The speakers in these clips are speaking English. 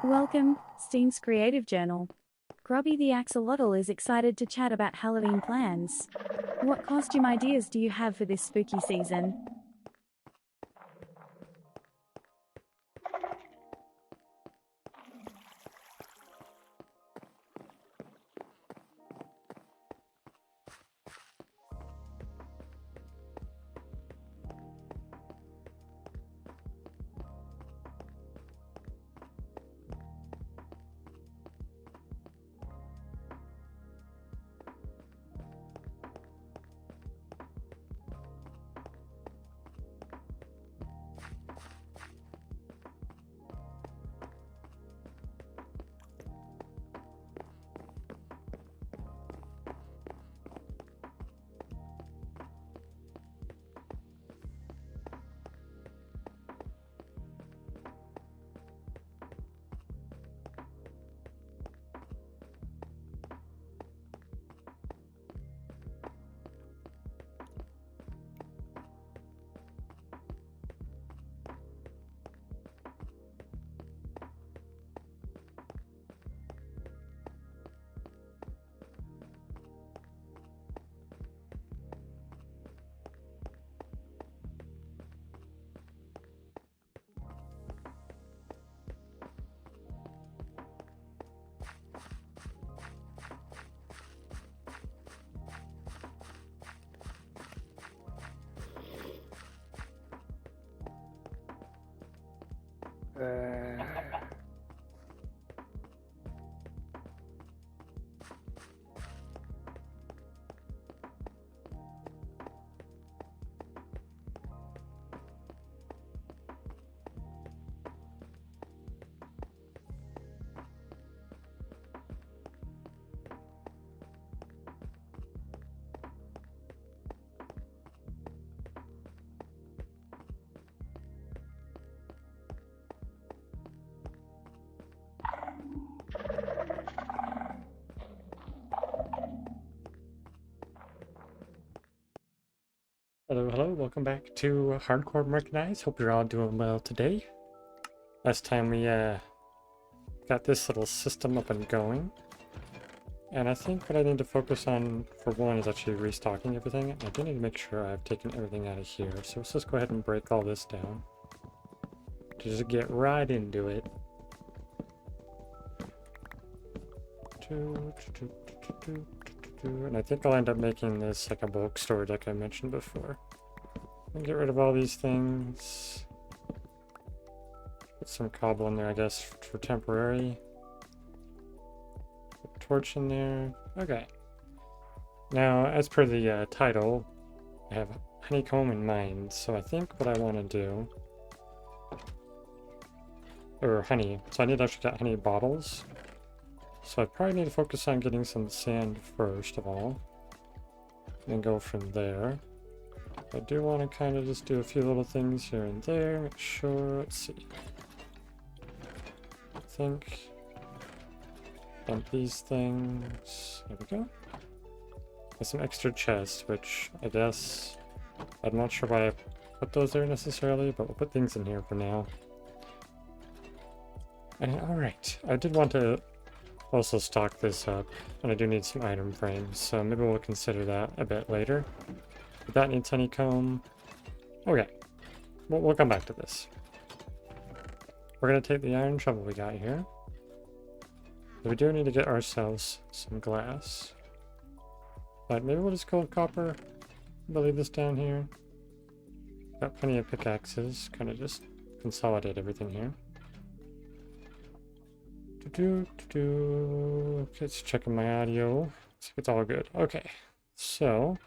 Welcome, Steam's Creative Journal. Grubby the Axolotl is excited to chat about Halloween plans. What costume ideas do you have for this spooky season? Hello, welcome back to Hardcore Mechanized. Hope you're all doing well today. Last time we got this little system up and going. And I think what I need to focus on for one is actually restocking everything. I do need to make sure I've taken everything out of here. So let's just go ahead and break all this down. Just get right into it. And I think I'll end up making this like a bulk storage like I mentioned before. And get rid of all these things. Put some cobble in there, I guess, for temporary. Put a torch in there. Okay. Now, as per the title, I have Honeycomb in mind. So I think what I want to do... Or honey. So I need to actually get honey bottles. So I probably need to focus on getting some sand first of all. And then go from there. I do want to kind of just do a few little things here and there. Make sure, let's see. I think. Dump these things. There we go. There's some extra chests, which I guess I'm not sure why I put those there necessarily, but we'll put things in here for now. And alright, I did want to also stock this up, and I do need some item frames, so maybe we'll consider that a bit later. But that needs honeycomb. Okay, we'll come back to this. We're going to take the iron shovel we got here. We do need to get ourselves some glass. But maybe we'll just go with copper. We'll leave this down here. Got plenty of pickaxes, kind of just consolidate everything here. Okay, let's check my audio. See if it's all good. Okay, so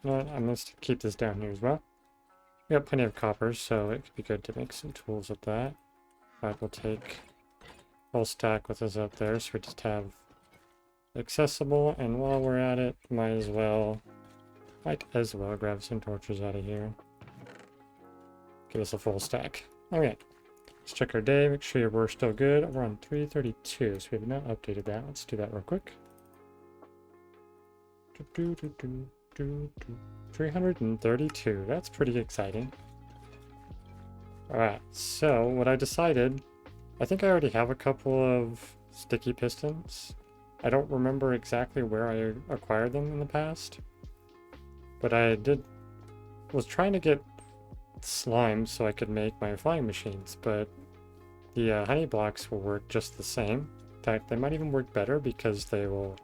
you know what? I'm going to keep this down here as well. We got plenty of copper, so it could be good to make some tools with that. But we'll take a whole stack with us up there, so we just have accessible. And while we're at it, might as well grab some torches out of here. Give us a full stack. Okay. Let's check our day, make sure we're still good. We're on 332, so we have not updated that. Let's do that real quick. 332, that's pretty exciting. Alright, so what I decided I think I already have a couple of sticky pistons. I don't remember exactly where I acquired them in the past, but was trying to get slime so I could make my flying machines, but the honey blocks will work just the same. In fact, they might even work better because they will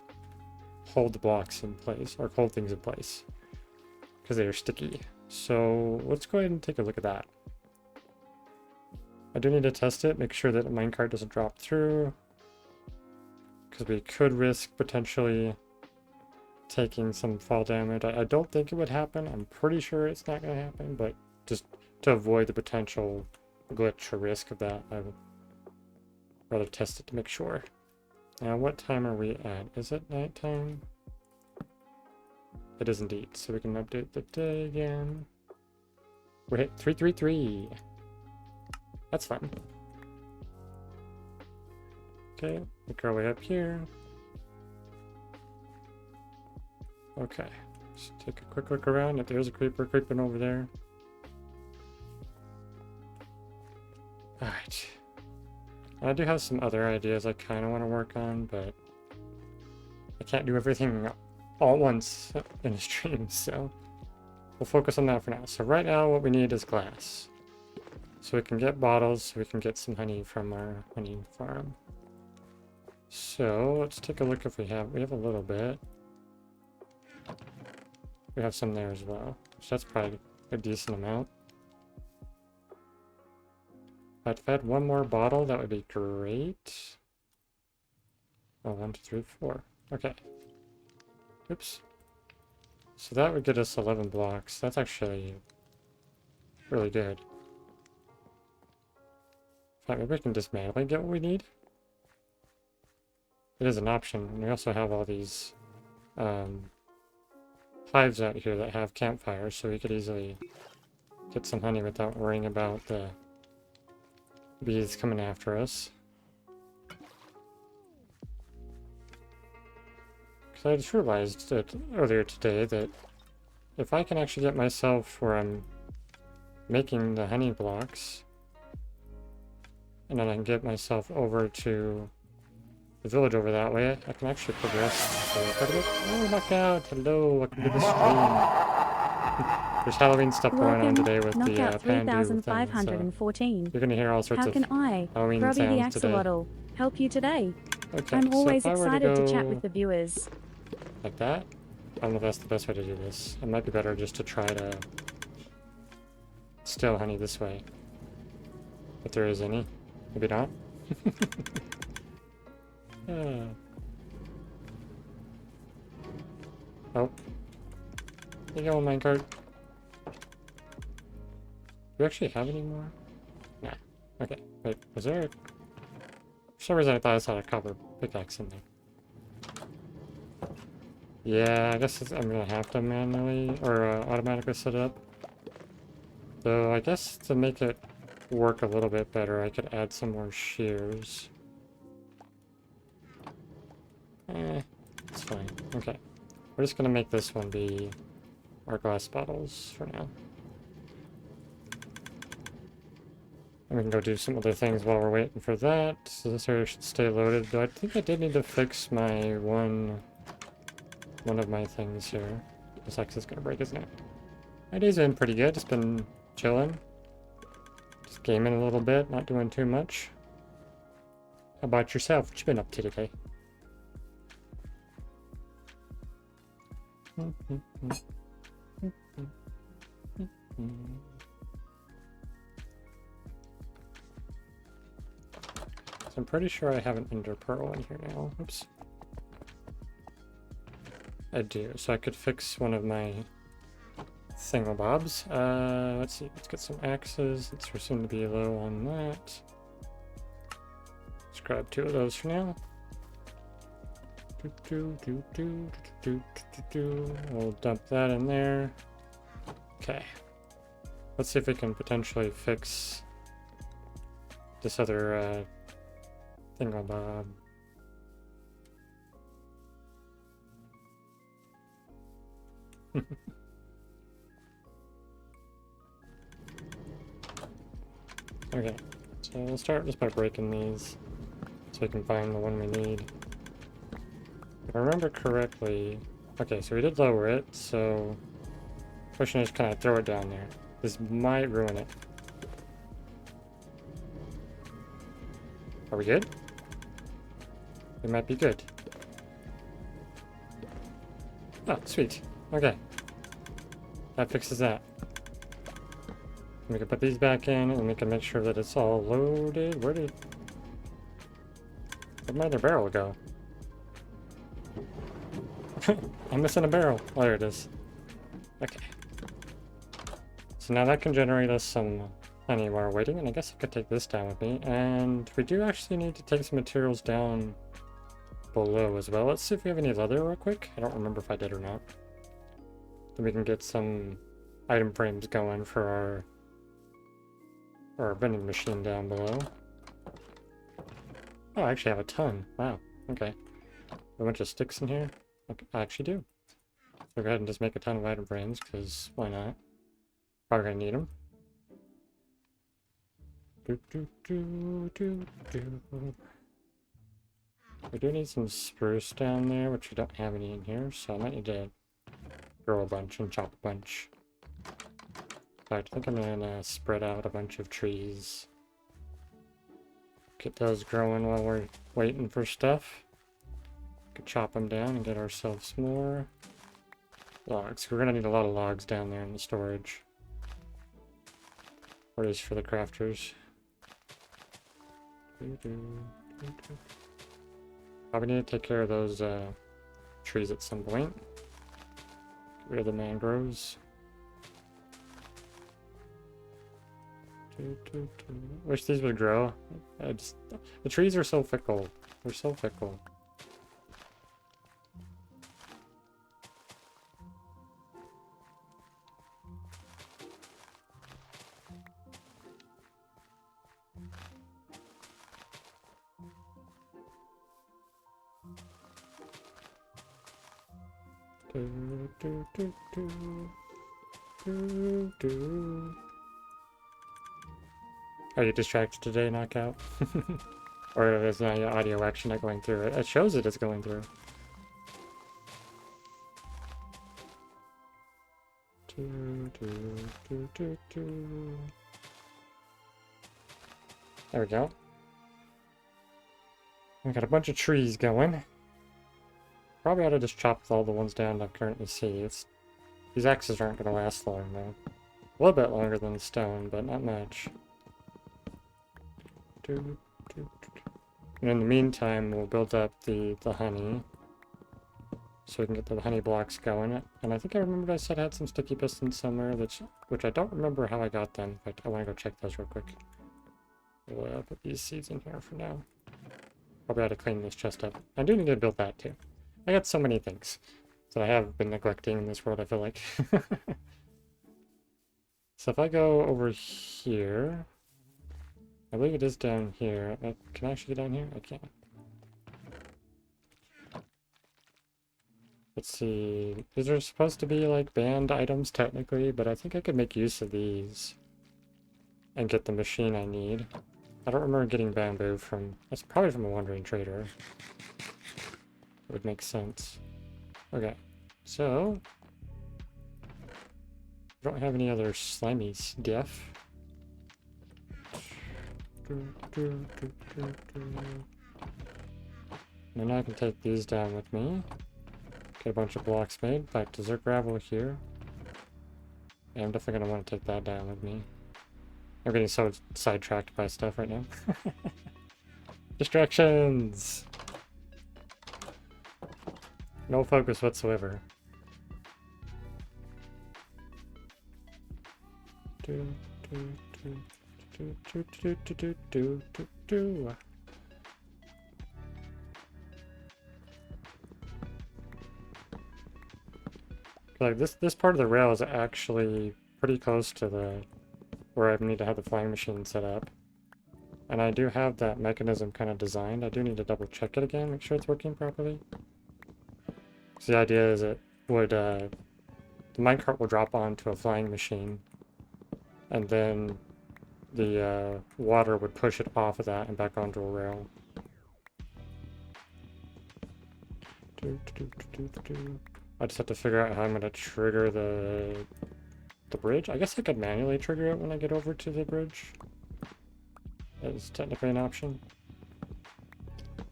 hold the blocks in place, or hold things in place, because they are sticky. So let's go ahead and take a look at that. I do need to test it, make sure that the minecart doesn't drop through, because we could risk potentially taking some fall damage. I don't think it would happen. I'm pretty sure it's not going to happen, but just to avoid the potential glitch or risk of that, I would rather test it to make sure. Now, what time are we at? Is it nighttime? It is indeed, so we can update the day again. We hit 333. That's fun. Okay, make our way up here. Okay, just take a quick look around. If there's a creeper creeping over there. Alright. I do have some other ideas I kind of want to work on, but I can't do everything all at once in a stream, so we'll focus on that for now. So right now what we need is glass. So we can get bottles, so we can get some honey from our honey farm. So let's take a look if we have a little bit. We have some there as well. So that's probably a decent amount. If I had one more bottle, that would be great. Oh, 1, 2, 3, 4. Okay. Oops. So that would get us 11 blocks. That's actually really good. In fact, maybe we can dismantle and get what we need. It is an option. And we also have all these hives out here that have campfires, so we could easily get some honey without worrying about the bees coming after us. Because I just realized that earlier today that if I can actually get myself where I'm making the honey blocks, and then I can get myself over to the village over that way, I can actually progress quite a bit. Oh, knockout! Hello, welcome to the stream. There's Halloween stuff going on today with the Pandu thing, so you're gonna hear all sorts of Halloween Grubby the sounds today. Axolotl, help you today? Okay, I'm always so if I were excited to chat go with the viewers. like that, I don't know if that's the best way to do this. It might be better just to try to steal honey this way. If there is any. Maybe not. Oh. There you go, minecart. Do we actually have any more? Nah. Okay. Wait, was there a... For some reason I thought I saw a copper pickaxe in there. Yeah, I guess I'm gonna have to manually or automatically set it up. So I guess to make it work a little bit better, I could add some more shears. It's fine. Okay. We're just gonna make this one be our glass bottles for now. And we can go do some other things while we're waiting for that. So this area should stay loaded, though I think I did need to fix my one of my things here. This X is gonna break, isn't it? My day's been pretty good, just been chilling. Just gaming a little bit, not doing too much. How about yourself? What you been up to today? So I'm pretty sure I have an ender pearl in here now. Oops. I do, so I could fix one of my thingamabobs. Let's see, let's get some axes. Let's seem to be low on that. Let's grab 2 of those for now. We'll dump that in there. Okay. Let's see if we can potentially fix this other thingamabob. Okay. So we'll start just by breaking these so we can find the one we need. If I remember correctly... Okay, so we did lower it, so... Question is, can I throw it down there? This might ruin it. Are we good? We might be good. Oh, sweet. Okay. That fixes that. We can put these back in, and we can make sure that it's all loaded. Where'd my other barrel go? I'm missing a barrel. Oh, there it is. Okay. So now that can generate us some honey while we're waiting, and I guess I could take this down with me. And we do actually need to take some materials down below as well. Let's see if we have any leather real quick. I don't remember if I did or not. Then we can get some item frames going for our vending machine down below. Oh, I actually have a ton. Wow. Okay. A bunch of sticks in here. Okay, I actually do. So go ahead and just make a ton of item frames, because why not? Probably gonna need them. We do need some spruce down there, which we don't have any in here, so I might need to grow a bunch and chop a bunch. I think I'm gonna spread out a bunch of trees. Get those growing while we're waiting for stuff. Could chop them down and get ourselves more logs. We're gonna need a lot of logs down there in the storage. Or at least for the crafters. Probably need to take care of those trees at some point. Get rid of the mangroves. Wish these would grow. The trees are so fickle. They're so fickle. Are you distracted today, Knockout? Or is my audio actually not going through? It shows it is going through. There we go. We got a bunch of trees going. Probably ought to just chop all the ones down I currently see. These axes aren't going to last long, though. A little bit longer than stone, but not much. And in the meantime, we'll build up the honey. So we can get the honey blocks going. And I think I remembered I said I had some sticky pistons somewhere, which I don't remember how I got them, but I want to go check those real quick. We'll put these seeds in here for now. Probably ought to clean this chest up. I do need to build that too. I got so many things that I have been neglecting in this world, I feel like. So if I go over here, I believe it is down here. Can I actually get down here? I can. Let's see. These are supposed to be like banned items technically, but I think I could make use of these and get the machine I need. I don't remember getting bamboo from... That's probably from a wandering trader. It would make sense. Okay, so... I don't have any other slimy stuff. And then I can take these down with me. Get a bunch of blocks made. In fact, is there gravel here? Yeah, I'm definitely going to want to take that down with me. I'm getting so sidetracked by stuff right now. Distractions! No focus whatsoever. Like this part of the rail is actually pretty close to where I need to have the flying machine set up. And I do have that mechanism kind of designed. I do need to double check it again, make sure it's working properly. So the idea is it would, the minecart will drop onto a flying machine. And then the water would push it off of that and back onto a rail. I just have to figure out how I'm going to trigger the bridge. I guess I could manually trigger it when I get over to the bridge. That is technically an option.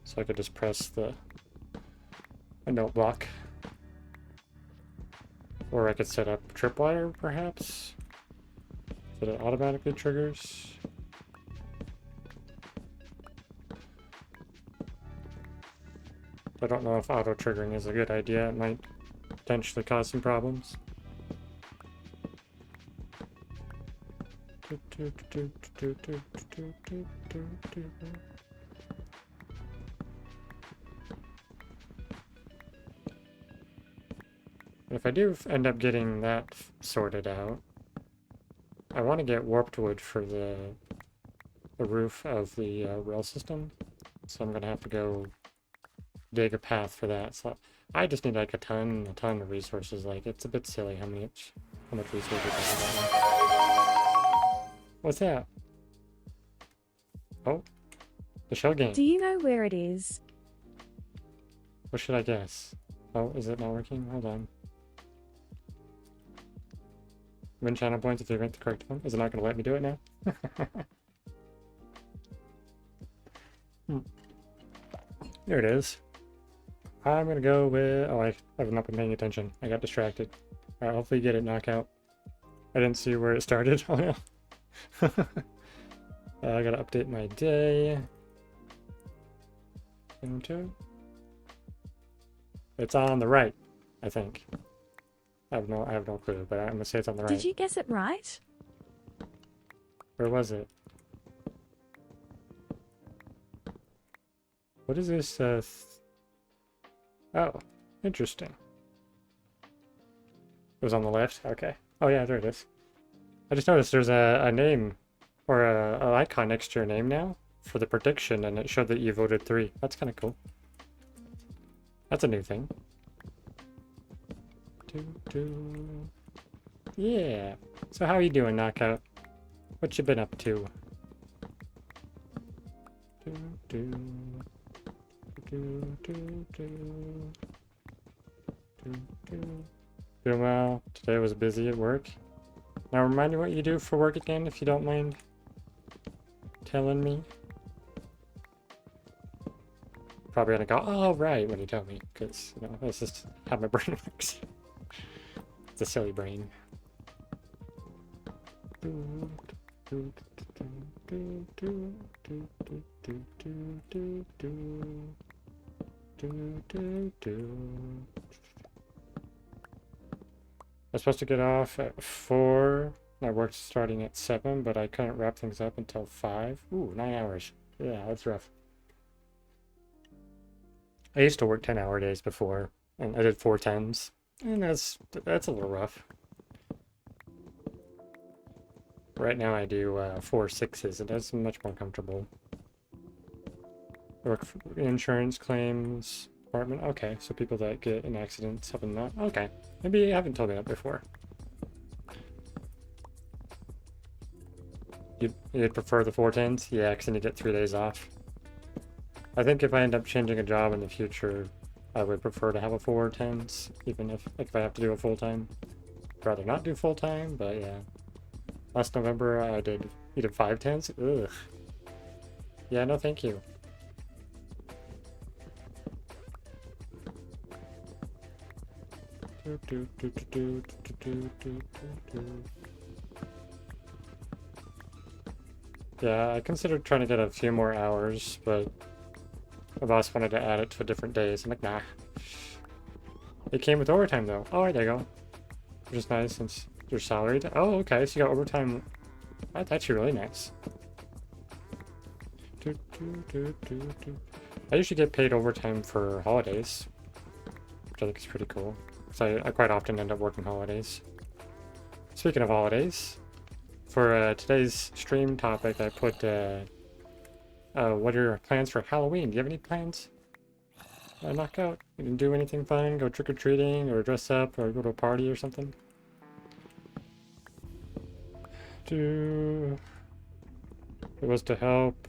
So I could just press a note block. Or I could set up tripwire, perhaps, so that it automatically triggers. I don't know if auto triggering is a good idea. It might potentially cause some problems. If I do end up getting that sorted out, I want to get warped wood for the roof of the rail system, so I'm gonna have to go dig a path for that. So I just need like a ton of resources. Like, it's a bit silly how much resources I have. What's that? Oh, the shell game. Do you know where it is? What should I guess? Oh, is it not working? Hold on. Win channel points if you rank the correct one. Is it not going to let me do it now? There it is. I'm going to go with... Oh, I've not been paying attention. I got distracted. Alright, hopefully you get it, Knockout. I didn't see where it started. Oh, no. I got to update my day. It's on the right, I think. I have no clue, but I'm gonna say it's on the right. Did you guess it right? Where was it? What is this? Oh, interesting. It was on the left. Okay. Oh yeah, there it is. I just noticed there's a name or an icon next to your name now for the prediction, and it showed that you voted 3. That's kind of cool. That's a new thing. Yeah. So how are you doing, Knockout? What you been up to? Doing well. Today was busy at work. Now remind me what you do for work again, if you don't mind telling me. Probably gonna go, oh right, when you tell me, because you know that's just how my brain works. It's a silly brain. I was supposed to get off at 4. My work's starting at 7, but I couldn't wrap things up until 5. Ooh, 9 hours. Yeah, that's rough. I used to work 10-hour days before, and I did 4 10s, and that's a little rough. Right now I do 4 6s, and that's much more comfortable. I work for insurance claims department. Okay, so people that get in accidents, helping them out. Okay, maybe you haven't told me that before. You'd prefer the 4 10s? Yeah, because then you get 3 days off. I think if I end up changing a job in the future, I would prefer to have a 4 10s, even if I have to do a full-time. I'd rather not do full-time, but yeah. Last November, you did 5 10s? Ugh. Yeah, no thank you. Yeah, I considered trying to get a few more hours, but my boss wanted to add it to different days. I'm like, nah. It came with overtime, though. Oh, there you go. Which is nice since you're salaried. Oh, okay, so you got overtime. That's actually really nice. I usually get paid overtime for holidays, which I think is pretty cool. So I quite often end up working holidays. Speaking of holidays, for today's stream topic, I put, what are your plans for Halloween? Do you have any plans? Knockout? You can do anything fun? Go trick-or-treating, or dress up, or go to a party or something? It was to help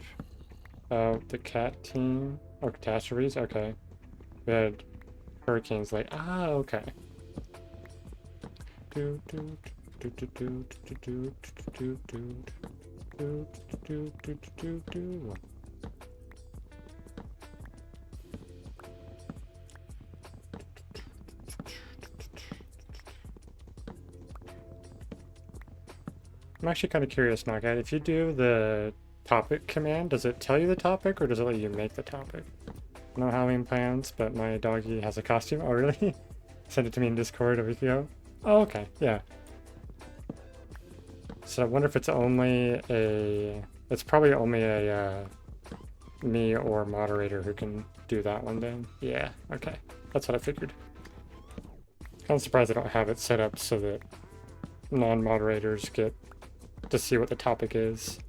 out the cat team. Oh, catastrophes? Okay. We had hurricanes like, okay. I'm actually kind of curious, Knockout. If you do the topic command, does it tell you the topic or does it let you make the topic? No Halloween plans, but my doggy has a costume. Oh, really? Send it to me in Discord over here. Oh, okay. Yeah. So I wonder if it's only a... It's probably only a me or moderator who can do that one then. Yeah, okay. That's what I figured. I'm surprised I don't have it set up so that non-moderators get to see what the topic is.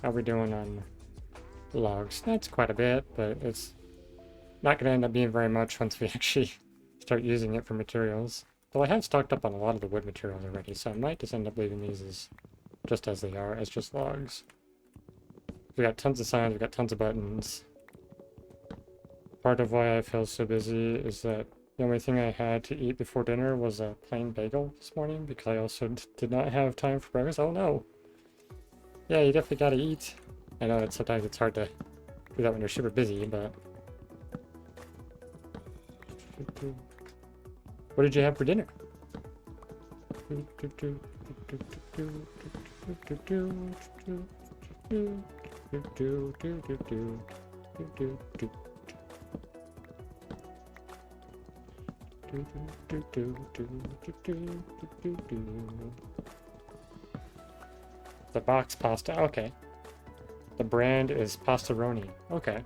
How we doing on logs? That's quite a bit, but it's not going to end up being very much once we actually start using it for materials. Though I have stocked up on a lot of the wood materials already, so I might just end up leaving these as just as they are, as just logs. We got tons of signs, we got tons of buttons. Part of why I feel so busy is that the only thing I had to eat before dinner was a plain bagel this morning, because I also did not have time for breakfast. Oh no! Yeah, you definitely gotta eat. I know that sometimes it's hard to do that when you're super busy, but... What did you have for dinner? The box pasta, okay. The brand is Pastaroni, okay.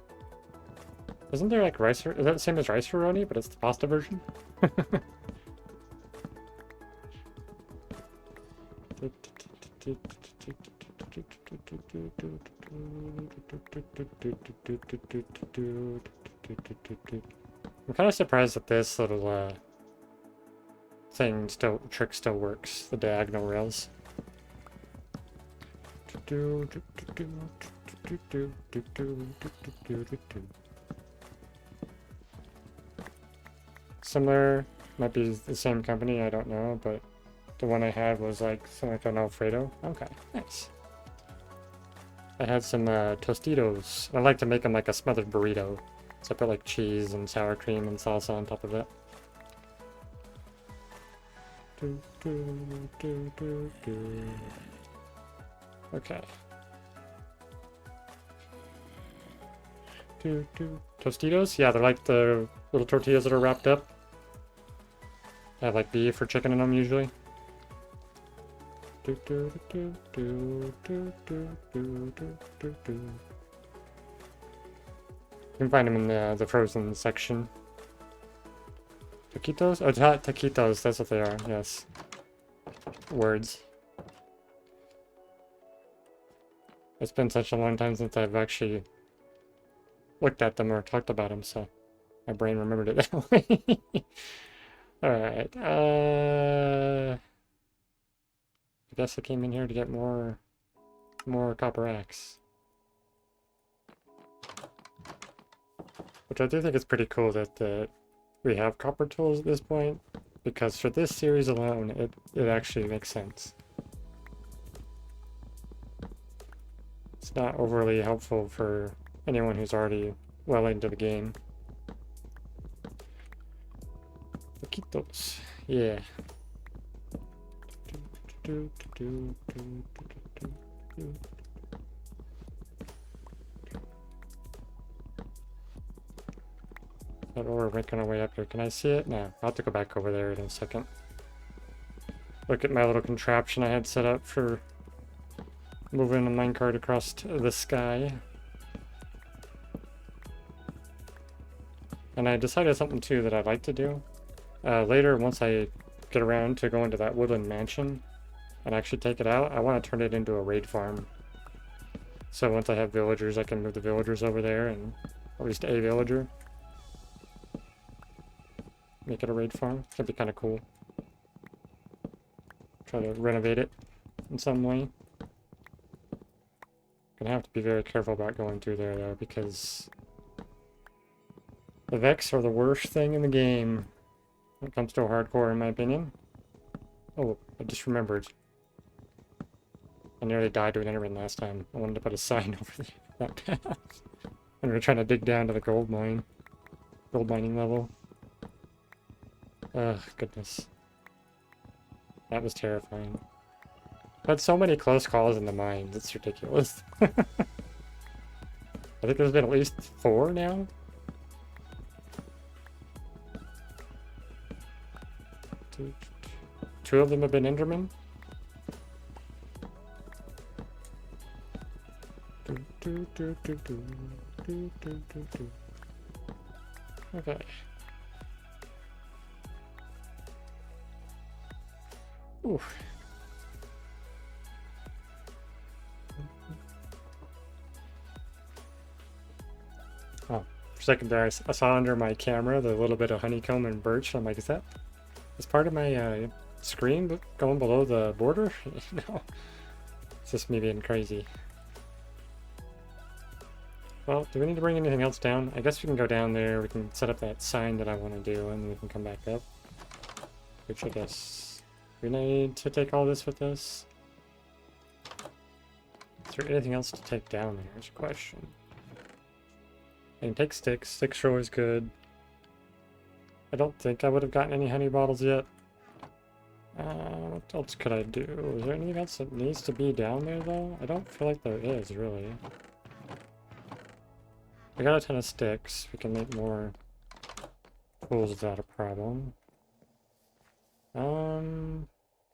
Isn't there like rice, is that the same as rice roni, but it's the pasta version? I'm kind of surprised that this little trick still works, the diagonal rails. Similar, might be the same company, I don't know, but the one I had was like something like an Alfredo. Okay, nice. I had some Tostitos. I like to make them like a smothered burrito. So I put like cheese and sour cream and salsa on top of it. Okay. Tostitos? Yeah, they're like the little tortillas that are wrapped up. I have like beef or chicken in them usually. You can find them in the frozen section. Taquitos? Oh, taquitos, that's what they are, yes. Words. It's been such a long time since I've actually looked at them or talked about them, so my brain remembered it that way. Alright, I guess I came in here to get more copper axe. Which I do think is pretty cool that we have copper tools at this point, because for this series alone, it actually makes sense. It's not overly helpful for anyone who's already well into the game. Taquitos, yeah. That ore making our way up here. Can I see it? No, I'll have to go back over there in a second. Look at my little contraption I had set up for moving a minecart across the sky. And I decided something too that I'd like to do. Later, once I get around to going to that woodland mansion and actually take it out, I want to turn it into a raid farm. So once I have villagers, I can move the villagers over there and At least a villager. Make it a raid farm. That'd be kind of cool. Try to renovate it in some way. Gonna have to be very careful about going through there though, because the Vex are the worst thing in the game when it comes to hardcore, in my opinion. Oh, I just remembered. I nearly died to an enderman last time. I wanted to put a sign over that path. And we were trying to dig down to the gold mine. Gold mining level. Ugh, goodness. That was terrifying. Had so many close calls in the mines, it's ridiculous. I think there's been at least 4 now. Two of them have been Endermen. Okay. Oof. Oh, for a second there, I saw under my camera the little bit of honeycomb and birch. I'm like, is that part of my screen going below the border? No, it's just me being crazy. Well, do we need to bring anything else down? I guess we can go down there. We can set up that sign that I want to do, and then we can come back up. Which I guess we need to take all this with us. Is there anything else to take down there? Is a question. I can take sticks. Sticks are always good. I don't think I would have gotten any honey bottles yet. What else could I do? Is there anything else that needs to be down there, though? I don't feel like there is, really. I got a ton of sticks. We can make more tools without a problem.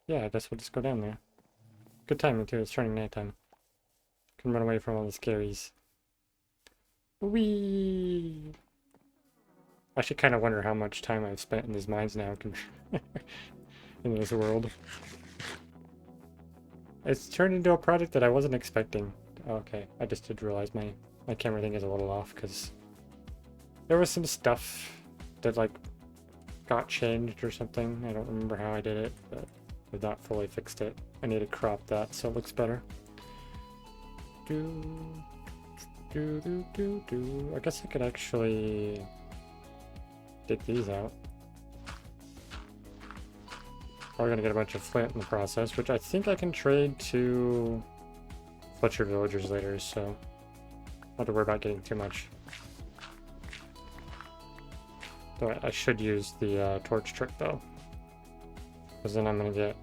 Yeah, I guess we'll just go down there. Good timing, too. It's turning nighttime. Can run away from all the scaries. Whee! I actually kind of wonder how much time I've spent in these mines now in this world. It's turned into a project that I wasn't expecting. Okay, I just did realize my camera thing is a little off because there was some stuff that like got changed or something. I don't remember how I did it, but I've not fully fixed it. I need to crop that so it looks better. I guess I could actually dig these out. Probably gonna get a bunch of flint in the process, which I think I can trade to Fletcher villagers later, so I don't have to worry about getting too much. Though I should use the torch trick though, because then I'm gonna get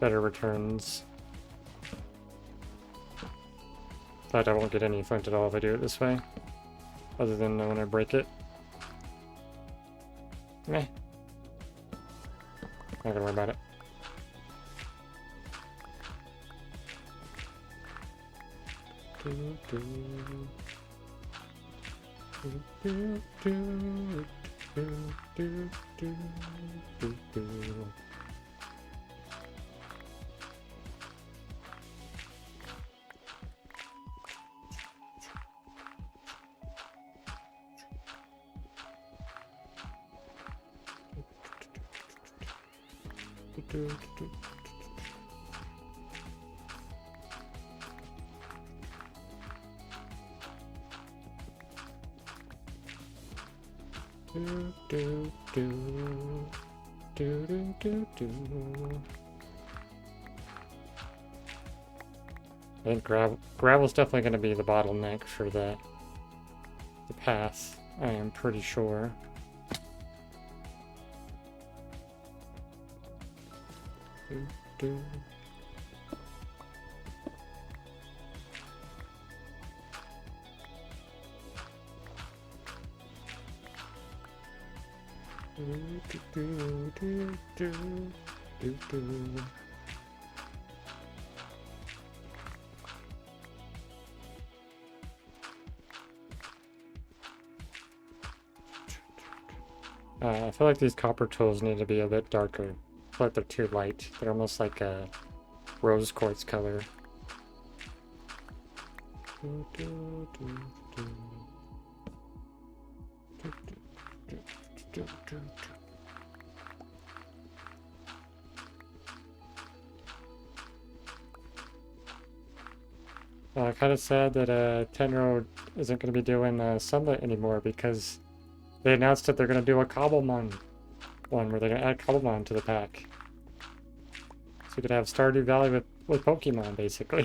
better returns. In fact, I won't get any flint at all if I do it this way, other than when I break it. Meh. Not gonna worry about it. I think gravel's definitely going to be the bottleneck for the path. I am pretty sure. I feel like these copper tools need to be a bit darker. I feel like they're too light. They're almost like a rose quartz color. Kind of sad that 10 Road isn't going to be doing Sunlit anymore because they announced that they're going to do a Cobblemon one where they're going to add Cobblemon to the pack. So you could have Stardew Valley with Pokemon, basically.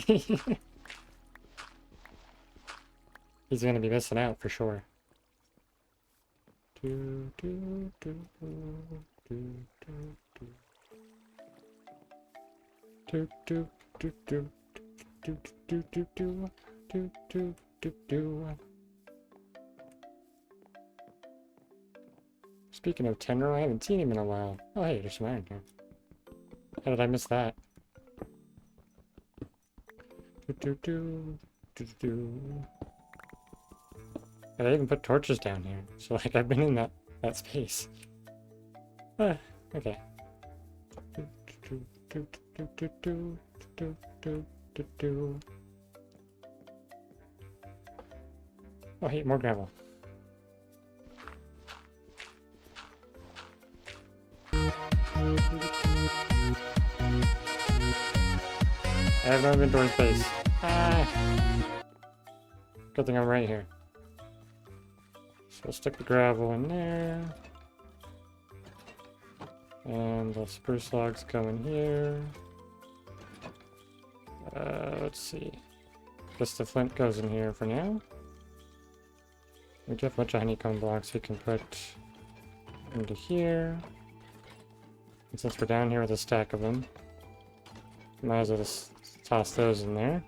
He's going to be missing out for sure. Speaking of Tenro, I haven't seen him in a while. Oh hey, there's some iron here. How did I miss that? And I even put torches down here, so like I've been in that space. Okay. Oh hey, more gravel. I have no inventory space. Good thing I'm right here. So I'll stick the gravel in there. And the spruce logs go in here. Let's see. Guess the flint goes in here for now. We do have a bunch of honeycomb blocks we can put into here. And since we're down here with a stack of them, might as well just toss those in there.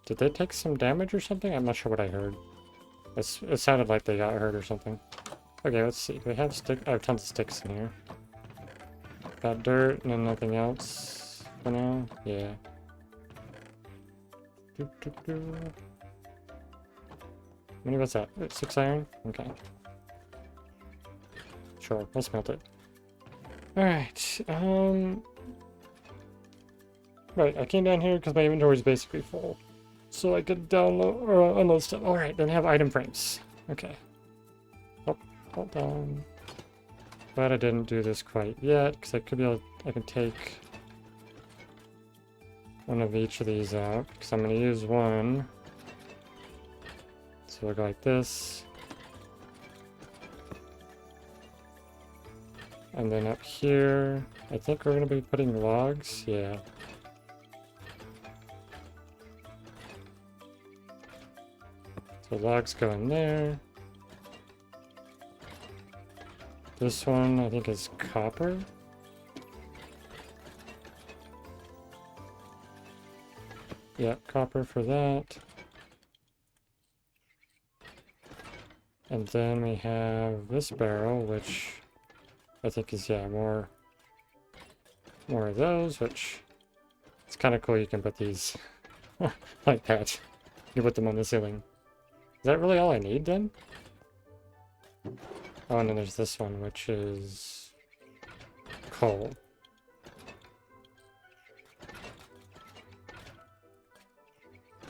Did they take some damage or something? I'm not sure what I heard. It sounded like they got hurt or something. Okay, let's see. We have I have tons of sticks in here. Got dirt and then nothing else for now. Yeah. How many was that? 6 iron? Okay. Sure, we'll smelt it. Alright, right, I came down here because my inventory is basically full. So I could download or unload stuff. Alright, then have item frames. Okay. Oh, hold on. But I didn't do this quite yet, because I can take one of each of these out, because I'm going to use one. So we'll go like this. And then up here, I think we're going to be putting logs. Yeah. So logs go in there. This one, I think, is copper. Yeah, copper for that. And then we have this barrel, which I think is, yeah, more of those, which it's kind of cool. You can put these like that. You put them on the ceiling. Is that really all I need then? Oh, and then there's this one, which is coal.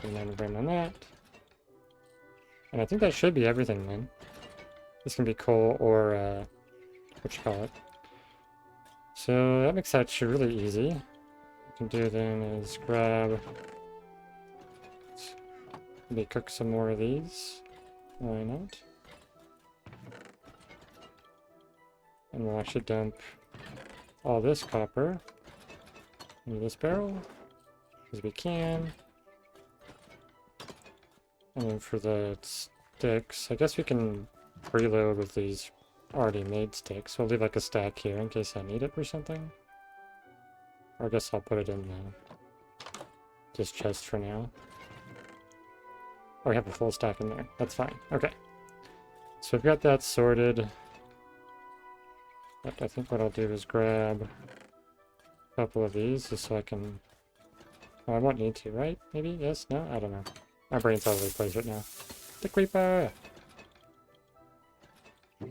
And then bring on that. And I think that should be everything then. This can be coal or, what you call it. So that makes that really easy. What we can do then is grab, maybe cook some more of these. Why not? And we'll actually dump all this copper into this barrel, as we can. And then for the sticks, I guess we can preload with these already made sticks. We'll leave like a stack here in case I need it or something. Or I guess I'll put it in this chest for now. Oh, we have a full stack in there. That's fine. Okay. So we've got that sorted. But I think what I'll do is grab a couple of these just so I can... Oh, I won't need to, right? Maybe? Yes? No? I don't know. My brain's all over the place right now. The creeper!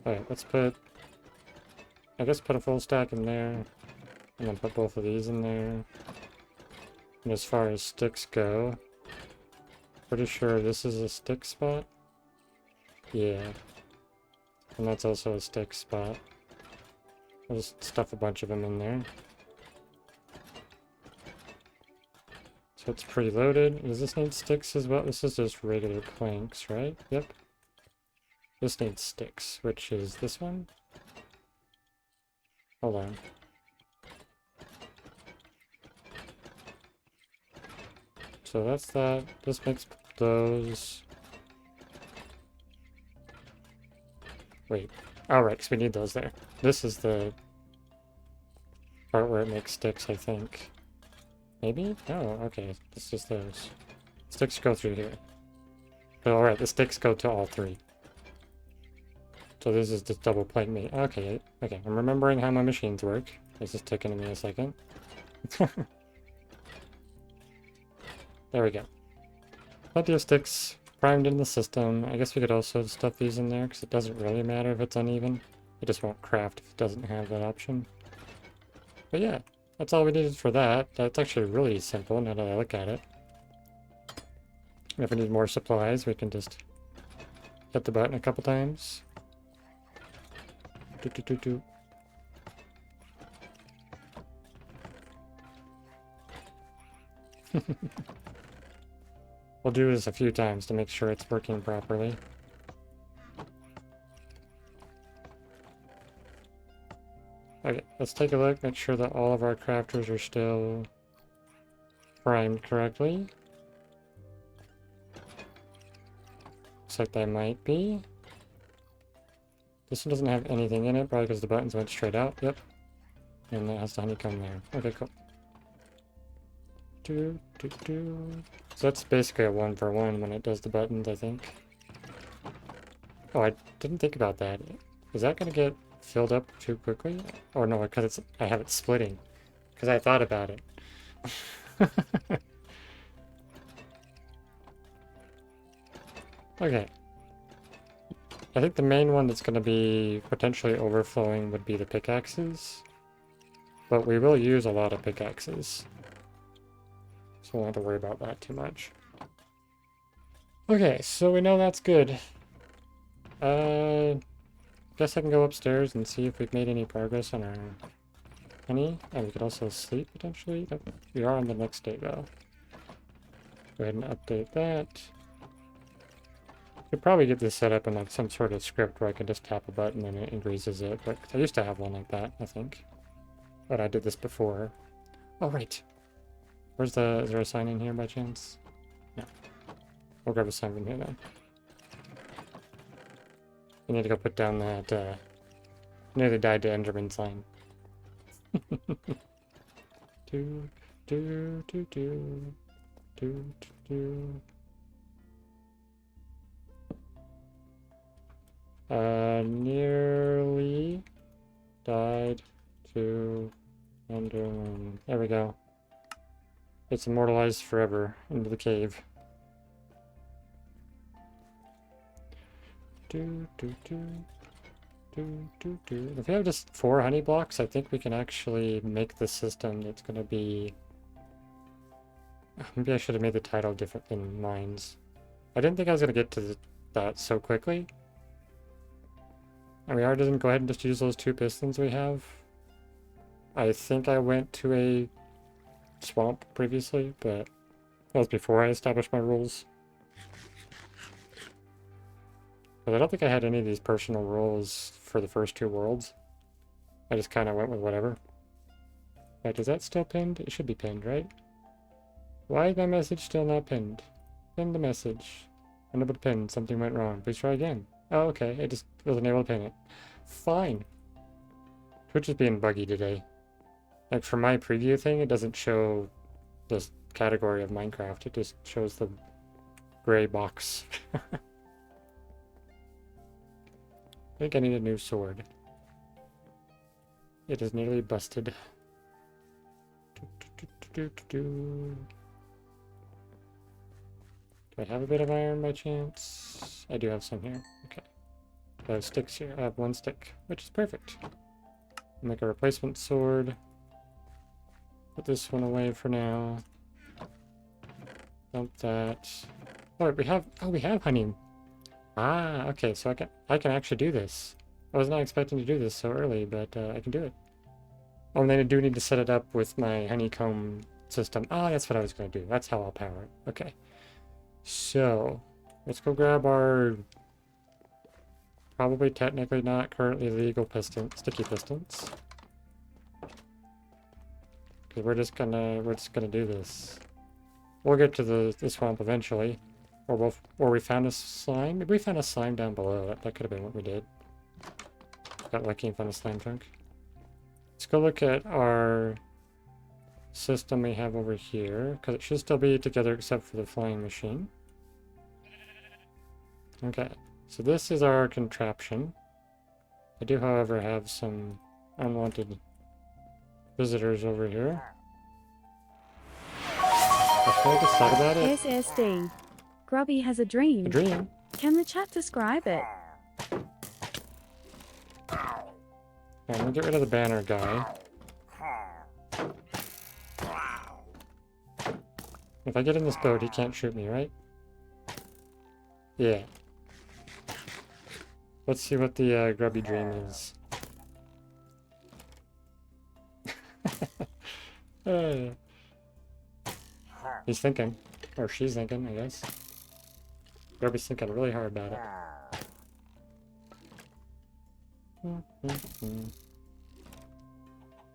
Alright, let's put... I guess put a full stack in there. And then put both of these in there. And as far as sticks go, pretty sure this is a stick spot. Yeah. And that's also a stick spot. I'll just stuff a bunch of them in there. So it's pretty loaded. Does this need sticks as well? This is just regular planks, right? Yep. This needs sticks, which is this one. Hold on. So that's that. This makes those. Wait. Oh, right, because we need those there. This is the part where it makes sticks, I think. Maybe? Oh, okay. It's just those. Sticks go through here. But alright, the sticks go to all three. So this is just double plank meat. Okay, okay. I'm remembering how my machines work. It's just taking me a second. There we go. Plenty of sticks primed in the system. I guess we could also stuff these in there because it doesn't really matter if it's uneven. It just won't craft if it doesn't have that option. But yeah, that's all we needed for that. That's actually really simple now that I look at it. If we need more supplies, we can just hit the button a couple times. Do. We'll do this a few times to make sure it's working properly. Okay, let's take a look, make sure that all of our crafters are still primed correctly. Looks like they might be. This one doesn't have anything in it, probably because the buttons went straight out. Yep. And that has the honeycomb there. Okay, cool. So that's basically a 1-for-1 when it does the buttons, I think. Oh, I didn't think about that. Is that going to get filled up too quickly? Or no, because I have it splitting. Because I thought about it. Okay. I think the main one that's going to be potentially overflowing would be the pickaxes. But we will use a lot of pickaxes. So we won't have to worry about that too much. Okay, so we know that's good. Guess I can go upstairs and see if we've made any progress on our honey. And we could also sleep, potentially. Nope. We are on the next day, though. Go ahead and update that. Could probably get this set up in like some sort of script where I can just tap a button and it increases it. But I used to have one like that, I think. But I did this before. Oh, right. Is there a sign in here by chance? No. We'll grab a sign from here then. You need to go put down that, nearly died to Enderman sign. Nearly died to Enderman. There we go. It's immortalized forever into the cave. If we have just 4 honey blocks, I think we can actually make the system that's going to be... Maybe I should have made the title different than mines. I didn't think I was going to get to that so quickly. And we are just going to go ahead and just use those 2 pistons we have. I think I went to a swamp previously, but that was before I established my rules. But I don't think I had any of these personal rules for the first 2 worlds. I just kind of went with whatever. Right, is that still pinned? It should be pinned, right? Why is my message still not pinned? Pin the message. Unable to pin. Something went wrong. Please try again. Oh, okay. I just wasn't able to pin it. Fine. Twitch is being buggy today. Like, for my preview thing, it doesn't show this category of Minecraft. It just shows the gray box. I think I need a new sword. It is nearly busted. Do I have a bit of iron by chance? I do have some here. Okay. I have sticks here. I have 1 stick, which is perfect. Make a replacement sword. Put this one away for now. Dump that. Oh, we have honey. Ah, okay, so I can actually do this. I was not expecting to do this so early, but I can do it. Oh, and then I do need to set it up with my honeycomb system. Ah, that's what I was going to do. That's how I'll power it. Okay. So, let's go grab our probably technically not currently legal sticky pistons. Because we're just gonna do this. We'll get to the swamp eventually. Or we found a slime. Maybe we found a slime down below. That could have been what we did. Got lucky and found a slime chunk. Let's go look at our system we have over here, because it should still be together except for the flying machine. Okay, so this is our contraption. I do, however, have some unwanted visitors over here. Should I just talk about it? SSD. Grubby has a dream. A dream? Can the chat describe it? I'm gonna get rid of the banner guy. If I get in this boat, he can't shoot me, right? Yeah. Let's see what the grubby dream is. He's thinking. Or she's thinking, I guess. Grubby's thinking really hard about it.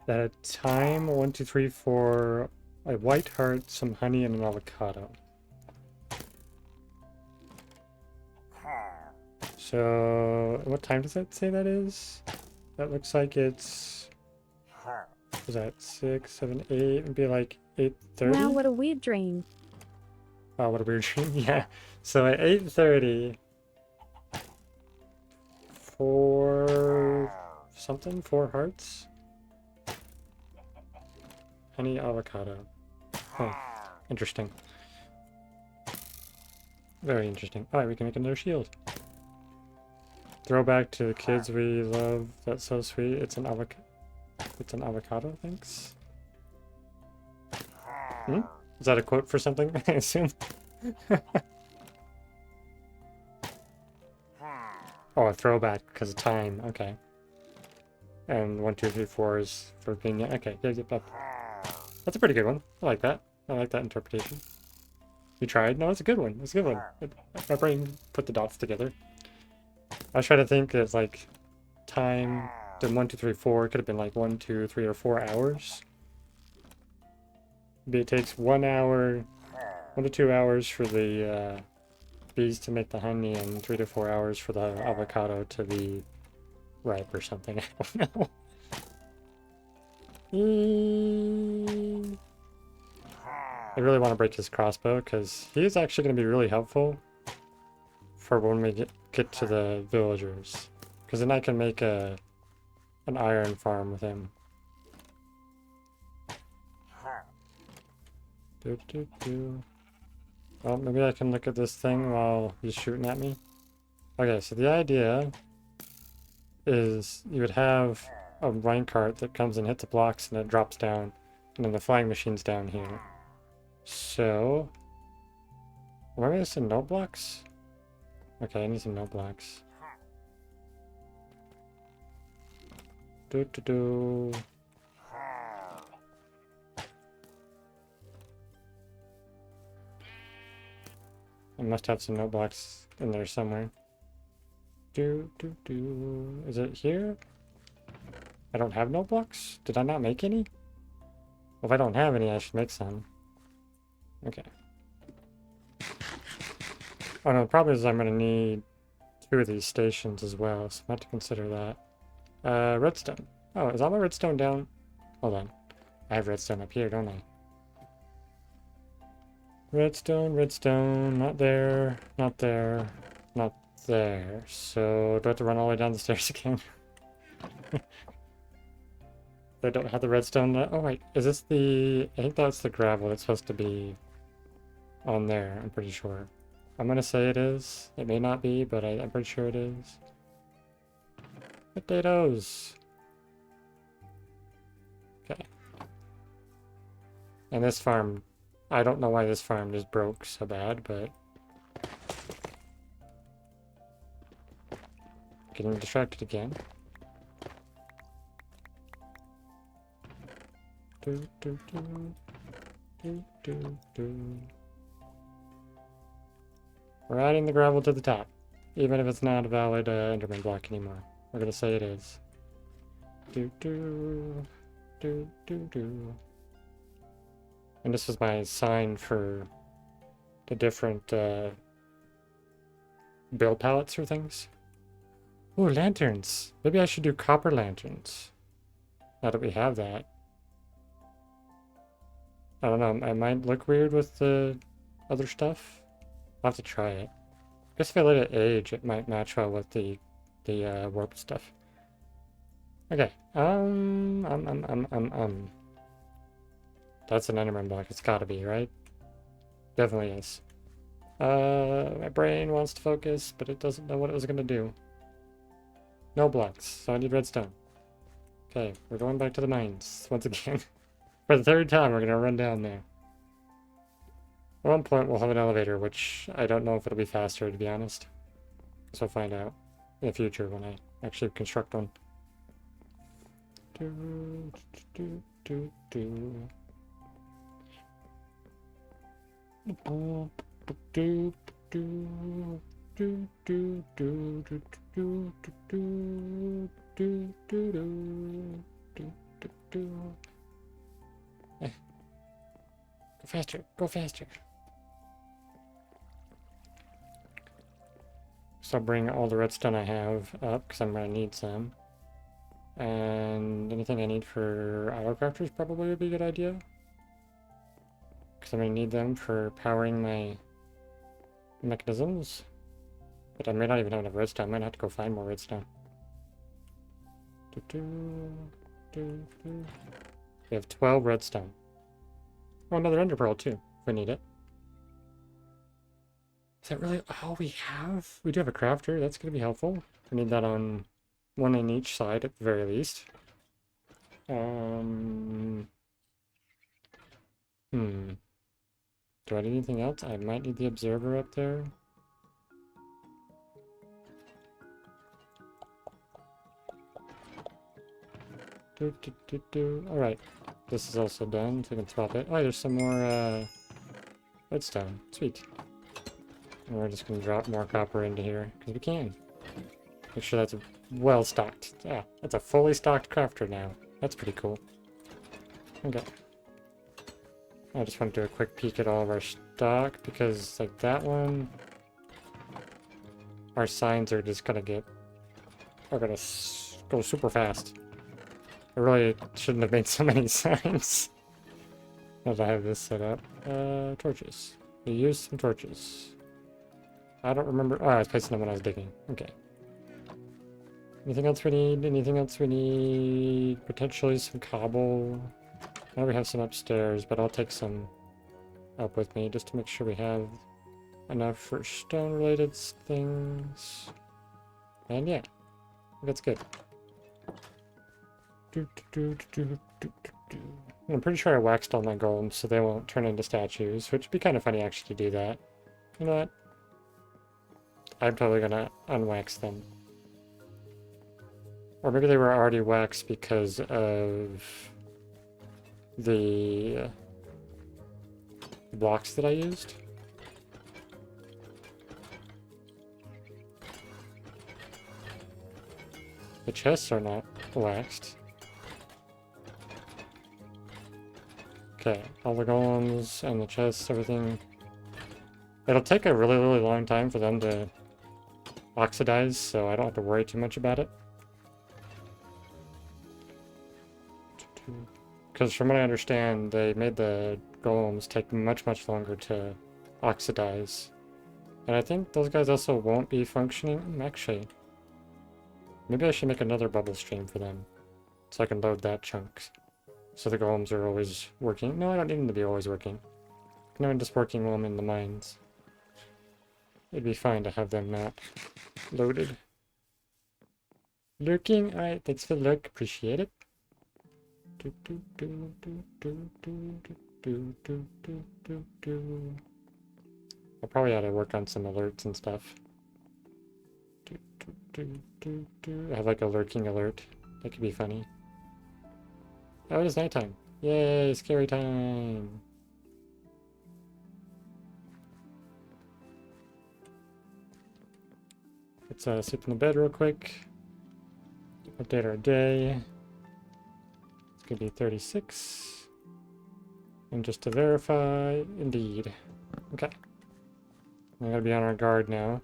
At a time, 1, 2, 3, 4, a white heart, some honey, and an avocado. So, what time does that say that is? That looks like it's... Is that 6, 7, 8? It'd be like 8:30? Wow, what a weird dream. Oh, what a weird dream. Yeah. So at 8:30... 4... something? 4 hearts? Honey avocado. Oh, interesting. Very interesting. Alright, we can make another shield. Throwback to the kids we love. That's so sweet. It's an avocado, thanks. Hmm? Is that a quote for something, I assume? Oh, a throwback because of time. Okay. And 1, 2, 3, 4 is for being... Okay, yeah. That's a pretty good one. I like that. I like that interpretation. You tried? No, it's a good one. It's a good one. My brain put the dots together. I was trying to think it's like time. Then 1, 2, 3, 4. It could have been like 1, 2, 3, or 4 hours. Maybe it takes 1 hour, 1 to 2 hours for the bees to make the honey, and 3 to 4 hours for the avocado to be ripe or something. I don't know. I really want to break his crossbow because he's actually going to be really helpful for when we get to the villagers. Because then I can make an iron farm with him. Well, maybe I can look at this thing while he's shooting at me. Okay, so the idea is you would have a minecart that comes and hits the blocks and it drops down, and then the flying machine's down here. So, am I missing some note blocks? Okay, I need some note blocks. I must have some note blocks in there somewhere. Is it here? I don't have note blocks? Did I not make any? Well, if I don't have any, I should make some. Okay. Oh no, the problem is I'm going to need 2 of these stations as well, so I have to consider that. Redstone. Oh, is all my redstone down? Hold on. I have redstone up here, don't I? Redstone, not there, not there, not there. So, do I have to run all the way down the stairs again? I don't have the redstone. Oh wait, is this the... I think that's the gravel that's supposed to be on there, I'm pretty sure. I'm gonna say it is. It may not be, but I'm pretty sure it is. Potatoes! Okay. And this farm I don't know why this farm just broke so bad, but... Getting distracted again. Do, do, do. Do, do, do. We're adding the gravel to the top. Even if it's not a valid Enderman block anymore. We're gonna say it is. Do, do. Do, do, do. And this is my sign for the different build palettes or things. Ooh, lanterns. Maybe I should do copper lanterns. Now that we have that. I don't know, it might look weird with the other stuff. I'll have to try it. I guess if I let it age, it might match well with the warped stuff. Okay. That's an Enderman block. It's gotta be, right? Definitely is. My brain wants to focus, but it doesn't know what it was gonna do. No blocks, so I need redstone. Okay, we're going back to the mines once again. For the third time, we're gonna run down there. At one point, we'll have an elevator, which I don't know if it'll be faster, to be honest. So I'll find out in the future when I actually construct one. Do, do, do, do. Do, do, do, do, do, do, do, do, do, do, do, do, do, do. Go faster, go faster. So I'll bring all the redstone I have up, because I'm going to need some. And anything I need for autocrafters probably would be a good idea. Because I'm going to need them for powering my mechanisms. But I may not even have enough redstone. I might have to go find more redstone. We have 12 redstone. Oh, another ender pearl too, if we need it. Is that really all we have? We do have a crafter, that's going to be helpful. We need that on one on each side at the very least. Do I need anything else? I might need the observer up there. Alright, this is also done, so we can swap it. Oh, there's some more redstone. Sweet. And we're just going to drop more copper into here, because we can. Make sure that's well stocked. Yeah, that's a fully stocked crafter now. That's pretty cool. Okay. I just want to do a quick peek at all of our stock, because like that one, our signs are just going to go super fast. I really shouldn't have made so many signs. Now that I have this set up. Torches. We used some torches. I don't remember. Oh, I was placing them when I was digging. Okay. Anything else we need? Anything else we need? Potentially some cobble. Now we have some upstairs, but I'll take some up with me just to make sure we have enough for stone-related things. And yeah, that's good. I'm pretty sure I waxed all my golems so they won't turn into statues, which would be kind of funny actually to do that. You know what? I'm totally gonna unwax them. Or maybe they were already waxed because of the blocks that I used. The chests are not waxed. Okay, all the golems and the chests, everything. It'll take a really, really long time for them to oxidize, so I don't have to worry too much about it. Because from what I understand, they made the golems take much, much longer to oxidize. And I think those guys also won't be functioning. Actually, maybe I should make another bubble stream for them, so I can load that chunk. So the golems are always working. No, I don't need them to be always working. No, I'm just working while I'm in the mines. It'd be fine to have them not loaded. Lurking? Alright, thanks for the look. Appreciate it. I'll probably have to work on some alerts and stuff. I have like a lurking alert. That could be funny. Oh, it is nighttime. Yay, scary time. Let's sleep in the bed real quick. Update our day. It's gonna be 36. And just to verify, indeed. Okay. We gotta be on our guard now.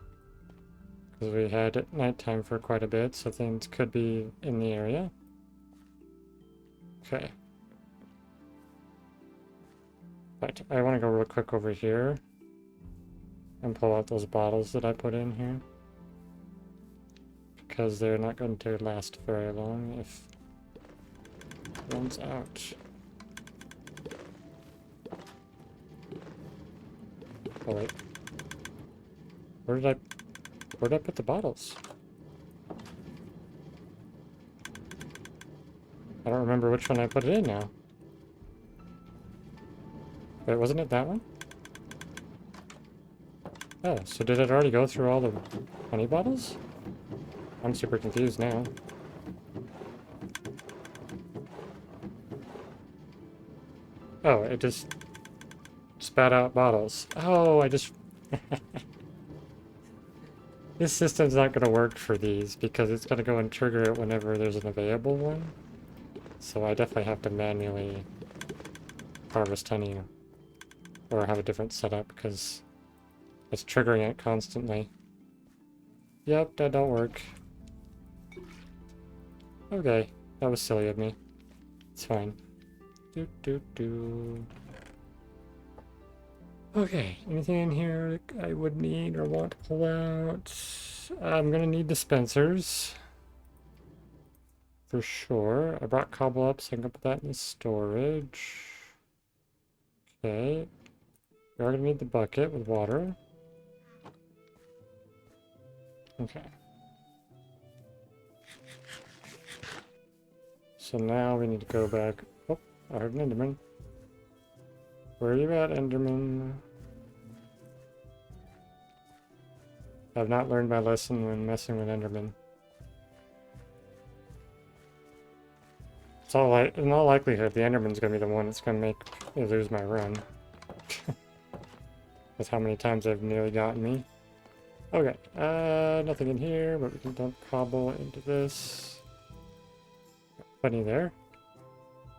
Because we had nighttime for quite a bit, so things could be in the area. Okay. But I want to go real quick over here and pull out those bottles that I put in here. Because they're not going to last very long if it runs out. Oh wait. Where did I put the bottles? I don't remember which one I put it in now. Wait, wasn't it that one? Oh, so did it already go through all the honey bottles? I'm super confused now. Oh, it just spat out bottles. Oh, I just... This system's not going to work for these because it's going to go and trigger it whenever there's an available one. So I definitely have to manually harvest honey or have a different setup because it's triggering it constantly. Yep, that don't work. Okay, that was silly of me. It's fine. Okay, anything in here that I would need or want to pull out? I'm gonna need dispensers. For sure. I brought cobble up so I can put that in storage. Okay. We are gonna need the bucket with water. Okay. So now we need to go back. Oh, I heard an Enderman. Where are you at, Enderman? I've not learned my lesson when messing with Enderman. It's all like, in all likelihood, the Enderman's gonna be the one that's gonna make me lose my run. That's how many times they've nearly gotten me. Okay, nothing in here, but we can dump cobble into this. Plenty there.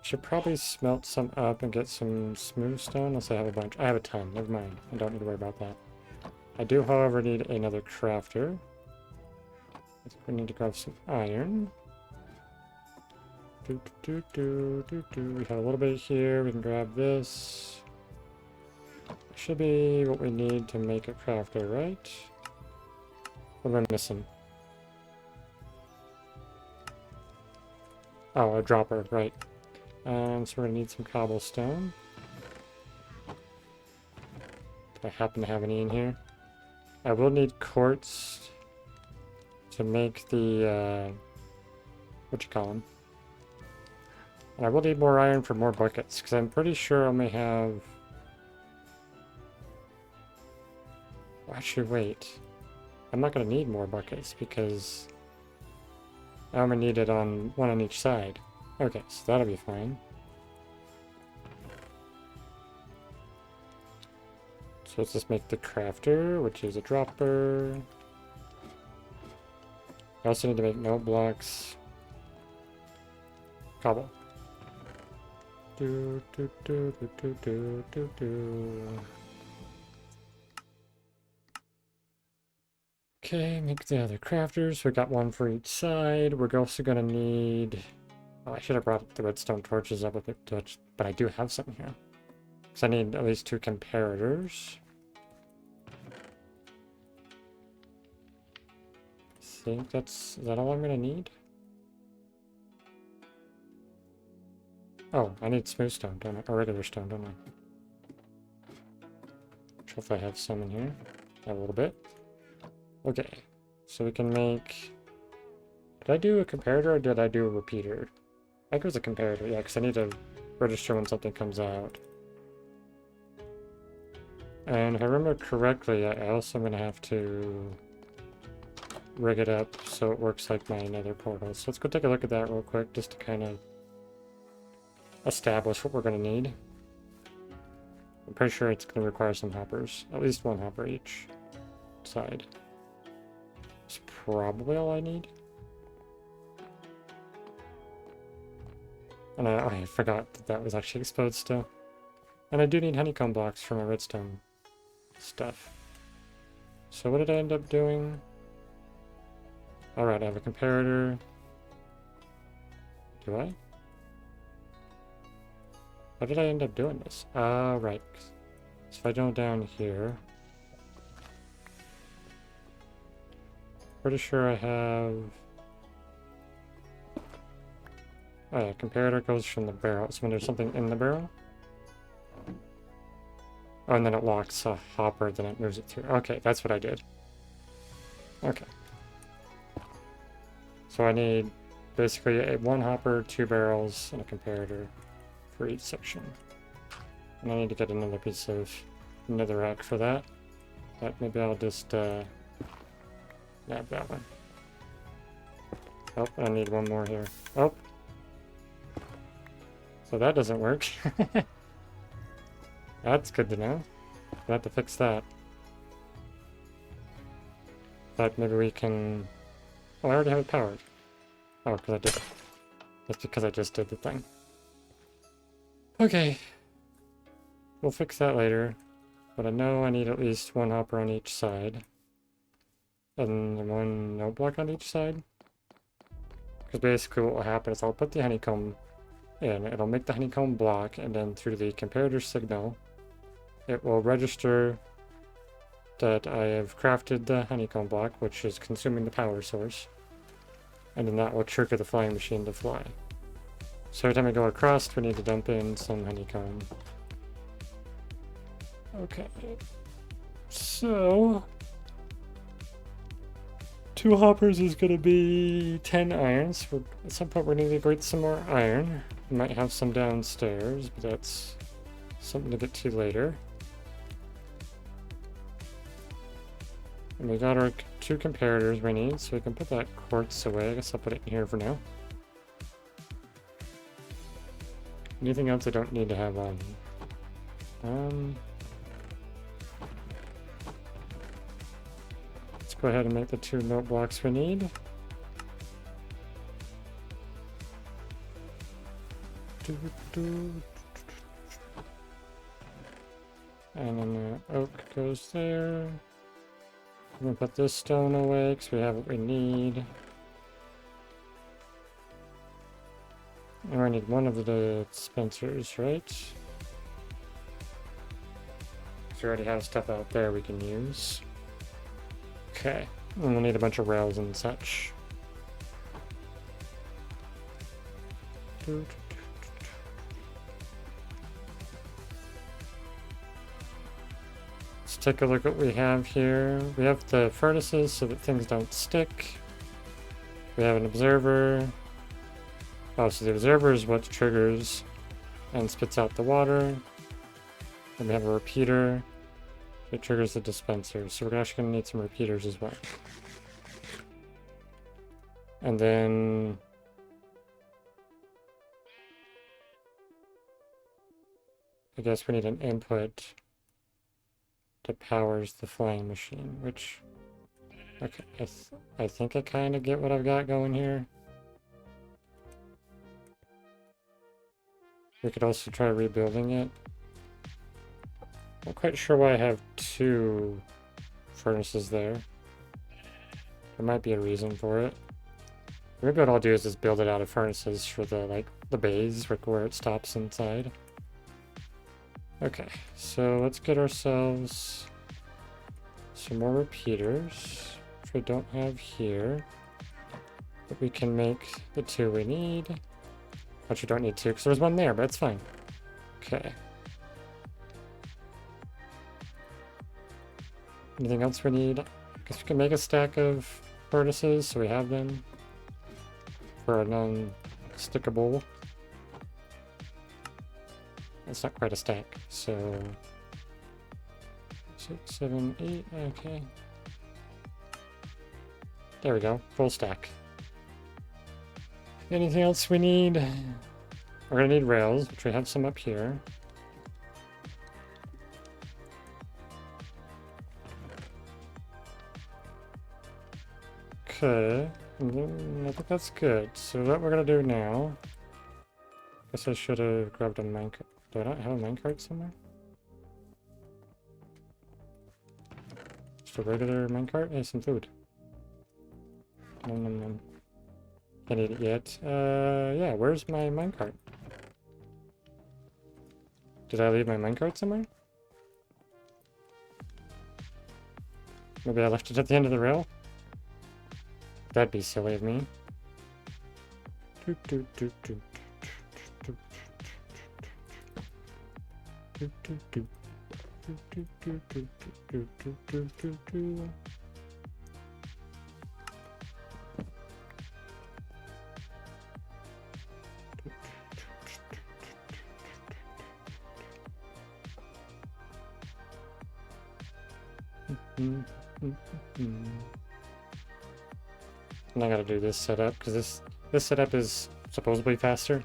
Should probably smelt some up and get some smooth stone, unless I have a bunch. I have a ton, never mind. I don't need to worry about that. I do, however, need another crafter. I think we need to grab some iron. We have a little bit here, we can grab this. Should be what we need to make a crafter, right? What am I missing? Oh, a dropper, right. So we're gonna need some cobblestone. Do I happen to have any in here? I will need quartz to make the, what you call them? And I will need more iron for more buckets, because I'm pretty sure I may have... Actually, wait. I'm not going to need more buckets, because I only need it on one on each side. Okay, so that'll be fine. So let's just make the crafter, which is a dropper. I also need to make note blocks. Cobble. Okay, make the other crafters. We got one for each side. We're also gonna need... Oh, I should have brought the redstone torches up with it, but I do have some here. So I need at least 2 comparators. I think is that all I'm gonna need? Oh, I need smooth stone, don't I? Or regular stone, don't I? Sure if I have some in here. I have a little bit. Okay, so we can make... Did I do a comparator or did I do a repeater? I think it was a comparator, yeah, because I need to register when something comes out. And if I remember correctly, I also am going to have to rig it up so it works like my nether portal. So let's go take a look at that real quick just to kind of establish what we're going to need. I'm pretty sure it's going to require some hoppers. At least one hopper each side. That's probably all I need. And I forgot that that was actually exposed still. And I do need honeycomb blocks for my redstone stuff. So what did I end up doing? Alright, I have a comparator. Do I? How did I end up doing this? Right. So if I go down here... Pretty sure I have... Oh yeah, comparator goes from the barrel. So when there's something in the barrel... Oh, and then it locks a hopper, then it moves it through. Okay, that's what I did. Okay. So I need basically one hopper, 2 barrels, and a comparator for each section. And I need to get another piece of netherrack for that. But maybe I'll just nab that one. Oh, I need one more here. Oh! So that doesn't work. That's good to know. We'll have to fix that. But maybe we can... Oh, I already have it powered. Oh, because I did it. That's because I just did the thing. Okay. We'll fix that later. But I know I need at least one hopper on each side. And one note block on each side. Because basically what will happen is I'll put the honeycomb in. It'll make the honeycomb block, and then through the comparator signal, it will register that I have crafted the honeycomb block, which is consuming the power source. And then that will trigger the flying machine to fly. So every time I go across, we need to dump in some honeycomb. Okay. So... 2 hoppers is going to be 10 irons. At some point we're going to get some more iron. We might have some downstairs, but that's something to get to later. And we got our 2 comparators we need, so we can put that quartz away. I guess I'll put it in here for now. Anything else I don't need to have on? Let's go ahead and make the 2 note blocks we need. And then the oak goes there. I'm gonna put this stone away because we have what we need. And I need one of the dispensers, right? Because we already have stuff out there we can use. Okay, and we'll need a bunch of rails and such. Let's take a look at what we have here. We have the furnaces so that things don't stick. We have an observer. Oh, so the observer is what triggers and spits out the water. Then we have a repeater. It triggers the dispenser, so we're actually going to need some repeaters as well. And then... I guess we need an input that powers the flying machine, which... Okay, I think I kind of get what I've got going here. We could also try rebuilding it. Not quite sure why I have 2 furnaces there. There might be a reason for it. Maybe what I'll do is just build it out of furnaces for the bays, where it stops inside. Okay, so let's get ourselves some more repeaters, which we don't have here. But we can make the 2 we need. Which we don't need 2 because there's one there, but it's fine. Okay. Anything else we need? I guess we can make a stack of furnaces so we have them for a non-stickable. It's not quite a stack, so 6, 7, 8. Okay. There we go. Full stack. Anything else we need? We're gonna need rails, which we have some up here. Okay. I think that's good. So what we're gonna do now... Guess I should have grabbed a minecart. Do I not have a minecart somewhere? Just a regular minecart? Hey, some food. Nom nom nom. Can't eat it yet. Yeah, where's my minecart? Did I leave my minecart somewhere? Maybe I left it at the end of the rail? That'd be silly of me. And I gotta do this setup because this setup is supposedly faster.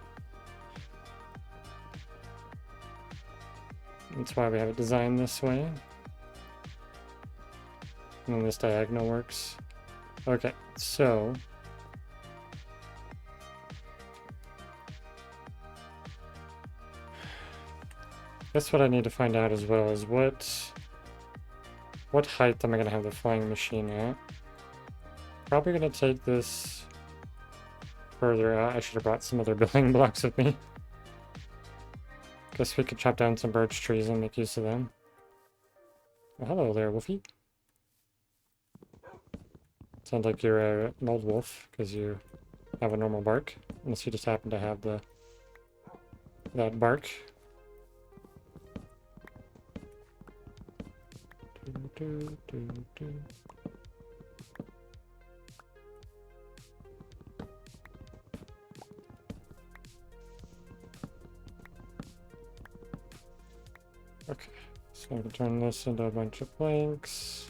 That's why we have it designed this way. And then this diagonal works. Okay, so guess what I need to find out as well is what height am I gonna have the flying machine at? Probably gonna take this further out. I should have brought some other building blocks with me. Guess we could chop down some birch trees and make use of them. Well, hello there, Wolfie. Sounds like you're an old wolf because you have a normal bark, unless you just happen to have that bark. Okay, so I can turn this into a bunch of planks.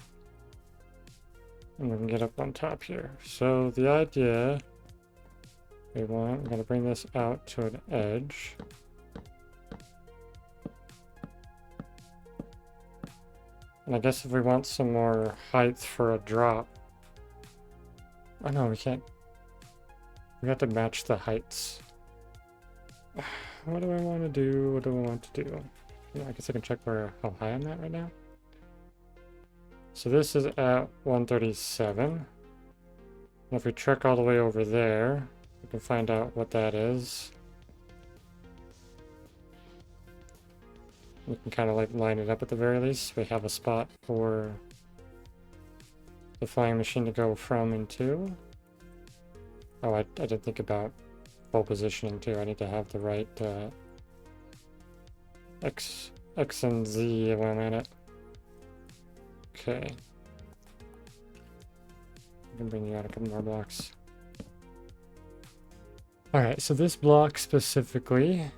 And we can get up on top here. So the idea we're going to bring this out to an edge. And I guess if we want some more height for a drop. Oh no, we can't. We have to match the heights. What do I want to do? What do I want to do? Yeah, I guess I can check how high I'm at right now. So this is at 137. And if we trek all the way over there, we can find out what that is. We can kind of like line it up at the very least. We have a spot for the flying machine to go from and to. Oh, I didn't think about full positioning too. I need to have the right X and Z when I'm at it. Okay. I can bring you out a couple more blocks. Alright, so this block specifically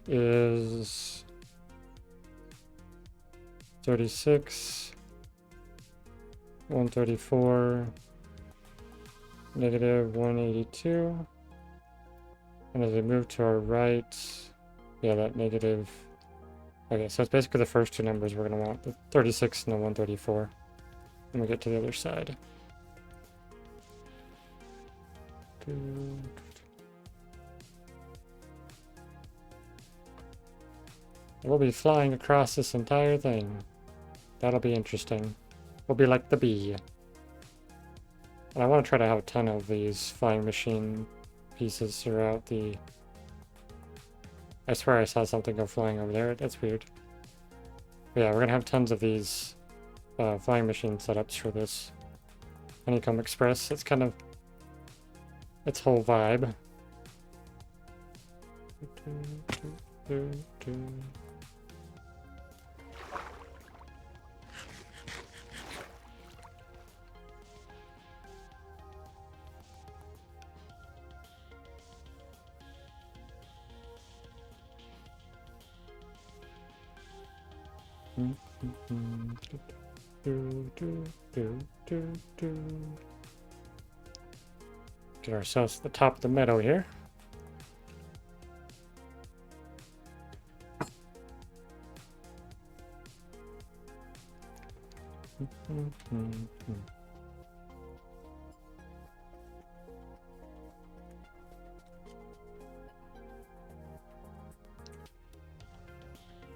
is 36, 134, negative 182. And as we move to our right, yeah, that negative. Okay, so it's basically the first two numbers we're going to want, the 36 and the 134. When we get to the other side. We'll be flying across this entire thing. That'll be interesting. We'll be like the bee. And I want to try to have a ton of these flying machine pieces throughout the... I swear I saw something go flying over there. That's weird. But yeah, we're going to have tons of these flying machine setups for this Honeycomb Express. It's kind of its whole vibe. Get ourselves to the top of the meadow here.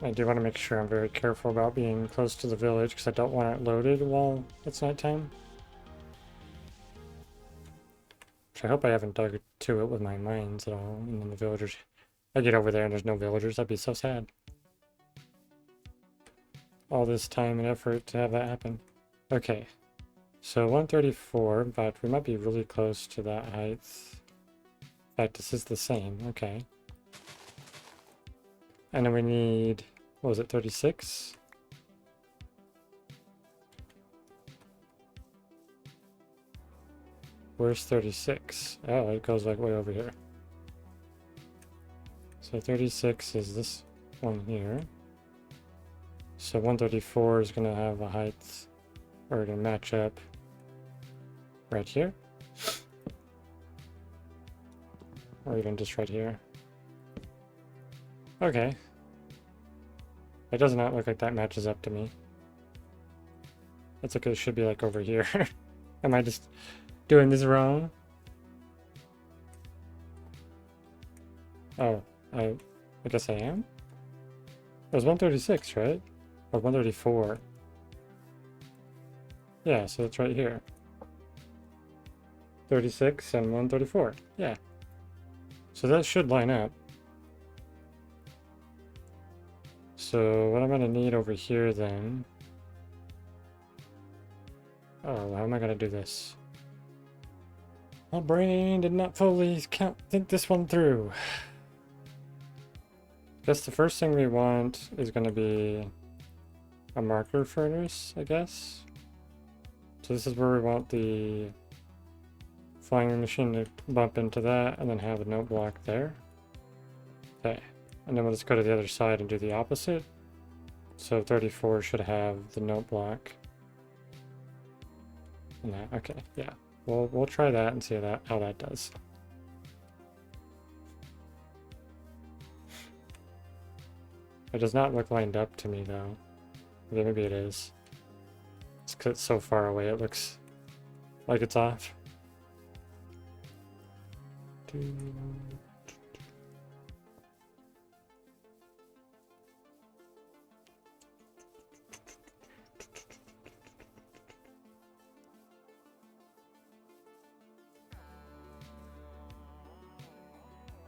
I do want to make sure I'm very careful about being close to the village because I don't want it loaded while it's nighttime. Which I hope I haven't dug to it with my mines at all, and then the villagers... I get over there and there's no villagers, I'd be so sad. All this time and effort to have that happen. Okay, so 134, but we might be really close to that height. In fact, this is the same, okay. And then we need, what was it, 36? Where's 36? Oh, it goes like way over here. So 36 is this one here. So 134 is going to have a height, or to match up right here. Or even just right here. Okay. It does not look like that matches up to me. That's okay, it should be like over here. Am I just doing this wrong? Oh, I guess I am? It was 136, right? Or 134. Yeah, so it's right here. 36 and 134. Yeah. So that should line up. So what I'm going to need over here then... Oh, how am I going to do this? My brain did not fully think this one through. Guess the first thing we want is going to be a marker furnace, I guess. So this is where we want the flying machine to bump into that and then have a note block there. Okay, and then we'll just go to the other side and do the opposite. So 34 should have the note block. And that, okay, yeah. We'll try that and see how that does. It does not look lined up to me though. Okay, maybe it is. It's 'cause it's so far away it looks like it's off.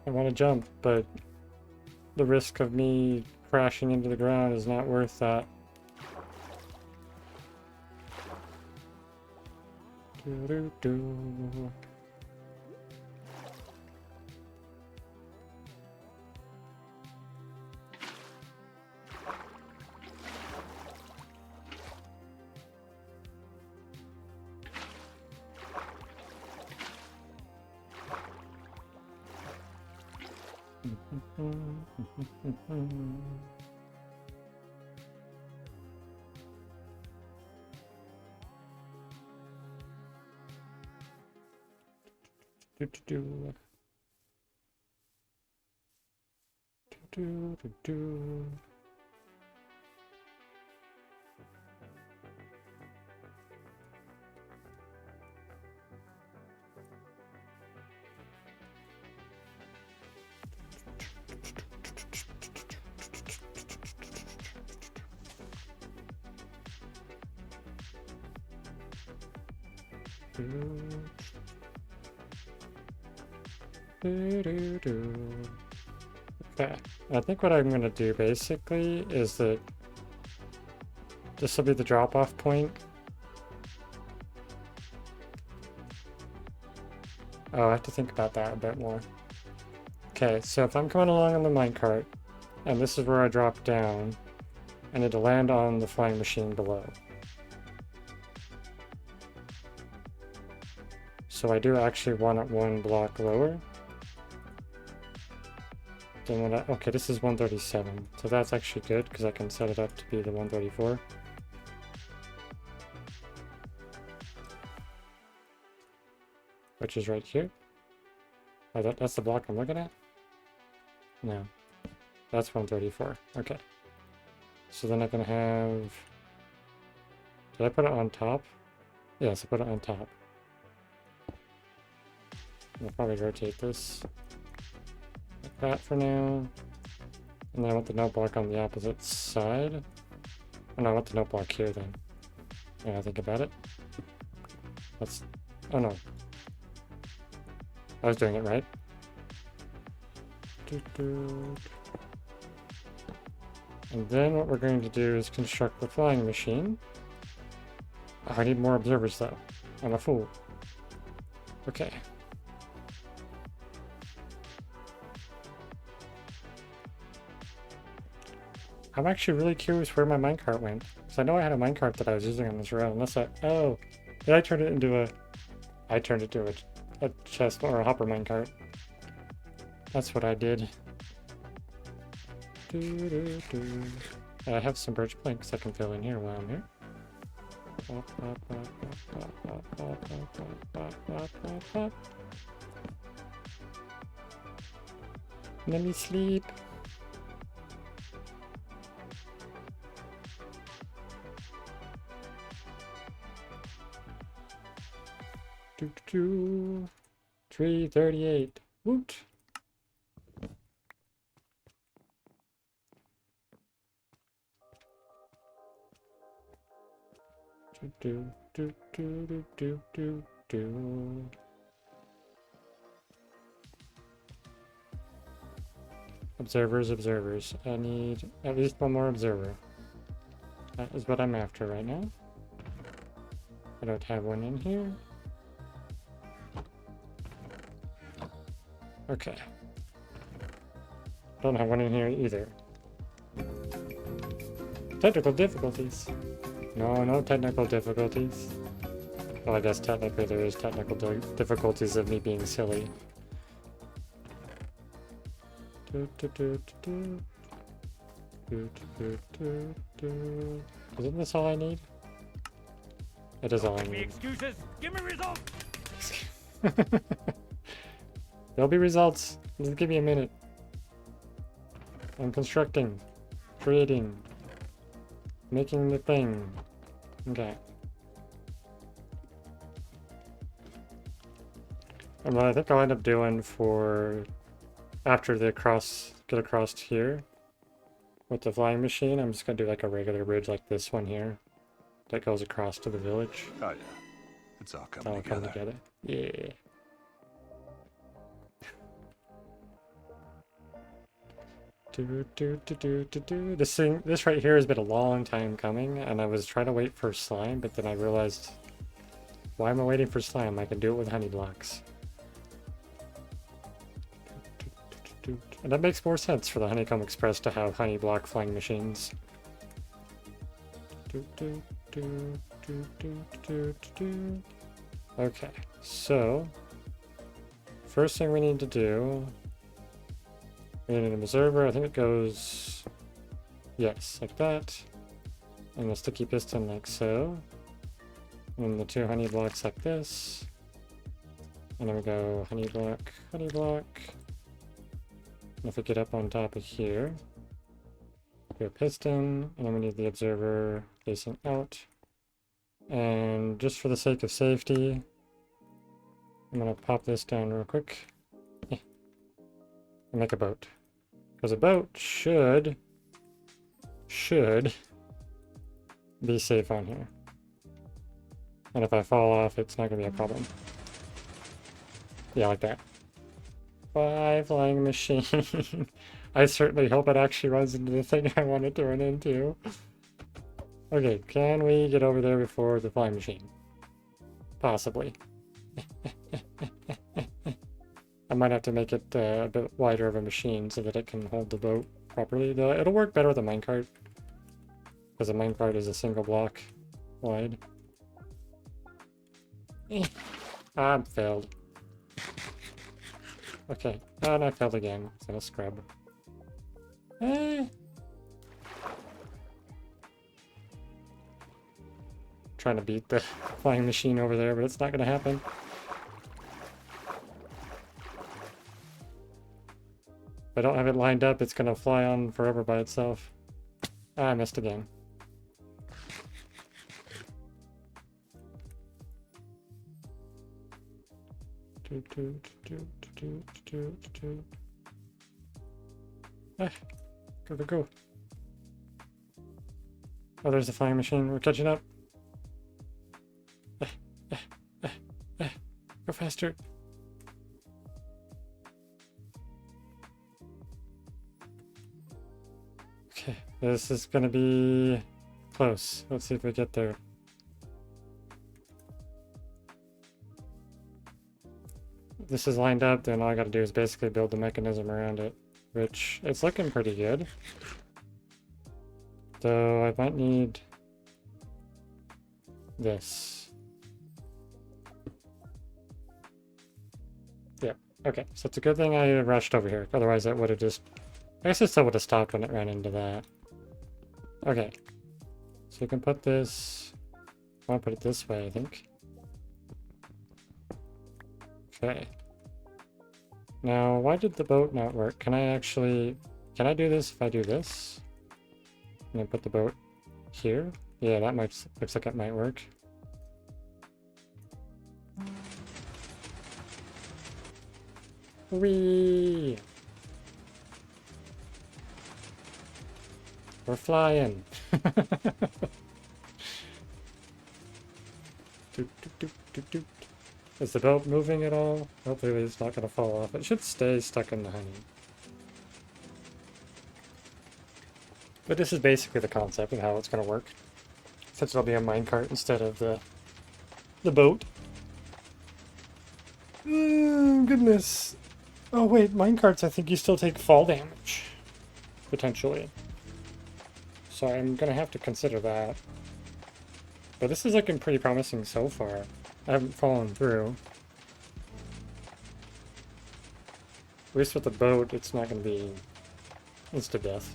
I want to jump, but the risk of me crashing into the ground is not worth that. Doo-doo-doo. Do do do. Do do do. Okay, I think what I'm going to do basically is that this will be the drop-off point. Oh, I have to think about that a bit more. Okay, so if I'm coming along on the minecart, and this is where I drop down, I need to land on the flying machine below. So I do actually want it one block lower. Then okay, this is 137, so that's actually good because I can set it up to be the 134. Which is right here. Oh, that's the block I'm looking at? No. That's 134. Okay. So then I can have... Did I put it on top? Yes, I put it on top. I'll probably rotate this like that for now. And then I want the note block on the opposite side. Oh no, I want the note block here then. Yeah, I think about it. That's... Oh no. I was doing it right. And then what we're going to do is construct the flying machine. Oh, I need more observers though. I'm a fool. Okay. I'm actually really curious where my minecart went. Because I know I had a minecart that I was using on this road. Unless I... Oh! Did I turn it into a... I turned it into a chest or a hopper minecart. That's what I did. I have some birch planks I can fill in here while I'm here. Let me sleep. Do, do, do. 338. Woot. Do, do, do, do, do, do, do. Observers, observers. I need at least one more observer. That is what I'm after right now. I don't have one in here. Okay. Don't have one in here either. Technical difficulties. No technical difficulties. Well, I guess technically there is technical difficulties of me being silly. Isn't this all I need? It is all I need. Excuses. Give me results. There'll be results. Just give me a minute. I'm constructing, creating, making the thing. Okay. And what I think I'll end up doing for after the get across here with the flying machine, I'm just gonna do like a regular bridge like this one here that goes across to the village. Oh yeah, it's all coming That'll come together. Yeah. This right here has been a long time coming, and I was trying to wait for slime, but then I realized, why am I waiting for slime? I can do it with honey blocks. And that makes more sense for the Honeycomb Express to have honey block flying machines. Okay, so first thing we need to do, we need an observer. I think it goes, yes, like that. And the sticky piston like so. And the two honey blocks like this. And then we go honey block, honey block. And if we get up on top of here, do a piston, and then we need the observer facing out. And just for the sake of safety, I'm gonna pop this down real quick. And make a boat. Because a boat should be safe on here. And if I fall off, it's not gonna be a problem. Yeah, like that. Flying machine. I certainly hope it actually runs into the thing I want it to run into. Okay, can we get over there before the flying machine? Possibly. I might have to make it a bit wider of a machine so that it can hold the boat properly. Though it'll work better with a minecart, because a minecart is a single block wide. I failed. Okay, and I failed again. So I'll scrub. Eh. Trying to beat the flying machine over there, but it's not going to happen. If I don't have it lined up, it's going to fly on forever by itself. Ah, I missed again. Ah, go. Oh, there's the flying machine. We're catching up. Go faster. Okay, this is gonna be close. Let's see if we get there. If this is lined up, then all I gotta do is basically build the mechanism around it, which it's looking pretty good. So I might need this. Yeah, okay. So it's a good thing I rushed over here. Otherwise, it would have just... I guess it still would have stopped when it ran into that. Okay. So you can put this... I want to put it this way, I think. Okay. Now, why did the boat not work? Can I actually... Can I do this if I do this? And then put the boat here? Yeah, that might... Looks like it might work. Whee! We're flying! Doot, doot, doot, doot, doot. Is the boat moving at all? Hopefully it's not going to fall off. It should stay stuck in the honey. But this is basically the concept of how it's going to work. Since it'll be a minecart instead of the boat. Goodness. Oh wait, minecarts, I think you still take fall damage. Potentially. So I'm going to have to consider that. But this is looking pretty promising so far. I haven't fallen through. At least with the boat, it's not going to be insta-death.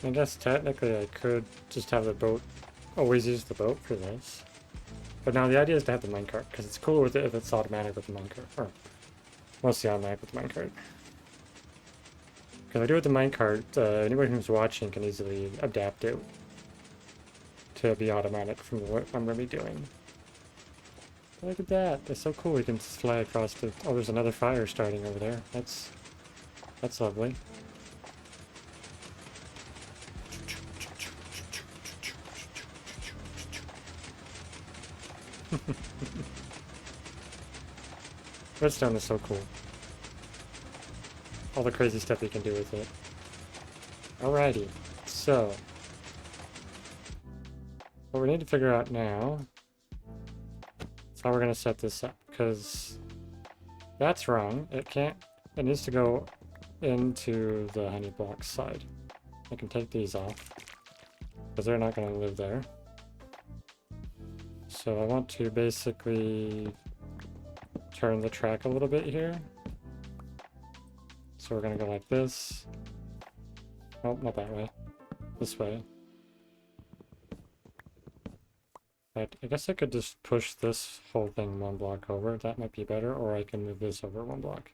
I guess technically I could just have the boat, always use the boat for this. But now the idea is to have the minecart, because it's cooler with it if it's automatic with the minecart. Or mostly automatic with the minecart. Because I do with the minecart, anyone who's watching can easily adapt it to be automatic from what I'm going to be doing. But look at that, that's so cool, we can just fly across the... Oh, there's another fire starting over there. That's lovely. Redstone is so cool. All the crazy stuff you can do with it. Alrighty, so what we need to figure out now is how we're going to set this up, because that's wrong. It needs to go into the honey block side. I can take these off because they're not going to live there. So I want to basically turn the track a little bit here. So we're going to go like this. Oh, not that way. This way. But I guess I could just push this whole thing one block over. That might be better. Or I can move this over one block.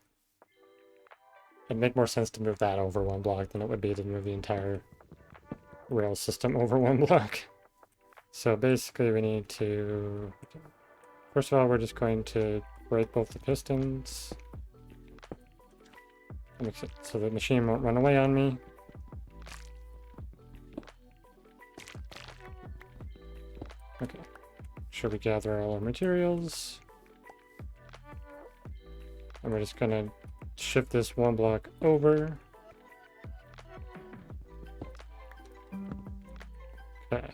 It'd make more sense to move that over one block than it would be to move the entire rail system over one block. So basically we need to... First of all, we're just going to break both the pistons. So the machine won't run away on me. Okay. Should we gather all our materials? And we're just gonna shift this one block over. Okay.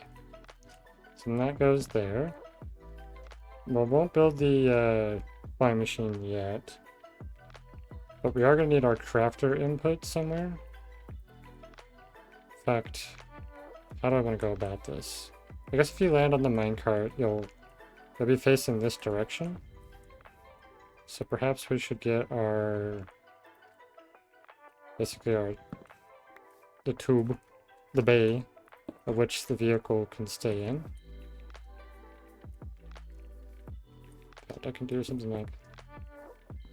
So that goes there. Well, won't build the flying machine yet. But we are going to need our crafter input somewhere. In fact, how do I want to go about this? I guess if you land on the minecart, you'll be facing this direction. So perhaps we should get our... basically the tube, the bay, of which the vehicle can stay in. But I can do something like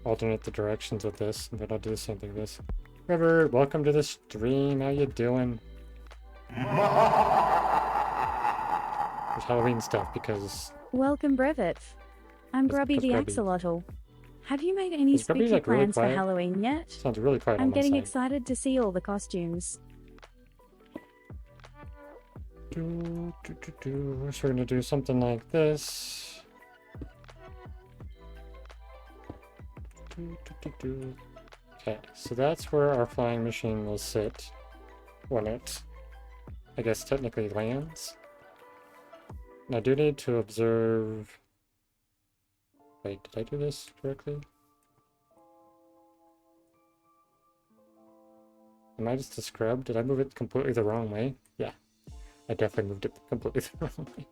alternate the directions of this, and then I'll do the same thing with this. River, welcome to the stream. How you doing? There's Halloween stuff because... Welcome, Brevet. I'm That's Grubby the Grubby. Axolotl. Have you made any Is Grubby, spooky like, really plans for quiet? Halloween yet? Sounds really quiet I'm on my getting side. excited to see all the costumes. So we're gonna do something like this. Okay, so that's where our flying machine will sit when it, I guess, technically lands. And I do need to observe... Wait, did I do this correctly? Am I just a scrub? Did I move it completely the wrong way? Yeah, I definitely moved it completely the wrong way.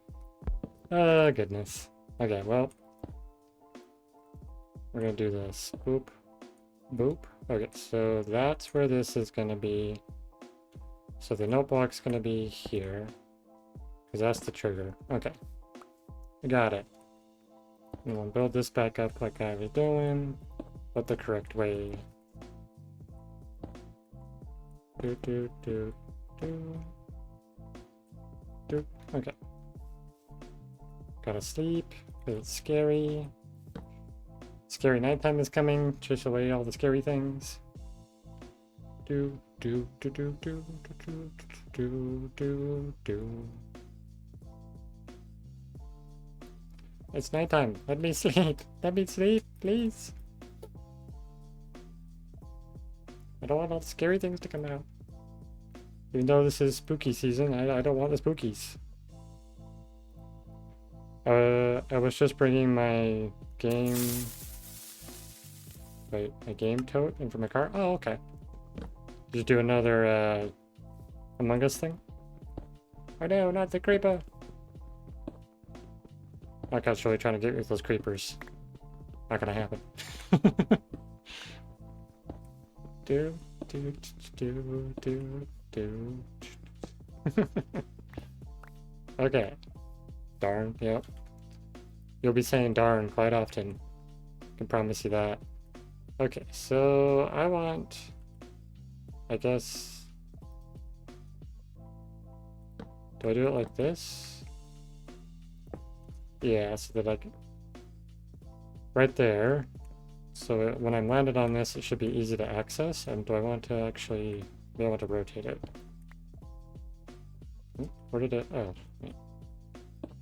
Oh, goodness. Okay, well, we're gonna do this. Boop. Boop. Okay, so that's where this is gonna be. So the note block's gonna be here. Because that's the trigger. Okay. I got it. And we'll build this back up like I was doing, but the correct way. Do, do, do, do. Do. Okay. Gotta sleep, because it's scary. Scary nighttime is coming. Chase away all the scary things. Do, do, do, do, do, do, do, do, do. It's nighttime. Let me sleep. Let me sleep, please. I don't want all the scary things to come out. Even though this is spooky season, I don't want the spookies. I was just bringing my game... Wait, my game tote in from my car? Oh, okay. Did you do another, Among Us thing? Oh no, not the creeper! My cat's really trying to get me with those creepers. Not gonna happen. do, do, do, do, do. Okay. Darn, yep. You'll be saying darn quite often. I can promise you that. Okay, so I want... I guess... Do I do it like this? Yeah, so that I can... Right there. So when I'm landed on this, it should be easy to access. And do I want to actually be able to rotate it? Where did it... Oh, yeah.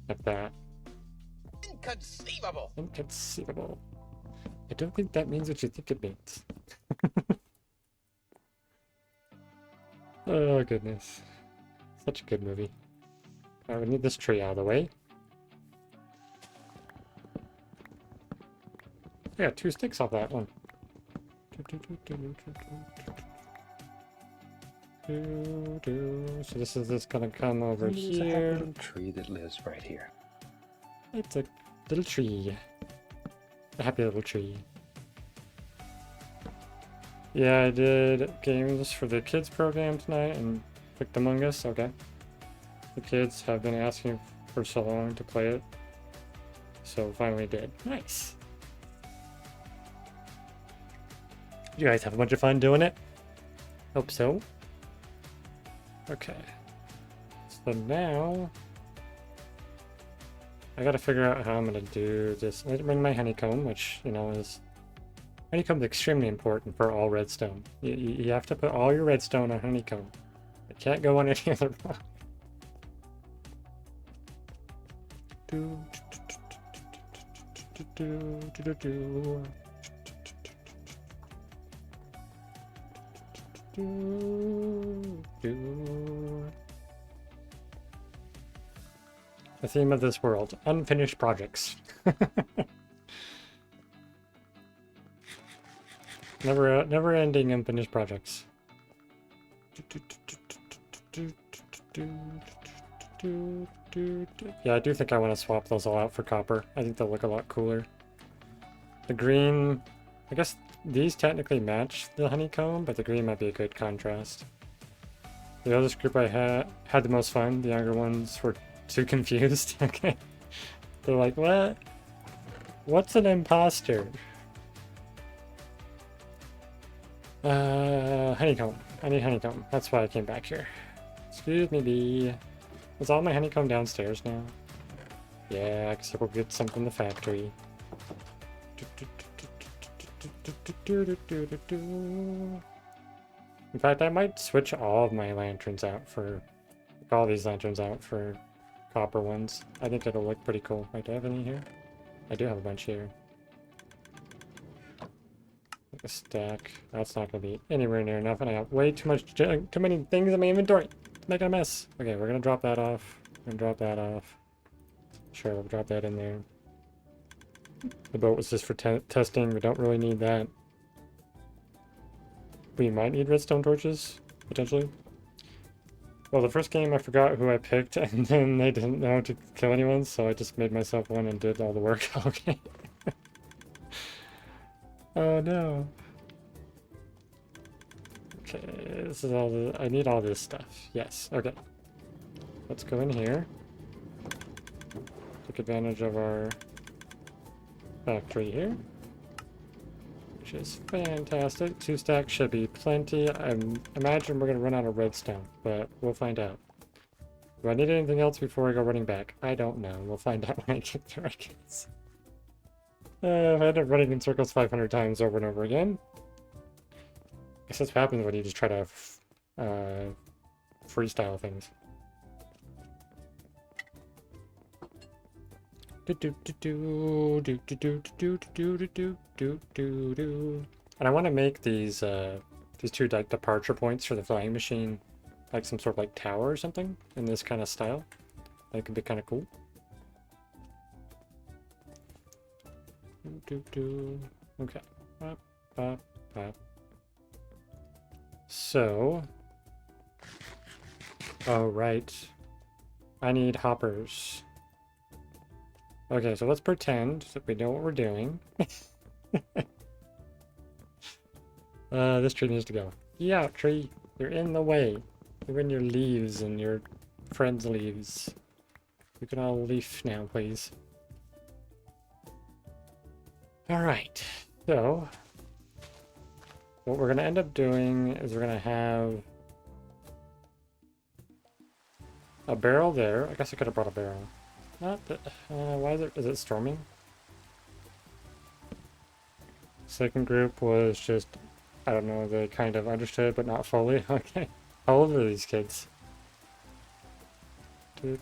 Like that. Inconceivable! Inconceivable. I don't think that means what you think it means. Oh, goodness. Such a good movie. Alright, we need this tree out of the way. I got 2 sticks off that one. So this is just gonna come over There's a happy here. little tree that lives right here. It's a little tree. A happy little tree. Yeah, I did games for the kids program tonight and picked Among Us. Okay. The kids have been asking for so long to play it. So finally did. Nice. You guys have a bunch of fun doing it? Hope so. Okay. So now I gotta figure out how I'm gonna do this. I bring my honeycomb, which, you know, is... Honeycomb is extremely important for all redstone. You have to put all your redstone on honeycomb. It can't go on any other rock. The theme of this world, unfinished projects. Never ending unfinished projects. Yeah, I do think I want to swap those all out for copper. I think they'll look a lot cooler. The green, I guess these technically match the honeycomb, but the green might be a good contrast. The oldest group I had the most fun. The younger ones were too confused. Okay. They're like, what? What's an imposter? Honeycomb. I need honeycomb. That's why I came back here. Excuse me, bee. Is all my honeycomb downstairs now? Yeah, I guess I will get some from the factory. In fact, I might switch all of my lanterns out for... all these lanterns out for copper ones. I think it'll look pretty cool. Wait, do I have any here? I do have a bunch here. A stack. That's not going to be anywhere near enough, and I have way too many things in my inventory. It's making a mess. Okay, we're going to drop that off. We're going to drop that off. Sure, we'll drop that in there. The boat was just for testing. We don't really need that. We might need redstone torches, potentially. Well, the first game I forgot who I picked, and then they didn't know to kill anyone, so I just made myself one and did all the work. Okay. Oh no. Okay, this is all the... I need all this stuff. Yes, okay. Let's go in here. Take advantage of our factory here. Which is fantastic. 2 stacks should be plenty. I imagine we're going to run out of redstone, but we'll find out. Do I need anything else before I go running back? I don't know. We'll find out when I get there, I guess. I end up running in circles 500 times over and over again. I guess that's what happens when you just try to freestyle things. And I want to make these 2 like departure points for the flying machine, like some sort of like tower or something in this kind of style. That could be kind of cool. Okay. So, oh right, I need hoppers. Okay, so let's pretend that we know what we're doing. This tree needs to go. Yeah, tree, you're in the way. You're in your leaves and your friends' leaves. You can all leaf now, please. Alright, so what we're going to end up doing is we're going to have a barrel there. I guess I could have brought a barrel. Not that, why is it storming? Second group was just, I don't know, they kind of understood but not fully. Okay, how old are these kids? I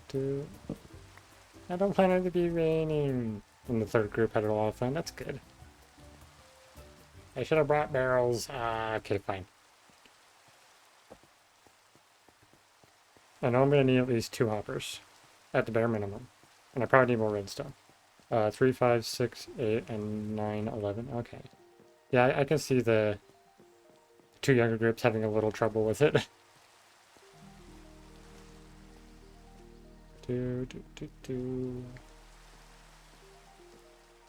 don't plan it to be raining. And the third group had a lot of fun. That's good. I should have brought barrels. Okay, fine. I know I'm going to need at least 2 hoppers. At the bare minimum. And I probably need more redstone. 3, 5, 6, 8, and 9, 11. Okay. Yeah, I can see the 2 younger groups having a little trouble with it.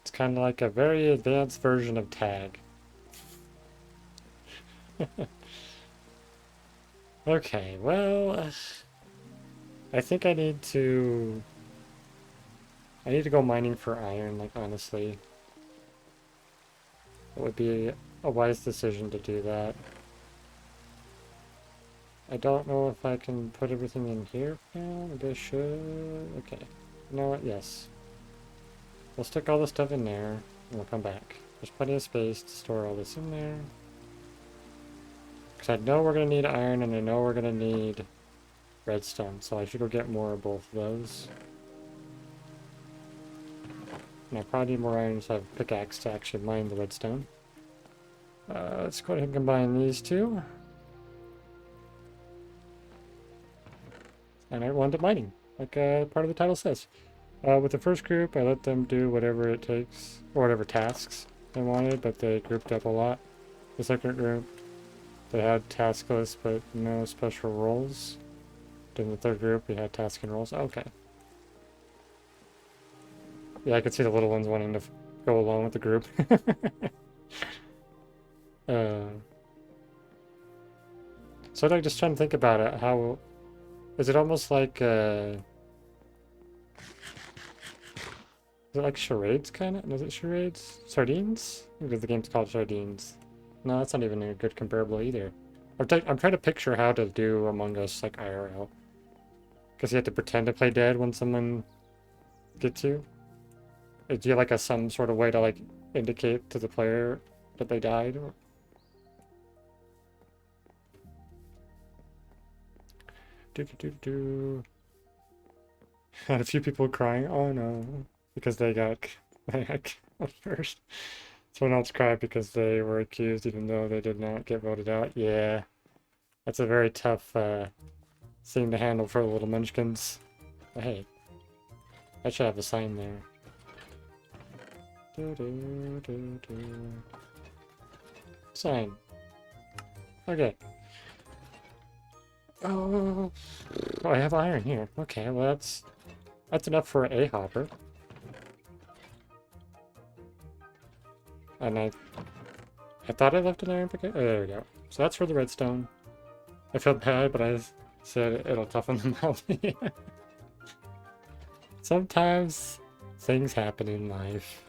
It's kind of like a very advanced version of tag. Okay, well, I think I need to go mining for iron, like, honestly. It would be a wise decision to do that. I don't know if I can put everything in here now. Maybe I should. Okay. You know what? Yes. We'll stick all the stuff in there, and we'll come back. There's plenty of space to store all this in there. Because I know we're going to need iron, and I know we're going to need redstone, so I should go get more of both of those. And I probably need more iron, so I have a pickaxe to actually mine the redstone. Let's go ahead and combine these 2. And I wound up mining, like part of the title says. With the first group, I let them do whatever it takes, or whatever tasks they wanted, but they grouped up a lot. The second group, they had task lists, but no special roles. In the third group, we had task and roles. Okay. Yeah, I could see the little ones wanting to go along with the group. uh, so like, just trying to think about it. How is it almost like? Is it like charades, kind of? Was it charades? Sardines? Because the game's called Sardines. No, that's not even a good comparable either. I'm trying to picture how to do Among Us like IRL. Because you have to pretend to play dead when someone gets you. Do you like some sort of way to like indicate to the player that they died? Or... Had a few people crying. Oh no, because they got killed first. Someone else cried because they were accused even though they did not get voted out. Yeah, that's a very tough thing to handle for the little munchkins. But hey, I should have a sign there. Sign. Okay. Oh, I have iron here. Okay, well that's enough for a hopper. And I thought I left an iron picket. Oh, there we go. So that's for the redstone. I felt bad, but I said it'll toughen them out. Sometimes things happen in life.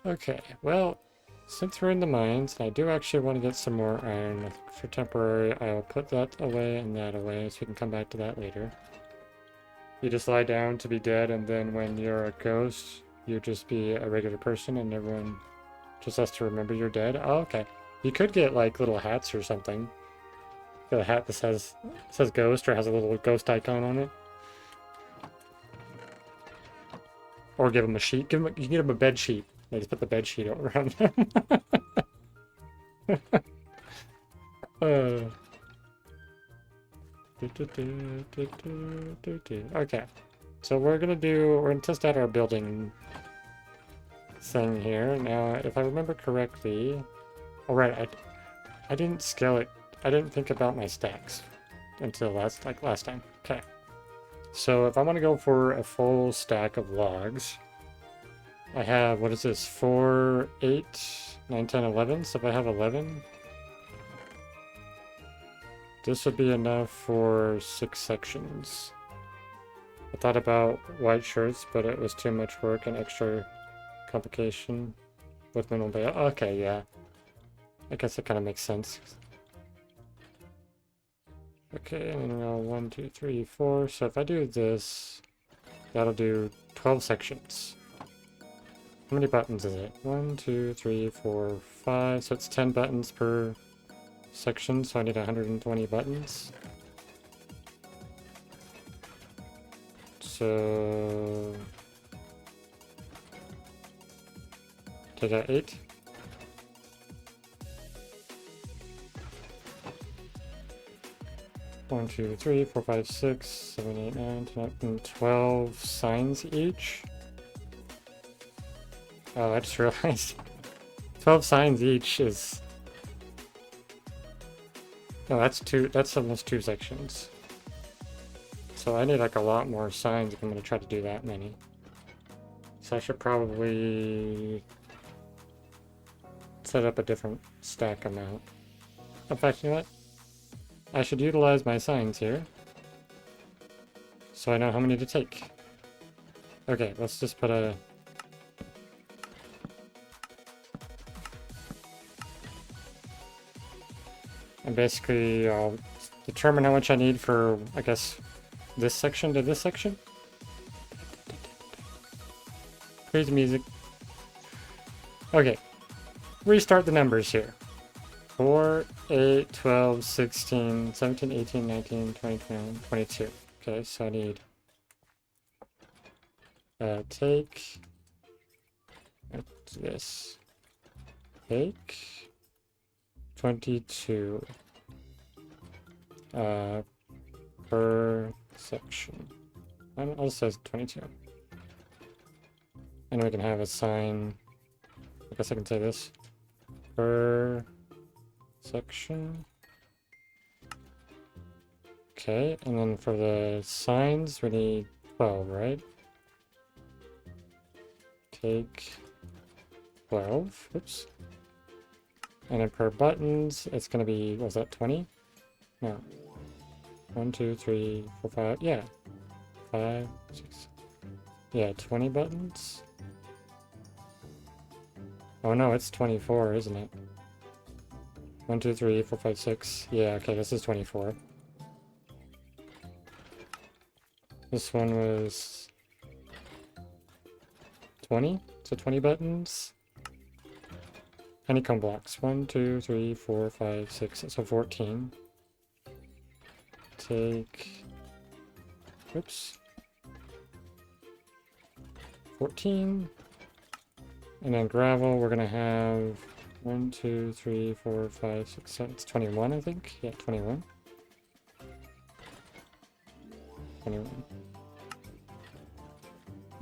Okay, well, since we're in the mines, I do actually want to get some more iron for temporary. I'll put that away and that away so we can come back to that later. You just lie down to be dead, and then when you're a ghost, you just be a regular person and everyone just has to remember you're dead. Oh, okay. You could get like little hats or something. Get a hat that says ghost or has a little ghost icon on it. Or give them a sheet. You can give them a bed sheet. They just put the bed sheet around them. Okay. So we're gonna test out our building thing here. Now, if I remember correctly... Alright, I didn't scale it. I didn't think about my stacks until last time. Okay. So if I want to go for a full stack of logs, I have, what is this, 4, 8, 9, 10, 11? So if I have 11, this would be enough for 6 sections. I thought about white shirts, but it was too much work and extra complication with minimal layout. Okay, yeah. I guess it kind of makes sense. Okay, and then we'll 1, 2, 3, 4. So if I do this, that'll do 12 sections. How many buttons is it? 1, 2, 3, 4, 5. So it's 10 buttons per section, so I need 120 buttons. So... take out 8. One, 2, 3, 4, 5, 6, 7, 8, 9, 10, 11, 12 signs each. Oh, I just realized 12 signs each is... No, that's almost 2 sections. So I need like a lot more signs if I'm going to try to do that many. So I should probably set up a different stack amount. In fact, you know what? I should utilize my signs here, so I know how many to take. Okay, let's just put a... And basically, I'll determine how much I need for, I guess, this section to this section. Crazy music. Okay, restart the numbers here. 4, 8, 12, 16, 17, 18, 19, 20, 21, 22. Okay, so I need take this. Take 22 per section. I'll just say 22. And we can have a sign. I guess I can say this. Per section. Okay, and then for the signs, we need 12, right? Take 12. Oops. And then per buttons, it's going to be, what was that, 20? No. 1, 2, 3, 4, 5. Yeah. 5, 6. Yeah, 20 buttons. Oh no, it's 24, isn't it? 1, 2, 3, 4, 5, 6. Yeah, okay, this is 24. This one was 20, so 20 buttons. Honeycomb blocks. 1, 2, 3, 4, 5, 6, so 14. Take... Oops. 14. And then gravel, we're gonna have 1, 2, 3, 4, 5, 6, 7. It's 21, I think. Yeah, 21. 21.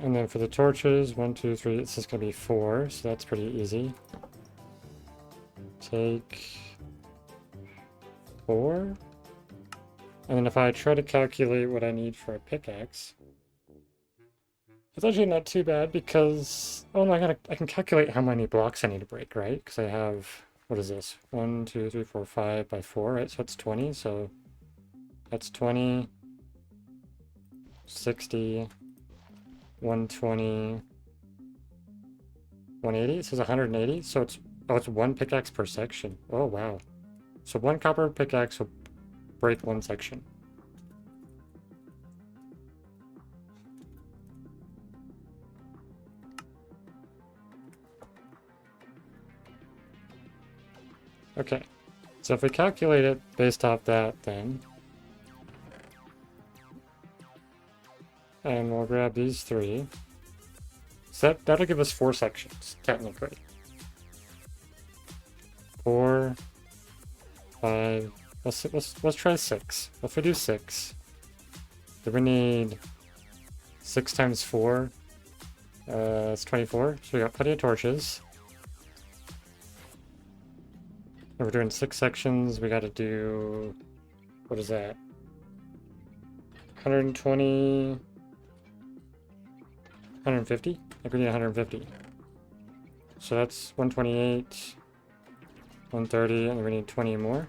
And then for the torches, 1, 2, 3, it's just gonna be 4, so that's pretty easy. Take 4. And then if I try to calculate what I need for a pickaxe, it's actually not too bad because, oh no, I can calculate how many blocks I need to break, right? Because I have, what is this? 1, 2, 3, 4, 5 by 4, right? So it's 20, so that's 20, 60, 120, 180, so it's 180, so it's, oh, it's 1 pickaxe per section. Oh, wow. So 1 copper pickaxe will break 1 section. Okay, so if we calculate it based off that, then, and we'll grab these 3. So that'll give us 4 sections, technically. 4, 5, let's try 6. If we do 6, then we need 6 times 4, it's 24, so we got plenty of torches. If we're doing 6 sections, we gotta do, what is that? 120, 150? I think we need 150. So that's 128, 130, and we need 20 more.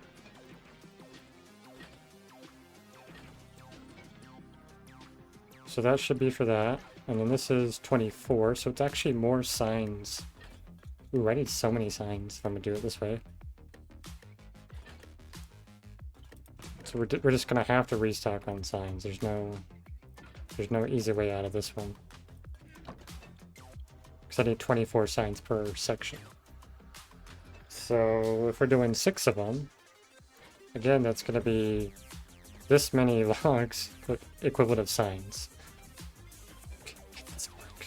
So that should be for that. And then this is 24, so it's actually more signs. Ooh, I need so many signs if I'm gonna do it this way. So we're just gonna have to restock on signs. There's no easy way out of this one. Because I need 24 signs per section. So if we're doing 6 of them, again, that's gonna be this many logs, equivalent of signs. Okay, it doesn't work.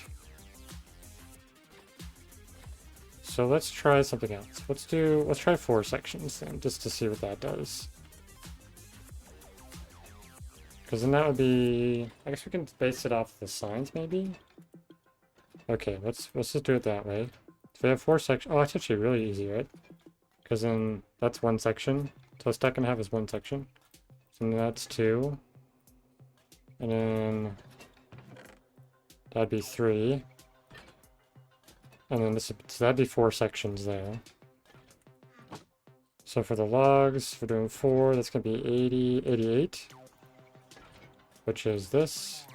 So let's try something else. Let's try 4 sections then, just to see what that does. Because then that would be, I guess we can base it off the signs maybe? Okay, let's just do it that way. So we have 4 sections. Oh, it's actually really easy, right? Because then that's 1 section. So a stack and a half is 1 section. So then that's 2. And then that'd be 3. And then so that'd be 4 sections there. So for the logs, we're doing 4, that's gonna be 80, 88. Which is this.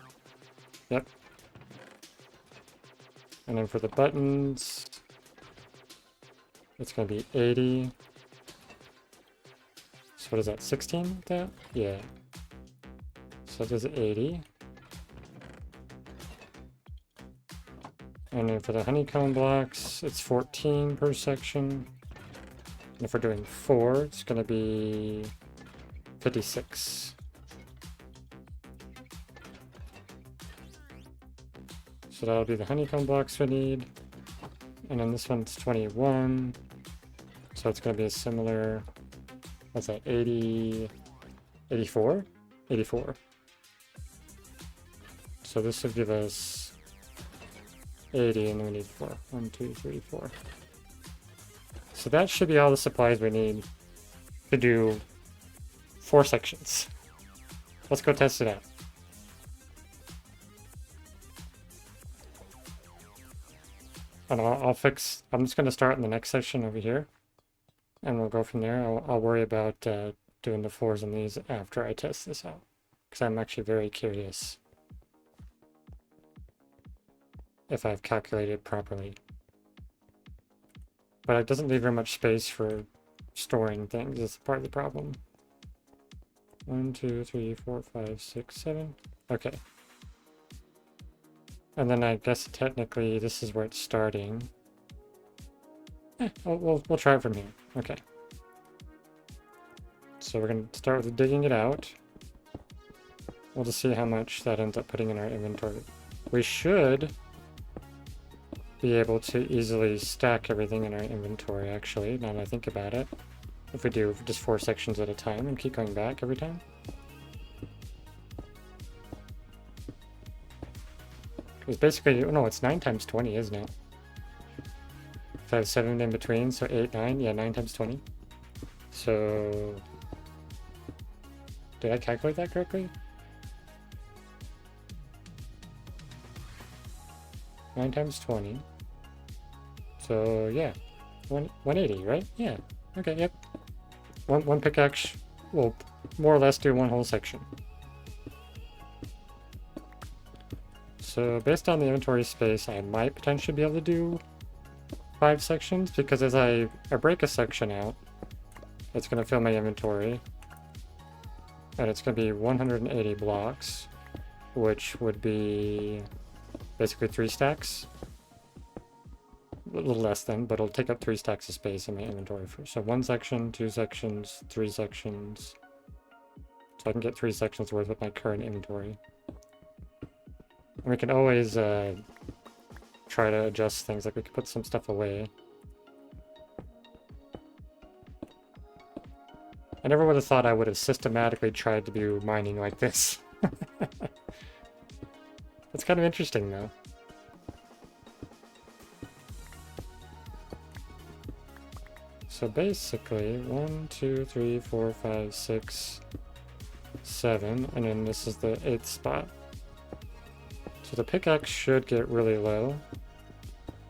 Yep. And then for the buttons, it's going to be 80. So what is that, 16 with that? Yeah. So it is 80. And then for the honeycomb blocks, it's 14 per section. And if we're doing 4, it's going to be 56. So that'll be the honeycomb blocks we need. And then this one's 21. So it's going to be a similar, what's that, 80, 84? 84. So this would give us 80, and then we need 4. 1, 2, 3, 4. So that should be all the supplies we need to do 4 sections. Let's go test it out. And I'll fix... I'm just going to start in the next section over here. And we'll go from there. I'll worry about doing the floors on these after I test this out. Because I'm actually very curious if I've calculated properly. But it doesn't leave very much space for storing things. That's part of the problem. 1, 2, 3, 4, 5, 6, 7. Okay. And then I guess technically this is where it's starting. We'll try it from here. Okay. So we're going to start with digging it out. We'll just see how much that ends up putting in our inventory. We should be able to easily stack everything in our inventory, actually, now that I think about it. If we do just 4 sections at a time and keep going back every time. Because basically, no, it's 9 times 20, isn't it? If I have 7 in between, so 8, 9, yeah, 9 times 20. So... did I calculate that correctly? 9 times 20. So, yeah. 180, right? Yeah. Okay, yep. One pickaxe will more or less do one whole section. So, based on the inventory space, I might potentially be able to do 5 sections, because as I break a section out, it's going to fill my inventory. And it's going to be 180 blocks, which would be basically 3 stacks. A little less than, but it'll take up 3 stacks of space in my inventory. So 1 section, 2 sections, 3 sections. So I can get 3 sections worth with my current inventory. And we can always try to adjust things, like we could put some stuff away. I never would have thought I would have systematically tried to do mining like this. It's kind of interesting, though. So basically, 1, 2, 3, 4, 5, 6, 7, and then this is the 8th spot. So the pickaxe should get really low.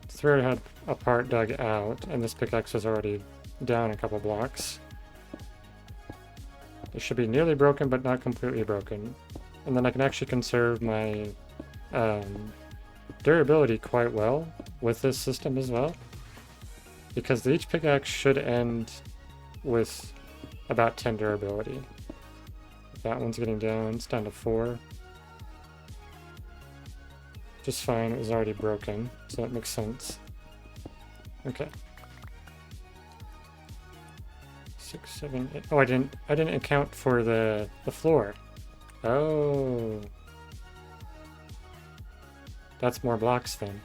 It's already had a part dug out, and this pickaxe was already down a couple blocks. It should be nearly broken, but not completely broken. And then I can actually conserve my durability quite well with this system as well. Because each pickaxe should end with about 10 durability. That one's getting down, it's down to 4. Just fine, it was already broken, so that makes sense. Okay. 6, 7, 8. Oh, I didn't account for the floor. Oh. That's more blocks then.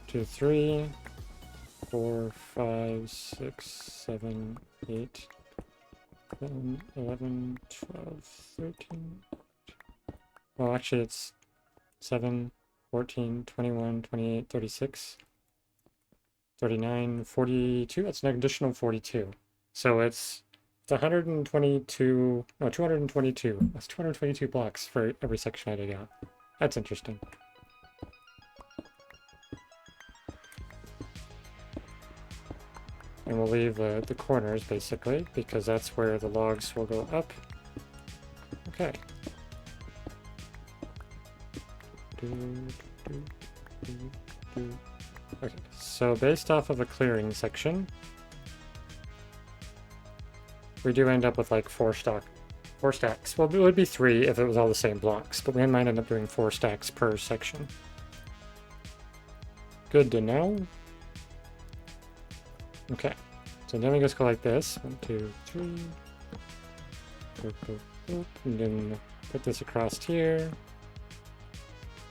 2, 3, 4, 5, 6, 7, 8, 10, 11, 12, 13. Well, actually it's 7, 14, 21, 28, 36, 39, 42. That's an additional 42. So it's 122, no, 222. That's 222 blocks for every section I dig out. That's interesting. And we'll leave the corners, basically, because that's where the logs will go up. Okay. Okay, so based off of a clearing section, we do end up with like 4 stacks. Well, it would be 3 if it was all the same blocks, but we might end up doing 4 stacks per section. Good to know. Okay, so then we just go like this. 1, 2, 3. Boop, boop, boop. And then put this across here.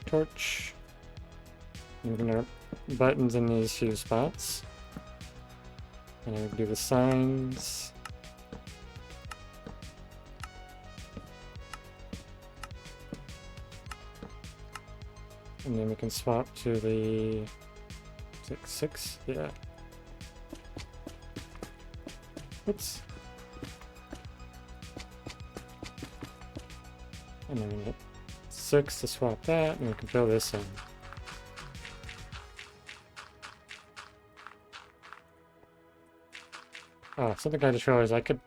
Torch. And we're gonna buttons in these few spots. And I'm gonna do the signs. And then we can swap to the 6, yeah. Oops. And then we hit 6 to swap that, and we can fill this in. Oh, something I just realized I could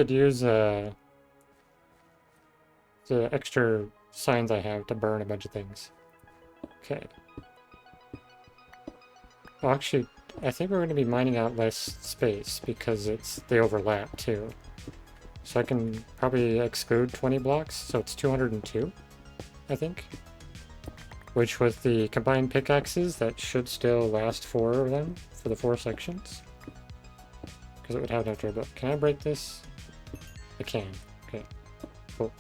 use the extra signs I have to burn a bunch of things. Okay. Oh, actually, I think we're going to be mining out less space because they overlap too. So I can probably exclude 20 blocks, so it's 202, I think. Which with the combined pickaxes, that should still last 4 of them for the 4 sections. Because it would have enough durability. Can I break this? I can. Okay. Cool.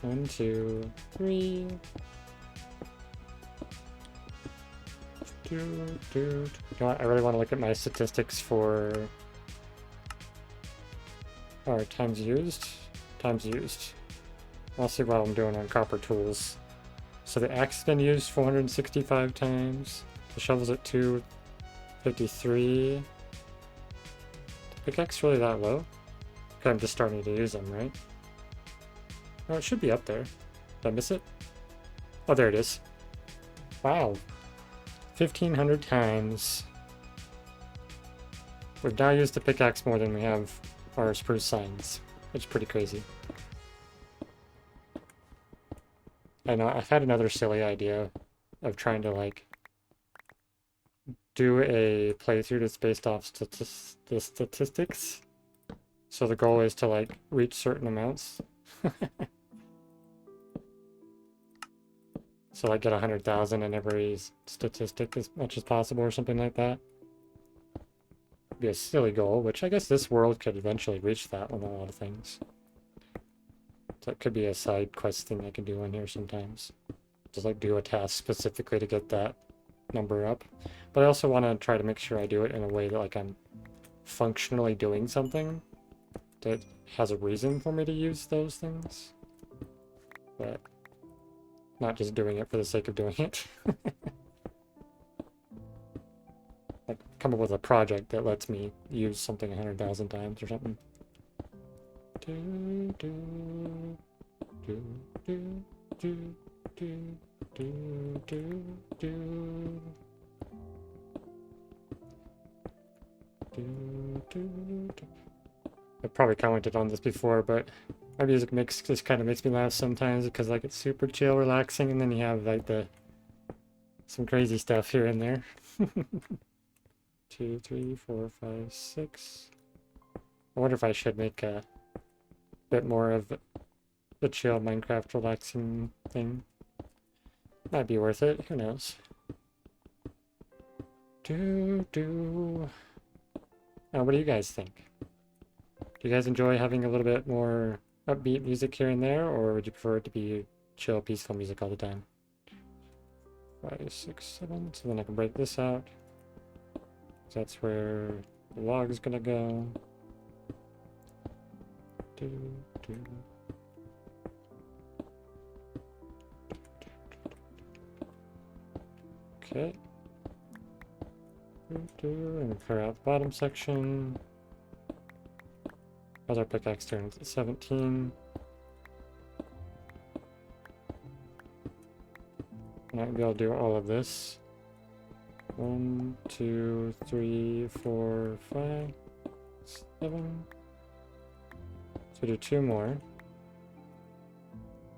One, two, three. You know what? I really want to look at my statistics for our times used. I'll see what I'm doing on copper tools. So the axe has been used 465 times. The shovel's at 253. The pickaxe really that low? Okay, I'm just starting to use them, right? Oh, it should be up there. Did I miss it? Oh, there it is. Wow. 1,500 times. We've now used the pickaxe more than we have our spruce signs, which is pretty crazy. I know, I've had another silly idea of trying to, like, do a playthrough that's based off the statistics. So the goal is to, like, reach certain amounts. So, like, get 100,000 in every statistic as much as possible or something like that. Be a silly goal, which I guess this world could eventually reach that with a lot of things. So it could be a side quest thing I can do on here sometimes. Just like do a task specifically to get that number up. But I also want to try to make sure I do it in a way that like I'm functionally doing something that has a reason for me to use those things. But not just doing it for the sake of doing it. Like come up with a project that lets me use something 100,000 times or something. I've probably commented on this before, but my music mix just kind of makes me laugh sometimes because like it's super chill, relaxing, and then you have like some crazy stuff here and there. 2, 3, 4, 5, 6. I wonder if I should make a bit more of the chill Minecraft relaxing thing. Might be worth it, who knows. What do you guys think? Do you guys enjoy having a little bit more upbeat music here and there, or would you prefer it to be chill, peaceful music all the time? 5, 6, 7, so then I can break this out. So that's where the log is gonna go. Okay. And clear out the bottom section. How's our pickaxe turn? It's 17. I might be able to do all of this. 1, 2, 3, 4, 5, 7. So do 2 more.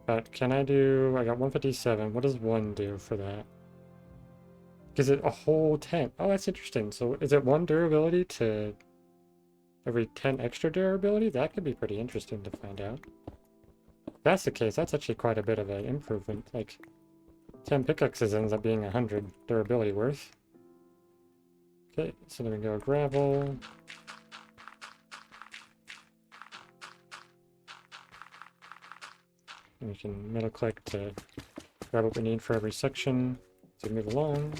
But can I do... I got 157. What does 1 do for that? Is it a whole 10? Oh, that's interesting. So is it 1 durability to every 10 extra durability? That could be pretty interesting to find out. If that's the case, that's actually quite a bit of an improvement. Like, 10 pickaxes ends up being 100 durability worth. Okay, so then we go gravel. And we can middle click to grab what we need for every section to move along.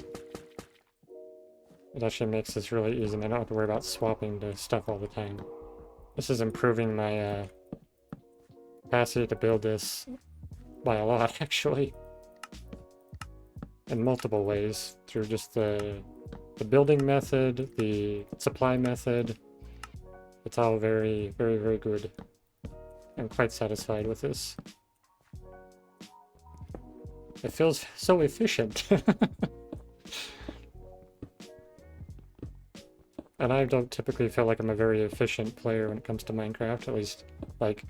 It actually makes this really easy and I don't have to worry about swapping to stuff all the time. This is improving my capacity to build this by a lot, actually. In multiple ways, through just the the building method, the supply method, it's all very, very, very good. I'm quite satisfied with this. It feels so efficient. And I don't typically feel like I'm a very efficient player when it comes to Minecraft, at least, like,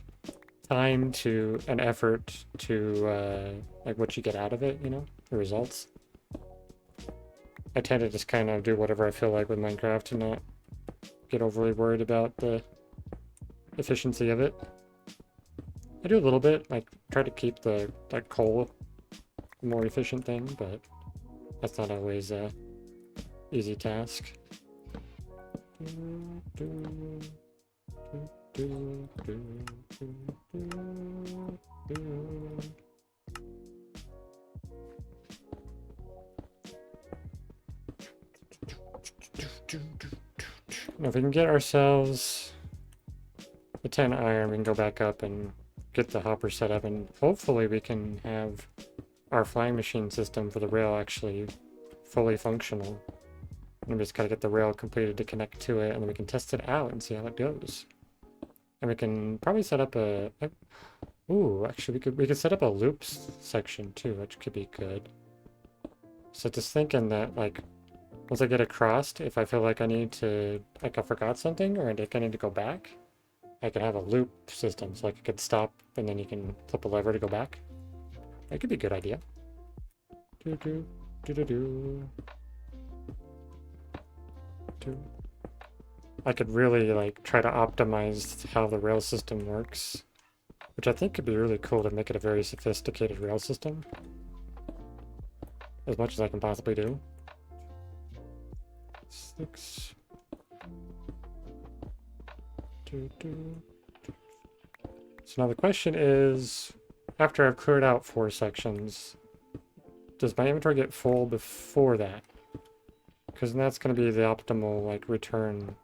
time to and effort to, like, what you get out of it, you know, the results. I tend to just kind of do whatever I feel like with Minecraft and not get overly worried about the efficiency of it. I do a little bit, like, try to keep the, like, coal a more efficient thing, but that's not always a easy task. Now, if we can get ourselves the 10 iron, we can go back up and get the hopper set up, and hopefully we can have our flying machine system for the rail actually fully functional. And we just gotta get the rail completed to connect to it, and then we can test it out and see how it goes. And we can probably set up ooh, actually we could set up a loops section too, which could be good. So just thinking that, like, once I get across, if I feel like I need to, like, I forgot something, or I think I need to go back, I can have a loop system, so like I could stop, and then you can flip a lever to go back. That could be a good idea. I could really, like, try to optimize how the rail system works, which I think could be really cool to make it a very sophisticated rail system. As much as I can possibly do. 6. So now the question is, after I've cleared out 4 sections, does my inventory get full before that? Because that's going to be the optimal, like, return,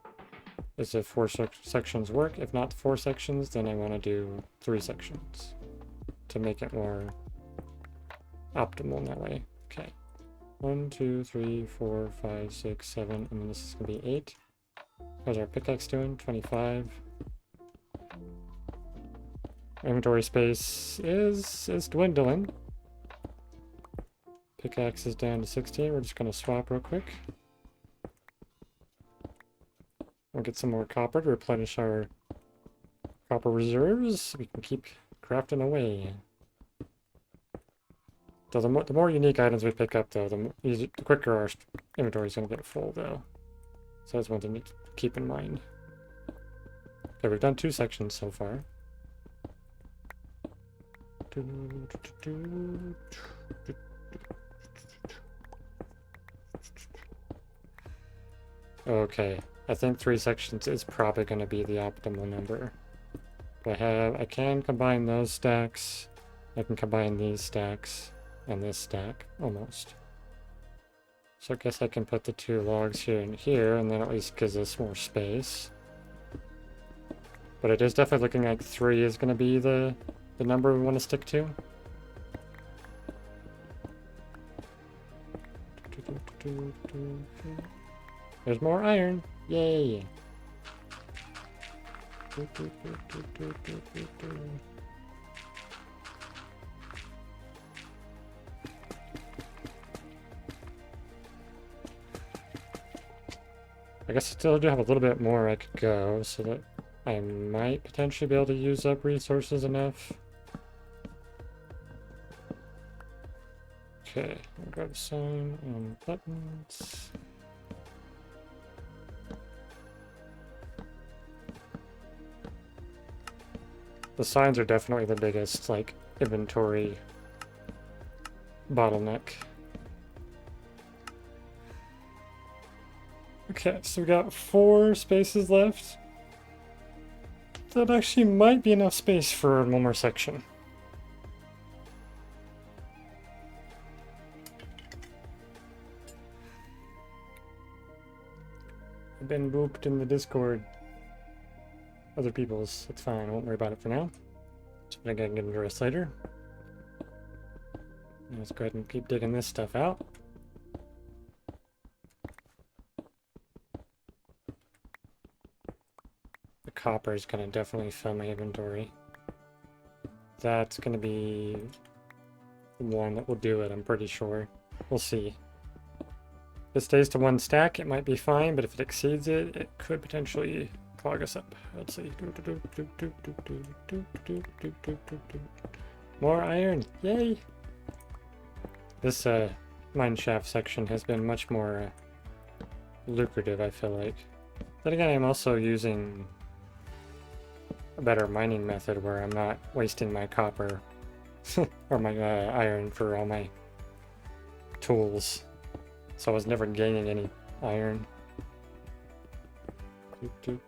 is if 4 sections work. If not 4 sections, then I want to do 3 sections to make it more optimal in that way. Okay. 1, 2, 3, 4, 5, 6, 7, and then this is going to be 8. How's our pickaxe doing? 25. Inventory space is dwindling. Pickaxe is down to 16. We're just going to swap real quick. We'll get some more copper to replenish our copper reserves. We can keep crafting away. So the more unique items we pick up, though, the quicker our inventory is going to get full, though. So that's one thing to keep in mind. Okay, we've done 2 sections so far. Okay, I think 3 sections is probably going to be the optimal number. I can combine those stacks. I can combine these stacks and this stack, almost. So I guess I can put the 2 logs here and here, and then at least gives us more space. But it is definitely looking like 3 is going to be the number we want to stick to. There's more iron! Yay! I guess I still do have a little bit more I could go, so that I might potentially be able to use up resources enough. Okay, I'll grab a sign and buttons. The signs are definitely the biggest, like, inventory bottleneck. Okay, so we got 4 spaces left. That actually might be enough space for one more section. I've been booped in the Discord. Other people's. It's fine. I won't worry about it for now. So I can get into the rest later. Let's go ahead and keep digging this stuff out. copper is going to definitely fill my inventory. That's going to be the one that will do it, I'm pretty sure. We'll see. If it stays to 1 stack, it might be fine, but if it exceeds it, it could potentially clog us up. Let's see. More iron! Yay! This mine shaft section has been much more lucrative, I feel like. Then again, I'm also using a better mining method where I'm not wasting my copper or my iron for all my tools. So I was never gaining any iron. Okay,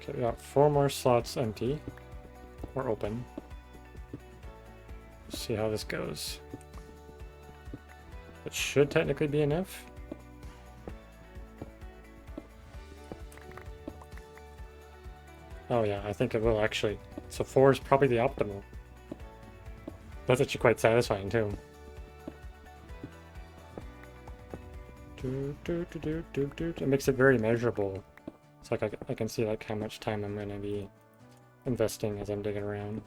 we got 4 more slots empty or open. Let's see how this goes. It should technically be enough. Oh yeah, I think it will actually. So 4 is probably the optimal. That's actually quite satisfying too. It makes it very measurable. It's like I can see like how much time I'm gonna be investing as I'm digging around.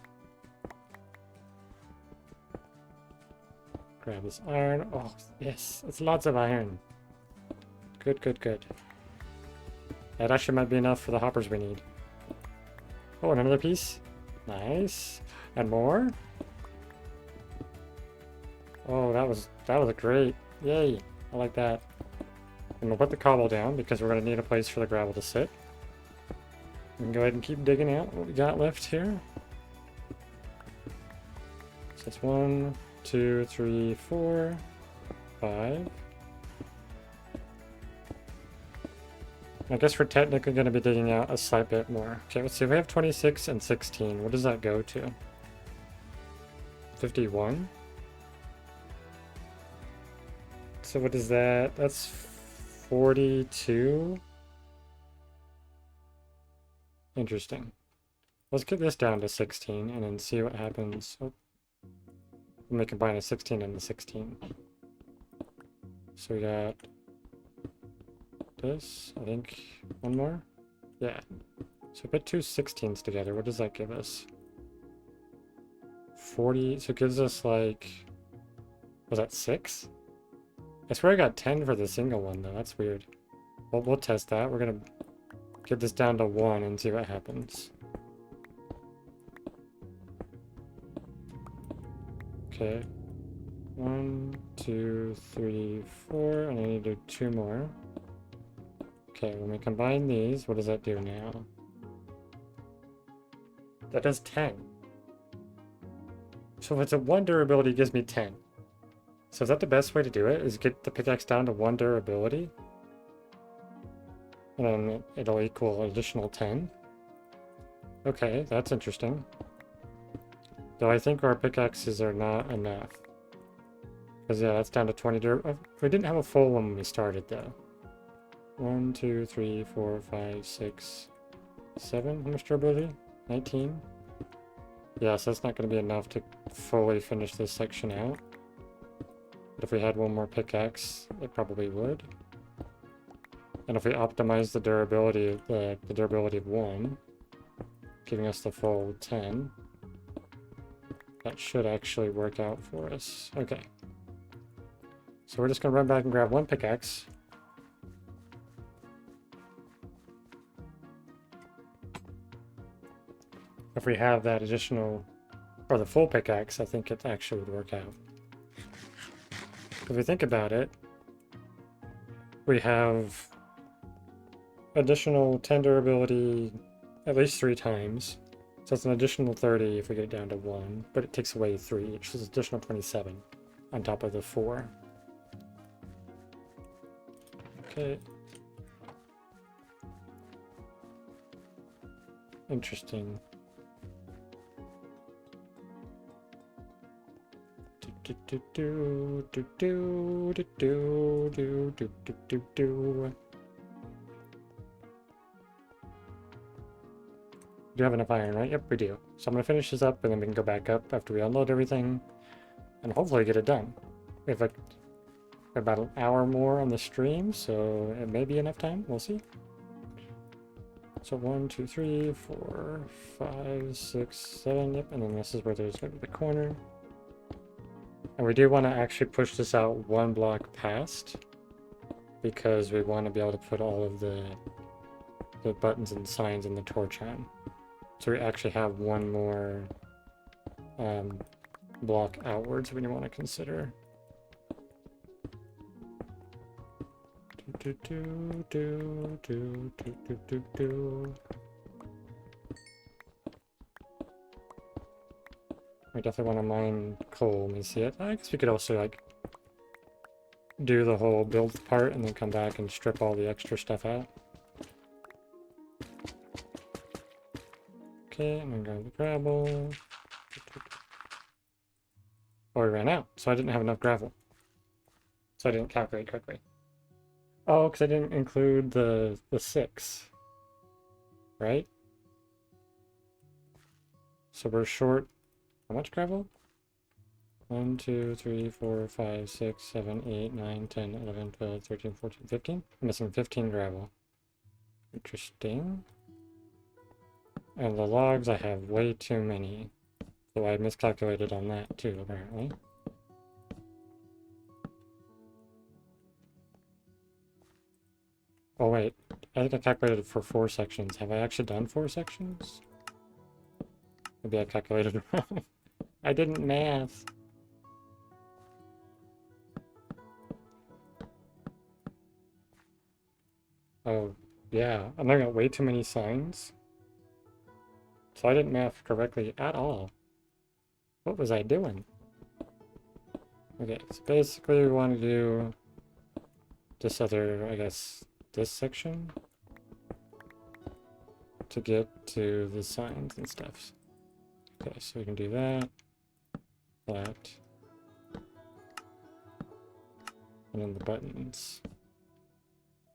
Grab this iron. Oh yes, it's lots of iron. Good, good, good. That actually might be enough for the hoppers we need. Oh, and another piece. Nice. And more. Oh, that was great. Yay. I like that. And we'll put the cobble down because we're going to need a place for the gravel to sit. We can go ahead and keep digging out what we got left here. So it's 1, 2, 3, 4, 5. I guess we're technically going to be digging out a slight bit more. Okay, let's see. We have 26 and 16. What does that go to? 51? So what is that? That's 42? Interesting. Let's get this down to 16 and then see what happens. Oh. Let me combine a 16 and the 16. So we got this, I think, one more? Yeah. So we put 2 16s together. What does that give us? 40, so it gives us like, was that 6? I swear I got 10 for the single one though, that's weird. Well, we'll test that. We're gonna get this down to 1 and see what happens. Okay. 1, 2, 3, 4, and I need to do 2 more. Okay, when we combine these, what does that do now? That does 10. So if it's a 1 durability, it gives me 10. So is that the best way to do it? Is get the pickaxe down to 1 durability? And then it'll equal an additional 10. Okay, that's interesting. Though I think our pickaxes are not enough. Because yeah, that's down to 20 durability. We didn't have a full one when we started though. 1, 2, 3, 4, 5, 6, 7. How much durability? 19? Yeah, so that's not going to be enough to fully finish this section out. But if we had one more pickaxe, it probably would. And if we optimize the durability, the durability of 1, giving us the full 10, that should actually work out for us. Okay. So we're just going to run back and grab 1 pickaxe. If we have that additional, or the full pickaxe, I think it actually would work out. If we think about it, we have additional 10 durability at least 3 times. So it's an additional 30 if we get it down to 1, but it takes away 3, which is additional 27 on top of the 4. Okay. Interesting. Do have enough iron, right? Yep, we do. So I'm gonna finish this up and then we can go back up after we unload everything and hopefully get it done. We have like about an hour more on the stream, so it may be enough time. We'll see. So 1, 2, 3, 4, 5, 6, 7, yep, and then this is where there's going to be the corner. And we do want to actually push this out one block past, because we want to be able to put all of the buttons and signs in the torch on. So we actually have one more block outwards when you want to consider. We definitely want to mine coal when we see it. I guess we could also like do the whole build part and then come back and strip all the extra stuff out. Okay, and then grab the gravel. Oh, we ran out, so I didn't have enough gravel. So I didn't calculate correctly. Oh, because I didn't include the 6. Right? So we're short how much gravel? 1, 2, 3, 4, 5, 6, 7, 8, 9, 10, 11, 12, 13, 14, 15. I'm missing 15 gravel. Interesting. And the logs, I have way too many. So I miscalculated on that too, apparently. Oh wait, I think I calculated for 4 sections. Have I actually done 4 sections? Maybe I calculated wrong. I didn't math. Oh, yeah. I'm looking at way too many signs. So I didn't math correctly at all. What was I doing? Okay, so basically we want to do this other, I guess, this section to get to the signs and stuff. Okay, so we can do that, that, and then the buttons.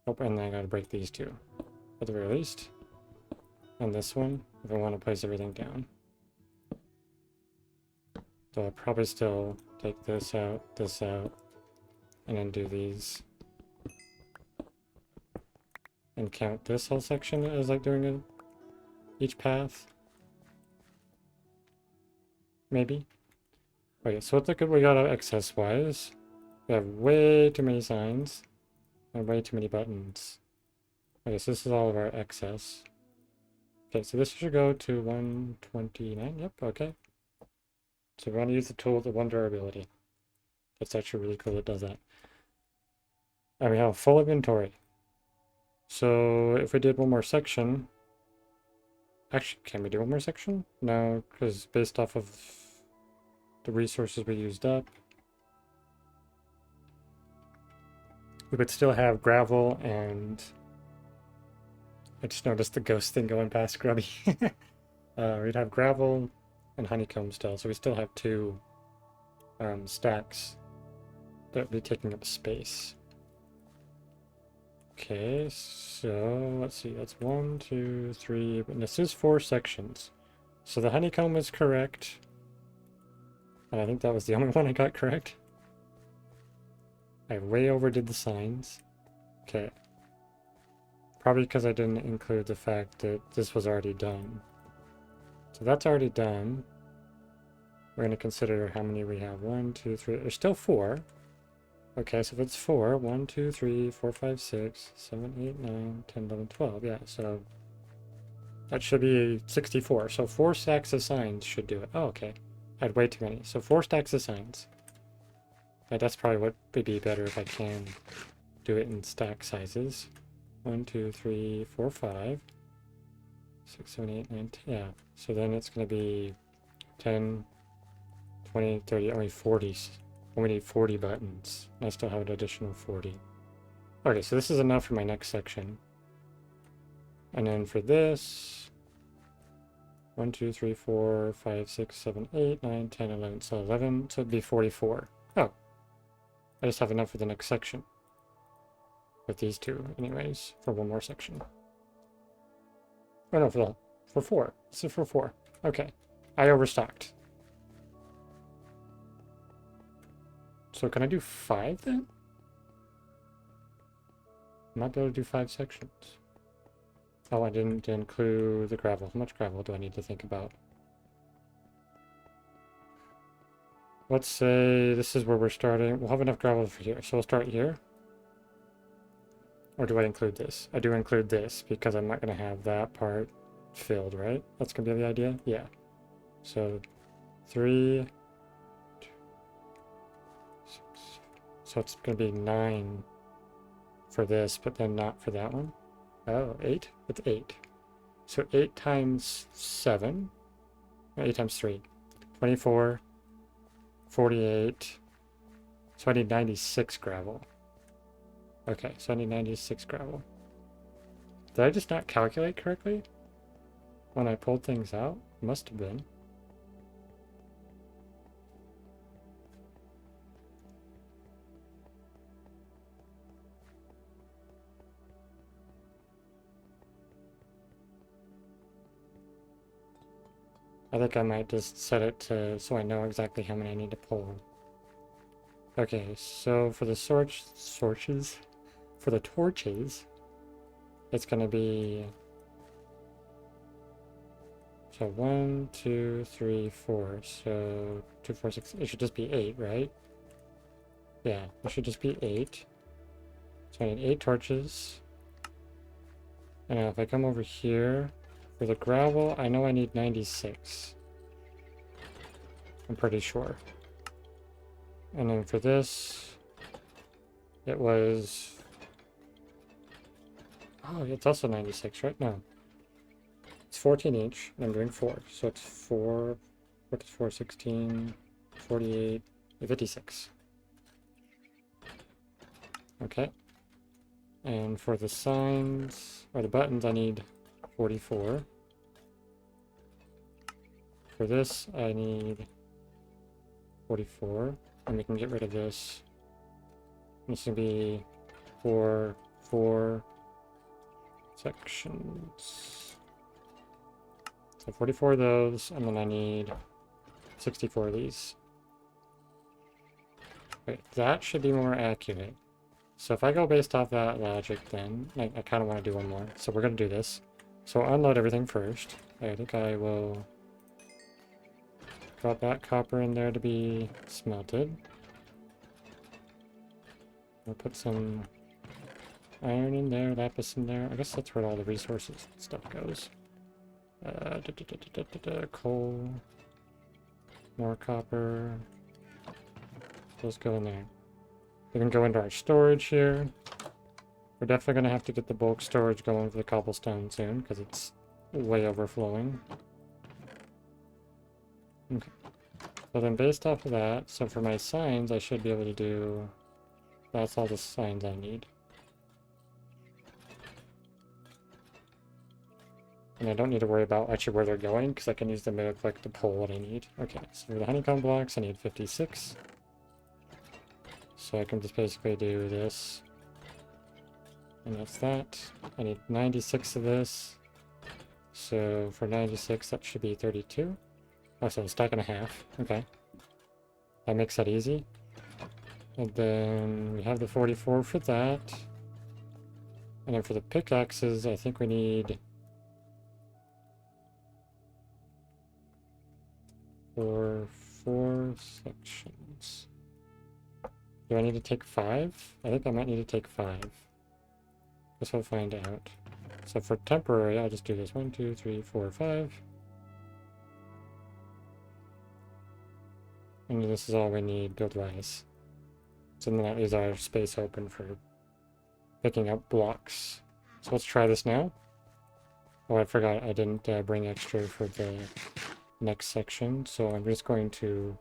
Oh, and then I gotta break these two, at the very least. And this one, if I want to place everything down. So I'll probably still take this out, and then do these. And count this whole section as like doing it each path. Maybe. Okay, so let's look at what we got excess wise. We have way too many signs and way too many buttons. Okay, so this is all of our excess. Okay, so this should go to 129. Yep, okay. So we want to use the tool with the 1 durability. That's actually really cool, it does that. And we have full inventory. So if we did one more section, actually, can we do one more section? No, because based off of the resources we used up, we would still have gravel and I just noticed the ghost thing going past Grubby. We'd have gravel and honeycomb still, so we still have 2 stacks that would be taking up space. Okay, so let's see, that's 1, 2, 3, and this is 4 sections. So the honeycomb is correct. And I think that was the only one I got correct. I way overdid the signs. Okay. Probably because I didn't include the fact that this was already done. So that's already done. We're going to consider how many we have. 1, 2, 3. There's still 4. Okay, so if it's 4, 1, 2, 3, 4, 5, 6, 7, 8, 9, 10, 11, 12. Yeah, so that should be 64. So 4 stacks of signs should do it. Oh, okay. I had way too many. So 4 stacks of signs. But that's probably what would be better if I can do it in stack sizes. 1, 2, 3, 4, 5, 6, 7, 8, 9, 10. Yeah, so then it's going to be 10, 20, 30, only 40. We need 40 buttons. I still have an additional 40. Okay, so this is enough for my next section. And then for this, 1, 2, 3, 4, 5, 6, 7, 8, 9, 10, 11. So 11, so it'd be 44. Oh, I just have enough for the next section. With these 2, anyways, for 1 more section. Oh no, for 4. This is for 4. Okay, I overstocked. So can I do 5 then? I might be able to do 5 sections. Oh, I didn't include the gravel. How much gravel do I need to think about? Let's say this is where we're starting. We'll have enough gravel for here, so we'll start here. Or do I include this? I do include this because I'm not going to have that part filled, right? That's going to be the idea? Yeah. So 3, 2, 6. So it's going to be 9 for this, but then not for that one. Oh, 8? It's 8. So 8 times 7. 8 times 3. 24. 48. So I need 96 gravel. Okay, so I need 96 gravel. Did I just not calculate correctly when I pulled things out? Must have been. I think I might just set it to so I know exactly how many I need to pull. Okay, so for the torches, it's gonna be so 1, 2, 3, 4. So 2, 4, 6. It should just be 8, right? Yeah, it should just be 8. So I need 8 torches. And now if I come over here for the gravel, I know I need 96. I'm pretty sure. And then for this, it was... Oh, it's also 96, right? No. It's 14 each, and I'm doing 4. So it's 4... What is 4? 16, 48, 56. Okay. And for the signs, or the buttons, I need 44. For this, I need 44. And we can get rid of this. This will be 4 sections. So 44 of those, and then I need 64 of these. Wait, that should be more accurate. So if I go based off that logic, then I kind of want to do one more. So we're going to do this. So unload everything first. I think I will drop that copper in there to be smelted. I'll put some iron in there, lapis in there. I guess that's where all the resources stuff goes. Coal, more copper. Those go in there. We can go into our storage here. We're definitely going to have to get the bulk storage going for the cobblestone soon because it's way overflowing. Okay. So then based off of that, so for my signs, I should be able to do... That's all the signs I need. And I don't need to worry about actually where they're going because I can use the middle click to pull what I need. Okay, so for the honeycomb blocks, I need 56. So I can just basically do this. And that's that. I need 96 of this. So for 96, that should be 32. Oh, so a stack and a half. Okay. That makes that easy. And then we have the 44 for that. And then for the pickaxes, I think we need... for 4 sections. Do I need to take 5? I think I might need to take 5. Guess we'll find out. So for temporary, I'll just do this. 1, 2, 3, 4, 5. And this is all we need build-wise. So then that leaves our space open for picking up blocks. So let's try this now. Oh, I forgot I didn't bring extra for the next section. So I'm just going to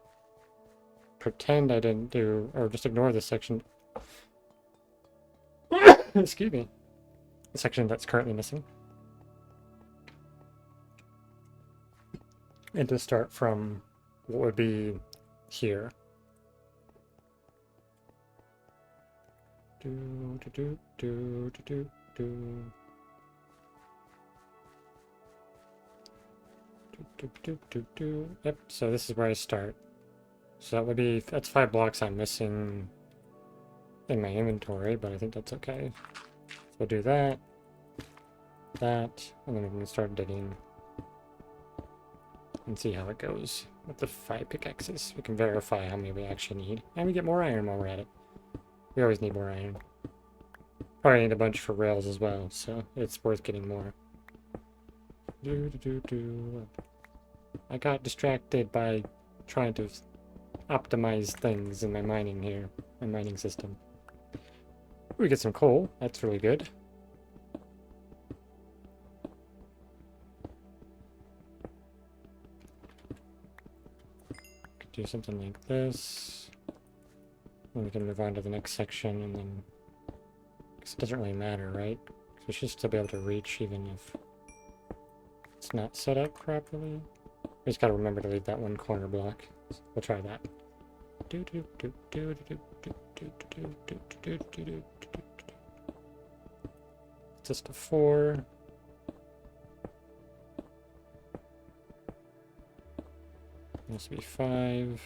pretend I didn't do, or just ignore this section. Excuse me. The section that's currently missing. And to start from what would be here. Yep, so this is where I start. So that would be, that's 5 blocks I'm missing in my inventory, but I think that's okay. So we'll do that. that, and then we can start digging and see how it goes with the 5 pickaxes. We can verify how many we actually need, and we get more iron while we're at it. We always need more iron. Probably need a bunch for rails as well, so it's worth getting more. I got distracted by trying to optimize things in my mining here, my mining system. We get some coal, that's really good. Could do something like this. Then we can move on to the next section, and then... Because it doesn't really matter, right? Because we should still be able to reach even if it's not set up properly. We just gotta remember to leave that one corner block. We'll try that. Just a 4. This will be 5.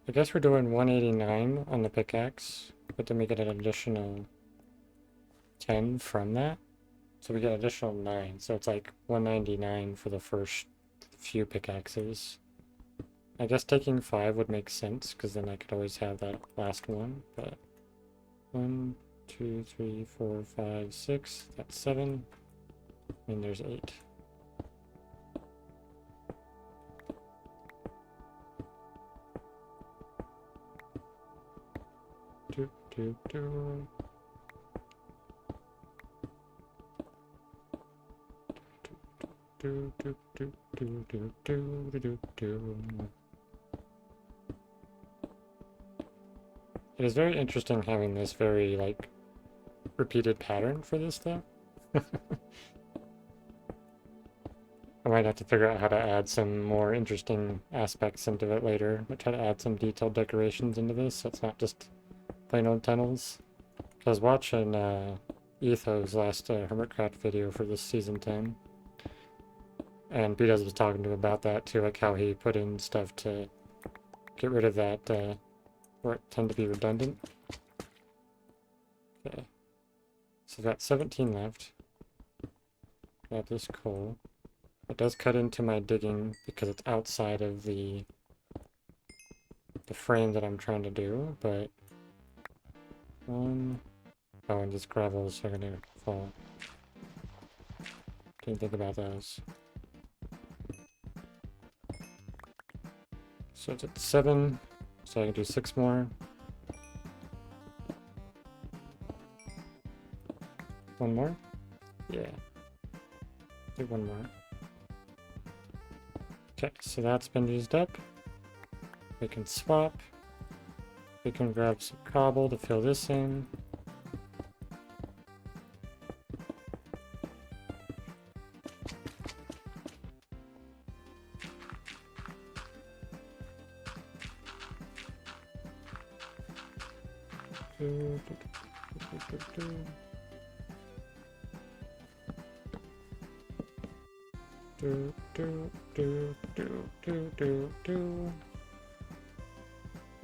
I guess we're doing 189 on the pickaxe, but then we get an additional 10 from that. So we get an additional 9, so it's like 199 for the first few pickaxes. I guess taking 5 would make sense, because then I could always have that last one, but 1, 2, 3, 4, 5, 6, that's 7, and there's 8. It is very interesting having this very, like, repeated pattern for this, though. I might have to figure out how to add some more interesting aspects into it later. But try to add some detailed decorations into this, so it's not just plain old tunnels. I was watching Etho's last Hermitcraft video for this season 10. And B-Dubs was talking to him about that too, like how he put in stuff to get rid of that, where it tend to be redundant. Okay. So I've got 17 left. Got this coal. It does cut into my digging because it's outside of the frame that I'm trying to do, but... Oh, and this gravel is going to fall. Didn't think about those. So it's at 7, so I can do 6 more. 1 more? Yeah. Do 1 more. Okay, so that's been used up. We can swap. We can grab some cobble to fill this in.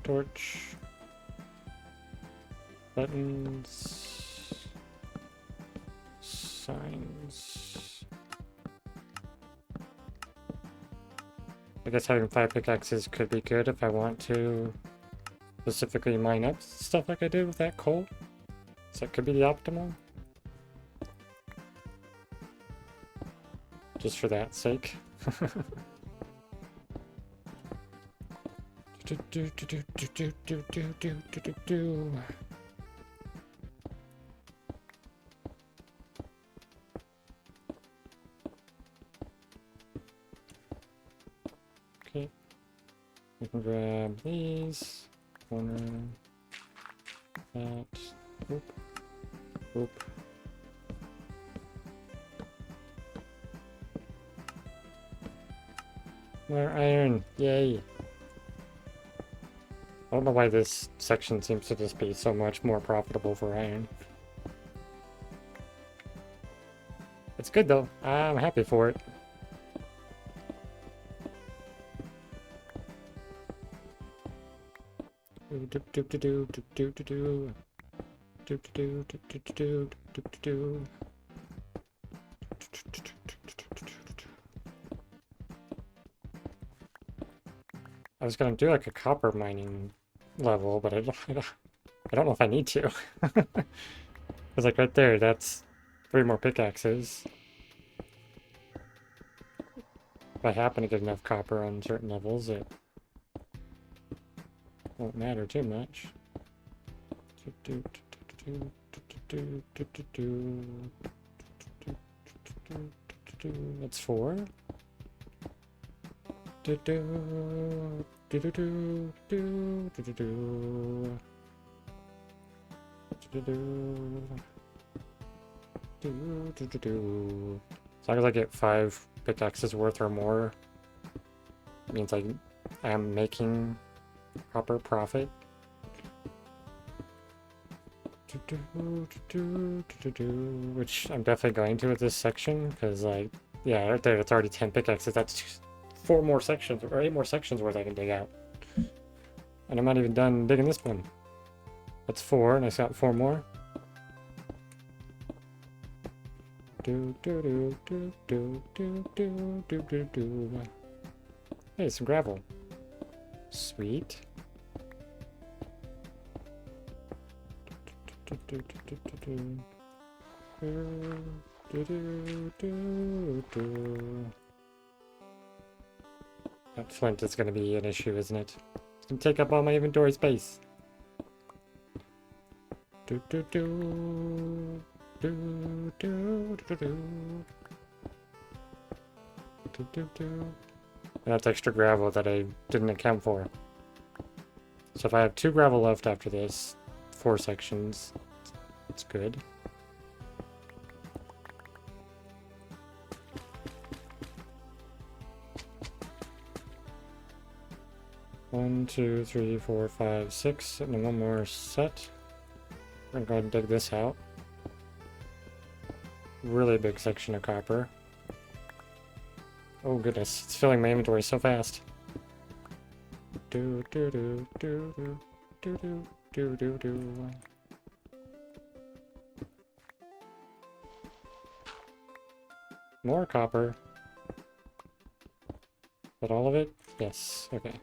Torch. Buttons. Signs. I guess having 5 pickaxes could be good if I want to specifically mine up stuff like I did with that coal. So it could be the optimal. Just for that sake. Okay. We can grab these. Corner. That. Oop. Oop. More iron. Yay. I don't know why this section seems to just be so much more profitable for iron. It's good though. I'm happy for it. I was gonna do like a copper mining level, but I don't know if I need to. Because like right there, that's 3 more pickaxes. If I happen to get enough copper on certain levels, it won't matter too much. That's 4. As long as I get 5 pickaxes worth or more, it means I am making proper profit. Which I'm definitely going to with this section, because like, yeah, right there, it's already 10 pickaxes. That's 4 more sections, or 8 more sections worth I can dig out. And I'm not even done digging this one. That's 4, and I got 4 more. Hey, some gravel. Sweet. That flint is going to be an issue, isn't it? It's going to take up all my inventory space. And that's extra gravel that I didn't account for. So if I have 2 gravel left after this, 4 sections, it's good. One, 2, 3, 4, 5, 6, and then 1 more set. I'm gonna go ahead and dig this out. Really big section of copper. Oh goodness, it's filling my inventory so fast. Do do do do do do do do do do. More copper. But all of it? Yes, okay.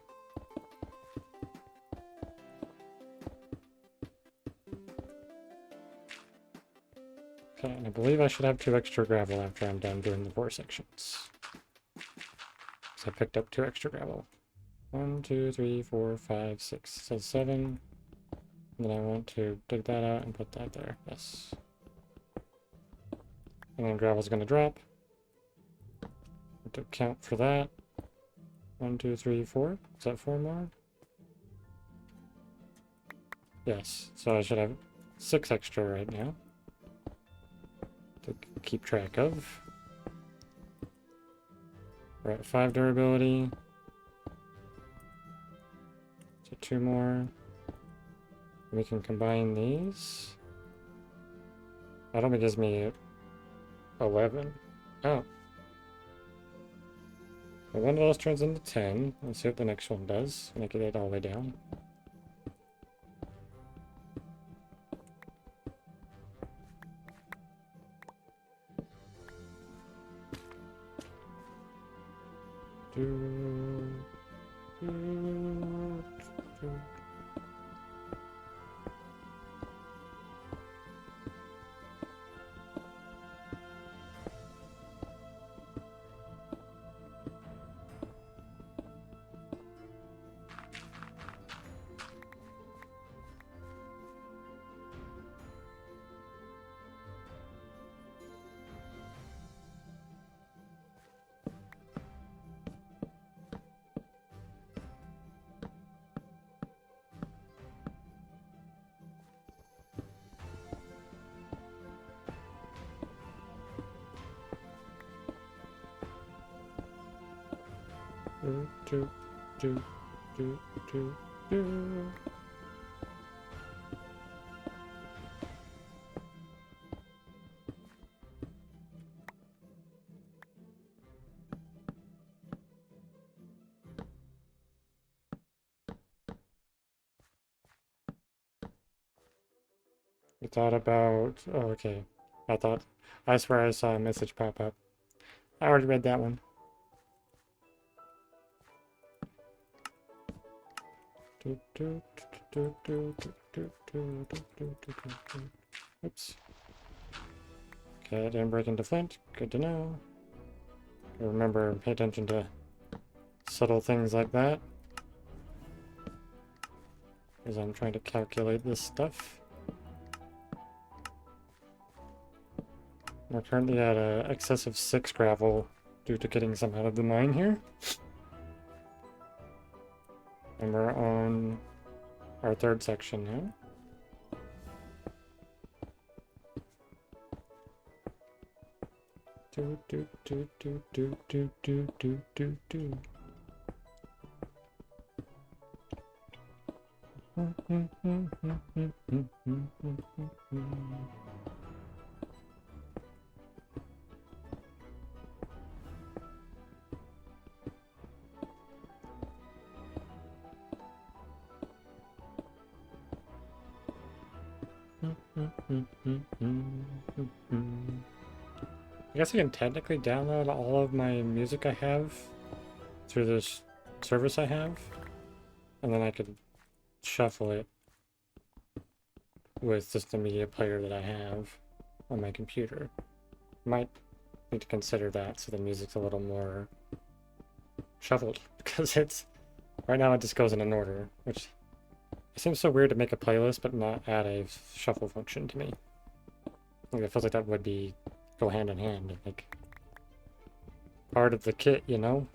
Okay, and I believe I should have 2 extra gravel after I'm done doing the 4 sections. So I picked up 2 extra gravel. 1, 2, 3, 4, 5, 6. So 7. And then I want to dig that out and put that there. Yes. And then gravel's going to drop. To count for that. 1, 2, 3, 4. Is that 4 more? Yes. So I should have 6 extra right now to keep track of. We're at 5 durability. So 2 more. We can combine these. That only gives me 11. Oh. Well, one of those turns into 10. Let's see what the next one does. Make it all the way down. Do, do, do, do, do. We thought about... Oh, okay. I swear I saw a message pop up. I already read that one. Oops. Okay, I didn't break into flint. Good to know. Remember, pay attention to subtle things like that. As I'm trying to calculate this stuff. We're currently at an excess of 6 gravel due to getting some out of the mine here. And we're on our 3rd section now. Do do do do do do do do do do. I guess I can technically download all of my music I have through this service I have, and then I could shuffle it with just the media player that I have on my computer. Might need to consider that so the music's a little more shuffled, because it's right now it just goes in an order, which it seems so weird to make a playlist but not add a shuffle function to me. Like, it feels like that would go hand in hand, like part of the kit, you know?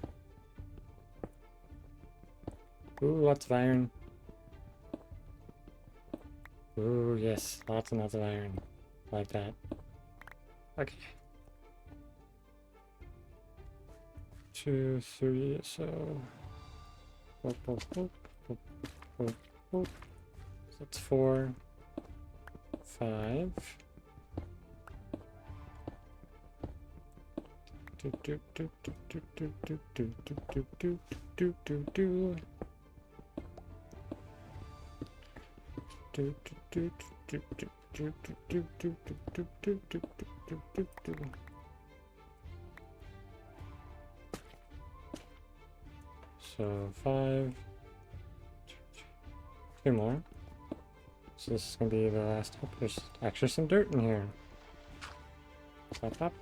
Ooh, lots of iron. Ooh, yes, lots and lots of iron. Like that. Okay. 2, 3, so... Boop, boop, boop, boop, boop, boop. So that's 4, 5. Do do do do do do do do do do do do do. Do do do do do do do do do do do do do do. So 5, 2 more. So this is gonna be the last. Oh, there's actually some dirt in here. Pop, pop.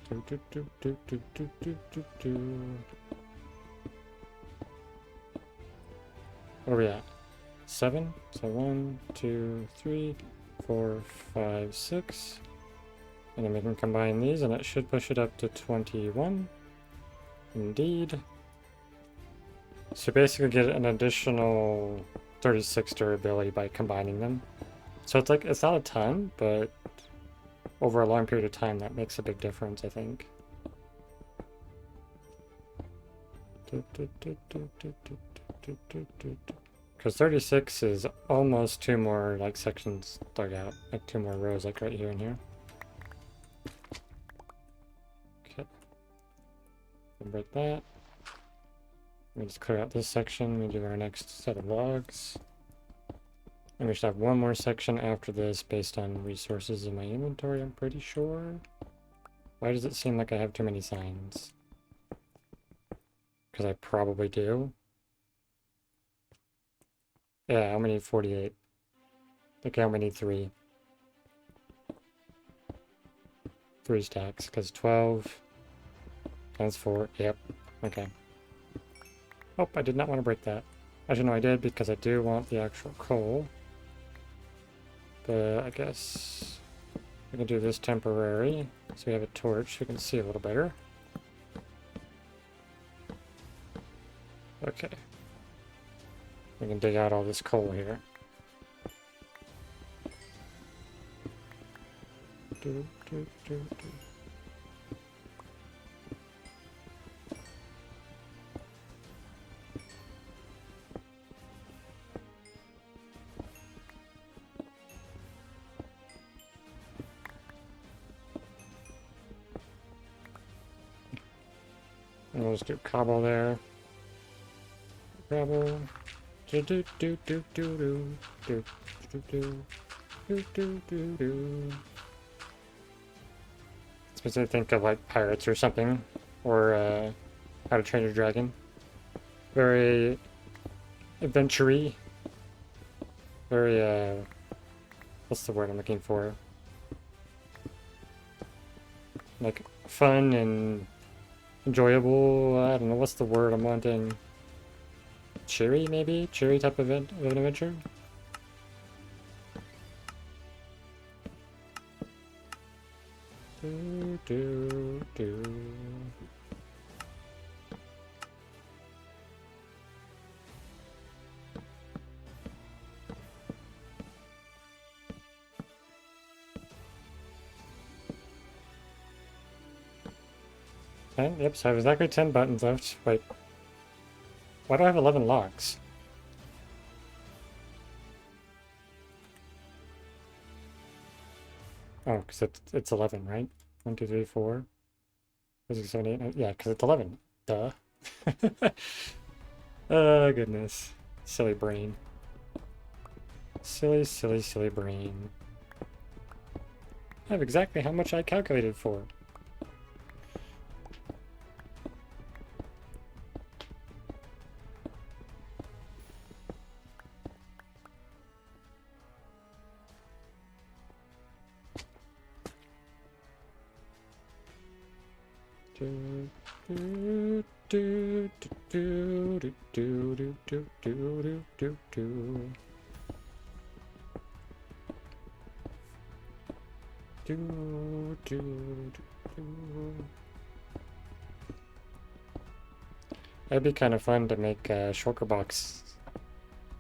Do, do, do, do, do, do, do, do. What are we at? 7? So 1, 2, 3, 4, 5, 6. And then we can combine these and it should push it up to 21. Indeed. So basically get an additional 36 durability by combining them. So it's like, it's not a ton, but over a long period of time, that makes a big difference, I think. Because 36 is almost 2 more like sections dug out, like 2 more rows, like right here and here. Okay. Break that. We just clear out this section. We do our next set of logs. And we should have one more section after this based on resources in my inventory, I'm pretty sure. Why does it seem like I have too many signs? Because I probably do. Yeah, I only need 48. Okay, I only need 3. 3 stacks, because 12 times 4, yep, okay. Oh, I did not want to break that. Actually, no, I did, because I do want the actual coal. But I guess we can do this temporary, so we have a torch, so we can see a little better. Okay. We can dig out all this coal here. Do, do, do, do. And we'll just do cobble there. Gravel. Do do do do do do do do do do do do do. It's makes me think of like pirates or something, or How to Train Your Dragon. Very adventure-y. Very what's the word I'm looking for? Like fun and enjoyable. I don't know what's the word I'm wanting. Cheery, maybe? Cheery type of an adventure? Do, do, do. Yep, so I have exactly 10 buttons left. Wait. Why do I have 11 logs? Oh, because it's 11, right? 1, 2, 3, 4, 5, 6, 7, 8, 9. Yeah, because it's 11. Duh. Oh, goodness. Silly brain. Silly, silly, silly brain. I have exactly how much I calculated for. Do, do, do, do, do, do, do, do, do, do, do. Do, do, do, do. It'd be kind of fun to make shulker box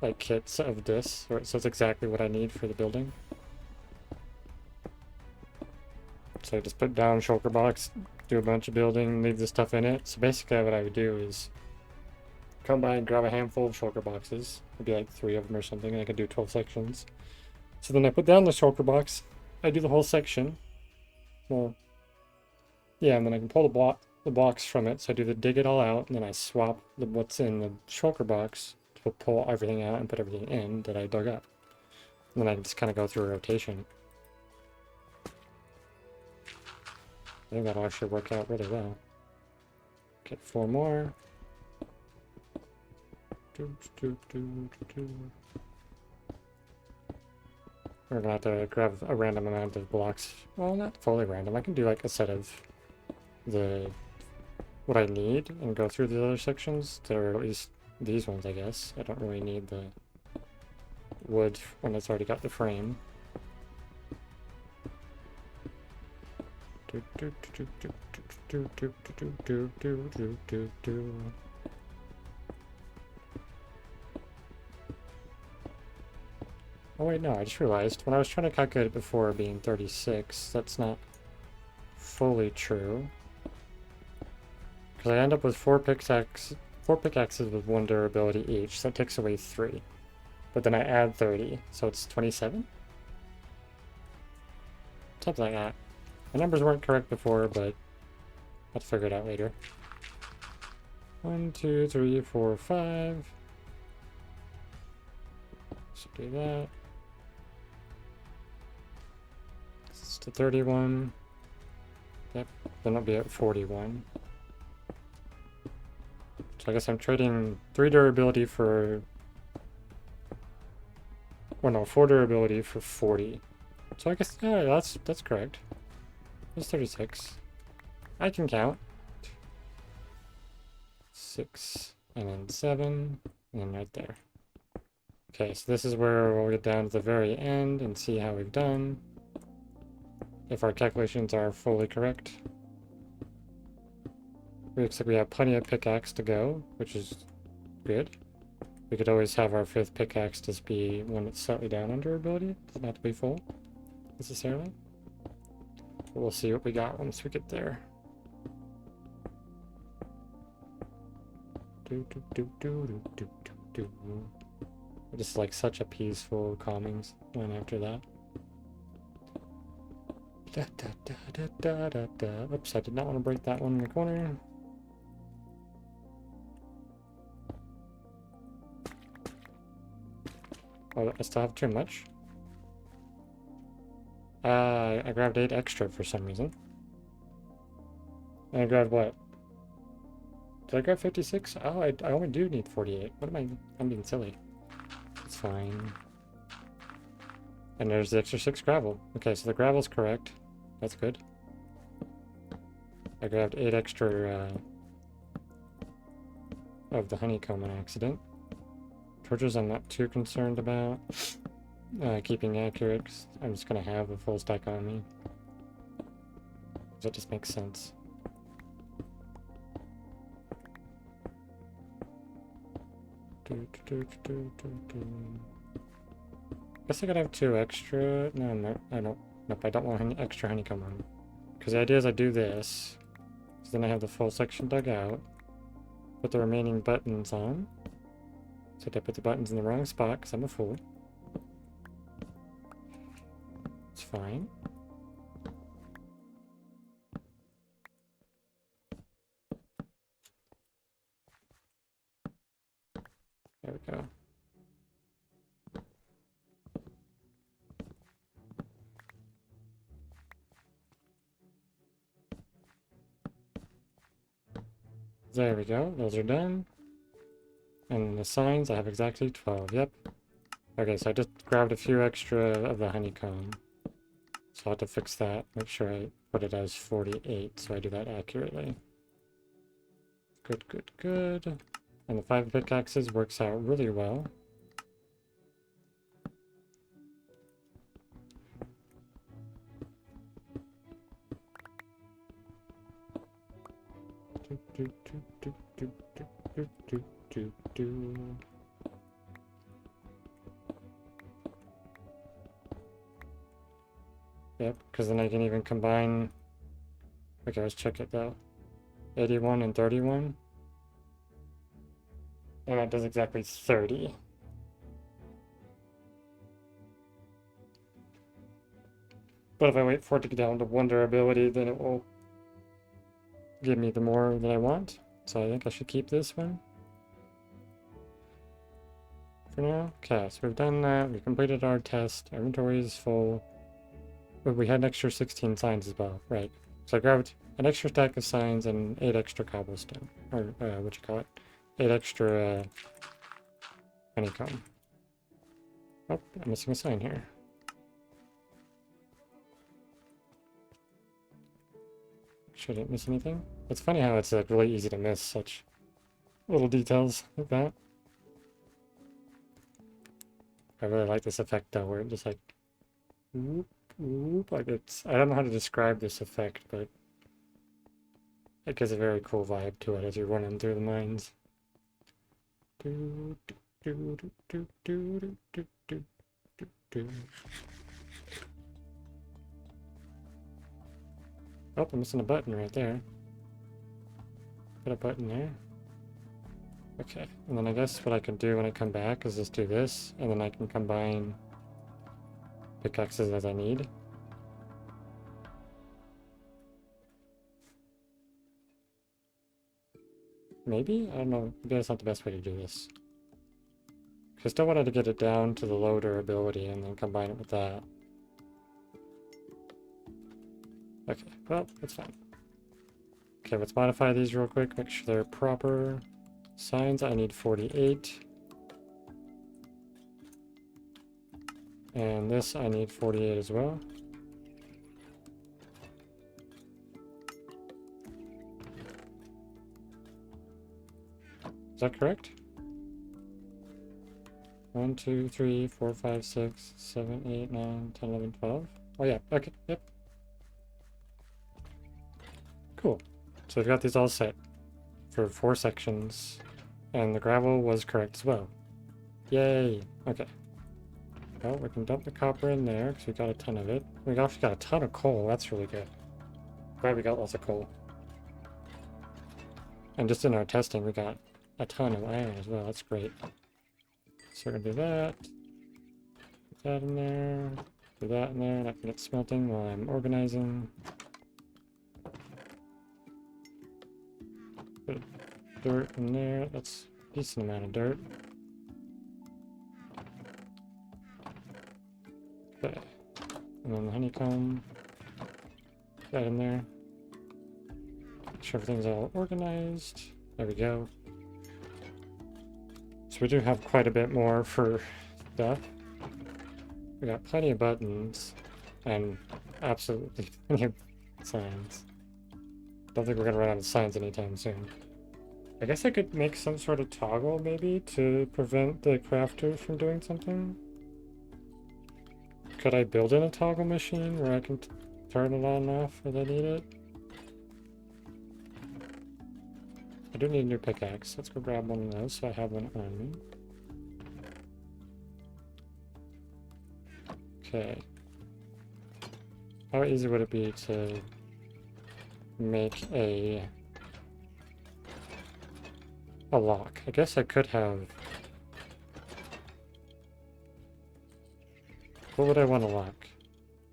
like kits of this, so it's exactly what I need for the building. So just put down shulker box, do a bunch of building, leave the stuff in it. So basically what I would do is come by and grab a handful of shulker boxes. It'd be like 3 of them or something, and I could do 12 sections. So then I put down the shulker box, I do the whole section. Well, yeah, and then I can pull the box from it. So I do the dig it all out, and then I swap what's in the shulker box to pull everything out and put everything in that I dug up. And then I can just kind of go through a rotation. I think that'll actually work out really well. Get 4 more. We're gonna have to grab a random amount of blocks. Well, not fully random. I can do like a set of what I need and go through the other sections. There are at least these ones, I guess. I don't really need the wood when it's already got the frame. Oh wait, no, I just realized when I was trying to calculate it before being 36, that's not fully true. Because I end up with 4 pickaxes with 1 durability each, so that takes away 3. But then I add 30, so it's 27? Something like that. The numbers weren't correct before, but I'll figure it out later. 1, 2, 3, 4, 5. So do that. It's to 31. Yep, then I'll be at 41. So I guess I'm trading 3 durability for... Well, no, 4 durability for 40. So I guess, yeah, that's correct. It's 36. I can count. 6, and then 7, and then right there. Okay, so this is where we'll get down to the very end and see how we've done. If our calculations are fully correct. Looks like we have plenty of pickaxe to go, which is good. We could always have our 5th pickaxe just be one that's slightly down on durability. Doesn't have to be full, necessarily. But we'll see what we got once we get there. Just like such a peaceful, calming one after that. Oops, I did not want to break that one in the corner. Oh, I still have too much. I grabbed 8 extra for some reason. And I grabbed what? Did I grab 56? Oh, I only do need 48. What am I? I'm being silly. It's fine. And there's the extra 6 gravel. Okay, so the gravel's correct. That's good. I grabbed 8 extra of the honeycomb on accident. Torches I'm not too concerned about. Keeping accurate, 'cause I'm just gonna have a full stack on me. That just makes sense. Guess I could have 2 extra. No, no, I don't. Nope, I don't want any extra honeycomb on. Because the idea is I do this, so then I have the full section dug out. Put the remaining buttons on. So I put the buttons in the wrong spot because I'm a fool. It's fine. There we go. There we go. Those are done. And the signs, I have exactly 12. Yep. Okay, so I just grabbed a few extra of the honeycomb. So I'll have to fix that. Make sure I put it as 48 so I do that accurately. Good, good, good. And the 5 pickaxes works out really well. Yep, because then I can even combine. Okay, let's check it though. 81 and 31. And that does exactly 30. But if I wait for it to get down to 1 durability, then it will give me the more that I want. So I think I should keep this one for now. Okay, so we've done that. We completed our test. Our inventory is full. But we had an extra 16 signs as well, right? So I grabbed an extra stack of signs and 8 extra cobblestone. Or, what you call it? 8 extra, honeycomb. Oh, I'm missing a sign here. Shouldn't miss anything. It's funny how it's like really easy to miss such little details like that. I really like this effect though, where it just like whoop, whoop, like it's, I don't know how to describe this effect, but it gives a very cool vibe to it as you're running through the mines. Oh, I'm missing a button right there. Put a button there. Okay, and then I guess what I can do when I come back is just do this, and then I can combine pickaxes as I need. Maybe? I don't know. Maybe that's not the best way to do this. I still wanted to get it down to the low durability and then combine it with that. Okay, well, that's fine. Okay, let's modify these real quick, make sure they're proper. Signs, I need 48. And this, I need 48 as well. Is that correct? 1, 2, 3, 4, 5, 6, 7, 8, 9, 10, 11, 12. Oh yeah, okay, yep. Cool. So we've got these all set for 4 sections. And the gravel was correct as well. Yay! Okay. Well, we can dump the copper in there because we got a ton of it. We actually got a ton of coal. That's really good. Glad we got lots of coal. And just in our testing, we got a ton of iron as well. That's great. So we're gonna do that. Put that in there. Do that in there. That can get smelting while I'm organizing. Put dirt in there. That's a decent amount of dirt. And then the honeycomb. That in there. Make sure everything's all organized. There we go. So we do have quite a bit more for stuff. We got plenty of buttons and absolutely plenty of signs. Don't think we're gonna run out of signs anytime soon. I guess I could make some sort of toggle maybe to prevent the crafter from doing something. Could I build in a toggle machine where I can turn it on and off as I need it? I do need a new pickaxe. Let's go grab one of those so I have one on me. Okay. How easy would it be to make a lock? I guess I could have... What would I want to lock?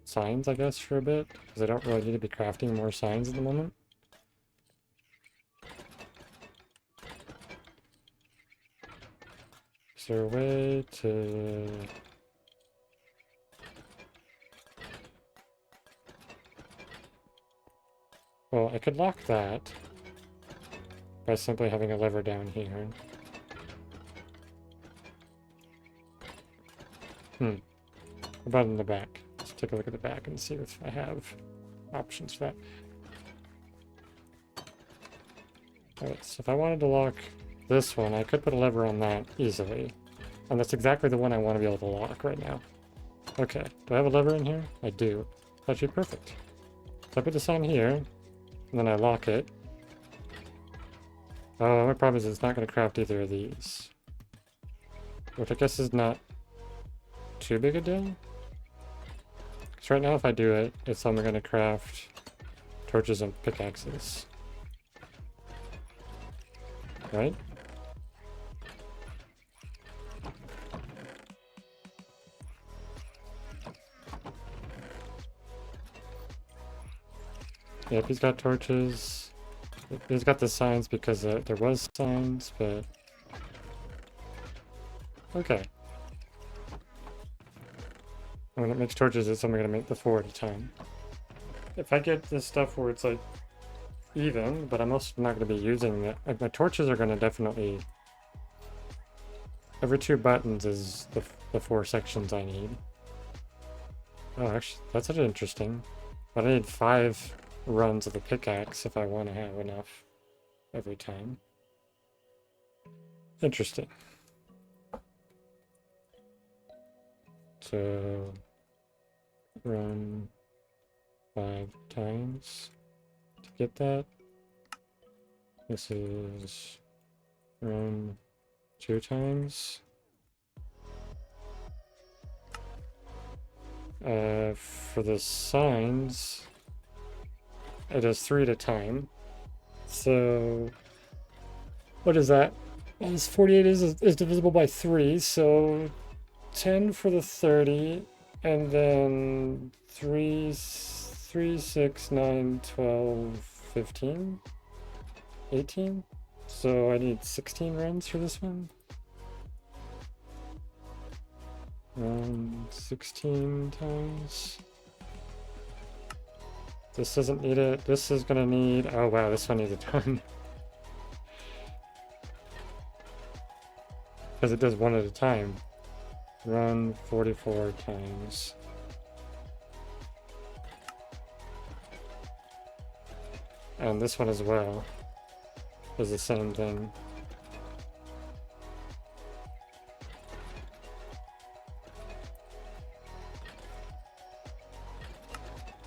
Signs, I guess, for a bit? Because I don't really need to be crafting more signs at the moment. Is there a way to... Well, I could lock that by simply having a lever down here. What about in the back? Let's take a look at the back and see if I have options for that. Alright, so if I wanted to lock this one, I could put a lever on that easily. And that's exactly the one I want to be able to lock right now. Okay, do I have a lever in here? I do. That should be perfect. So I put this on here, and then I lock it. Oh, my problem is it's not going to craft either of these. Which I guess is not too big a deal. Because right now if I do it, it's only going to craft torches and pickaxes. Right? Yep, he's got torches. He's got the signs because there was signs, but... Okay. When it makes torches, it's only going to make the 4 at a time. If I get this stuff where it's like even, but I'm also not going to be using it. Like, my torches are going to definitely... Every 2 buttons is the 4 sections I need. Oh, actually, that's interesting. But I need 5 runs of the pickaxe if I want to have enough every time. Interesting. So run 5 times to get that. This is run 2 times. For the signs, it does 3 at a time. So what is that? Is 48 is divisible by 3, so 10 for the 30, and then 3, 6, 9, 12, 15, 18. So I need 16 runs for this one. 16 times. This doesn't need it. This is gonna need... Oh wow, this one needs a ton. Because it does 1 at a time. Run 44 times. And this one as well is the same thing.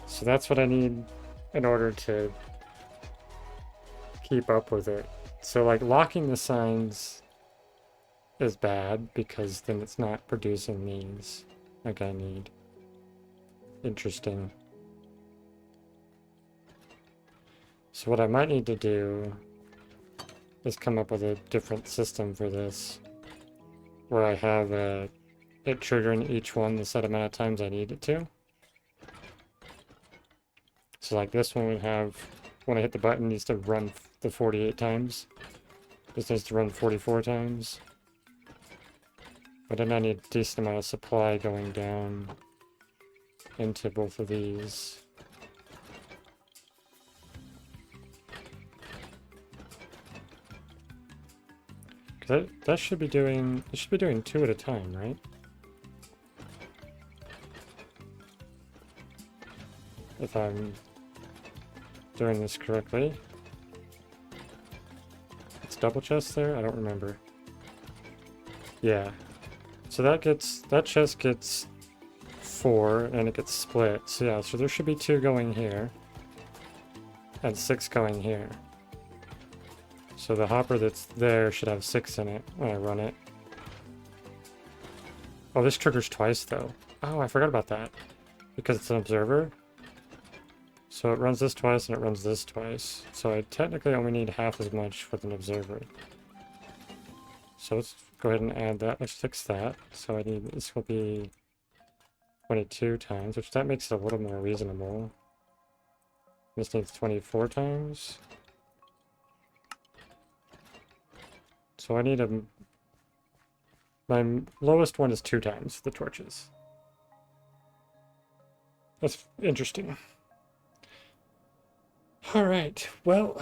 So that's what I need in order to keep up with it. So like locking the signs is bad because then it's not producing these like I need. Interesting. So what I might need to do is come up with a different system for this, where I have it triggering each one the set amount of times I need it to. So like this one would have, when I hit the button, it needs to run the 48 times. This needs to run 44 times. But then I need a decent amount of supply going down into both of these. Cause that should be doing, it should be doing 2 at a time, right? If I'm doing this correctly. It's double chest there? I don't remember. Yeah. So that chest gets 4 and it gets split. So yeah, so there should be 2 going here. And 6 going here. So the hopper that's there should have 6 in it when I run it. Oh, this triggers twice though. Oh, I forgot about that. Because it's an observer. So it runs this twice and it runs this twice. So I technically only need half as much with an observer. So let's go ahead and add that. Let's fix that. So I need, this will be 22 times, which that makes it a little more reasonable. This needs 24 times. So I need a, my lowest one is 2 times the torches. That's interesting. Alright, well,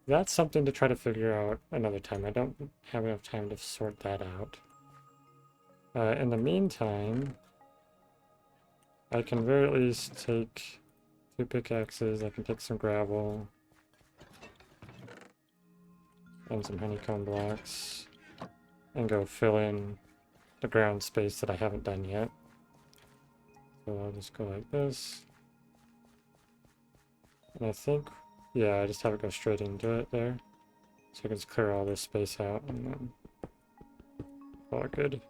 that's something to try to figure out another time. I don't have enough time to sort that out. In the meantime, I can very at least take 2 pickaxes, I can take some gravel, and some honeycomb blocks, and go fill in the ground space that I haven't done yet. So I'll just go like this. And I think, yeah, I just have it go straight into it there. So I can just clear all this space out and then all good.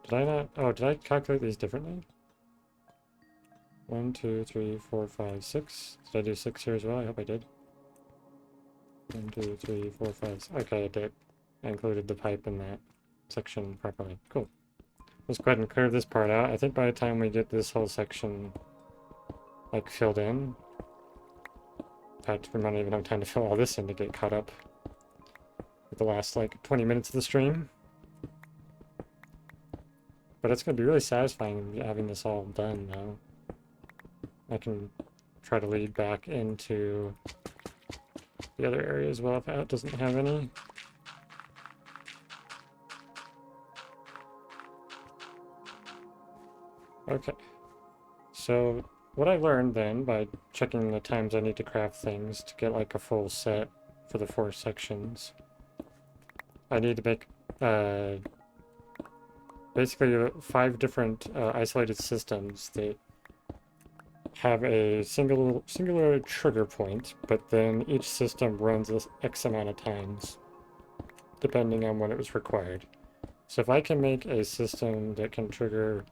Did I not? Oh, did I calculate these differently? 1, 2, 3, 4, 5, 6. Did I do 6 here as well? I hope I did. 1, 2, 3, 4, 5. Okay, I did. I included the pipe in that section properly. Cool. Let's go ahead and clear this part out. I think by the time we get this whole section like filled in, in fact, we might not even have time to fill all this in to get caught up with the last like 20 minutes of the stream. But it's going to be really satisfying having this all done though. I can try to lead back into the other area as well if it doesn't have any. Okay. So what I learned then by checking the times I need to craft things to get like a full set for the 4 sections, I need to make basically 5 different isolated systems that have a singular trigger point, but then each system runs this X amount of times depending on when it was required. So if I can make a system that can trigger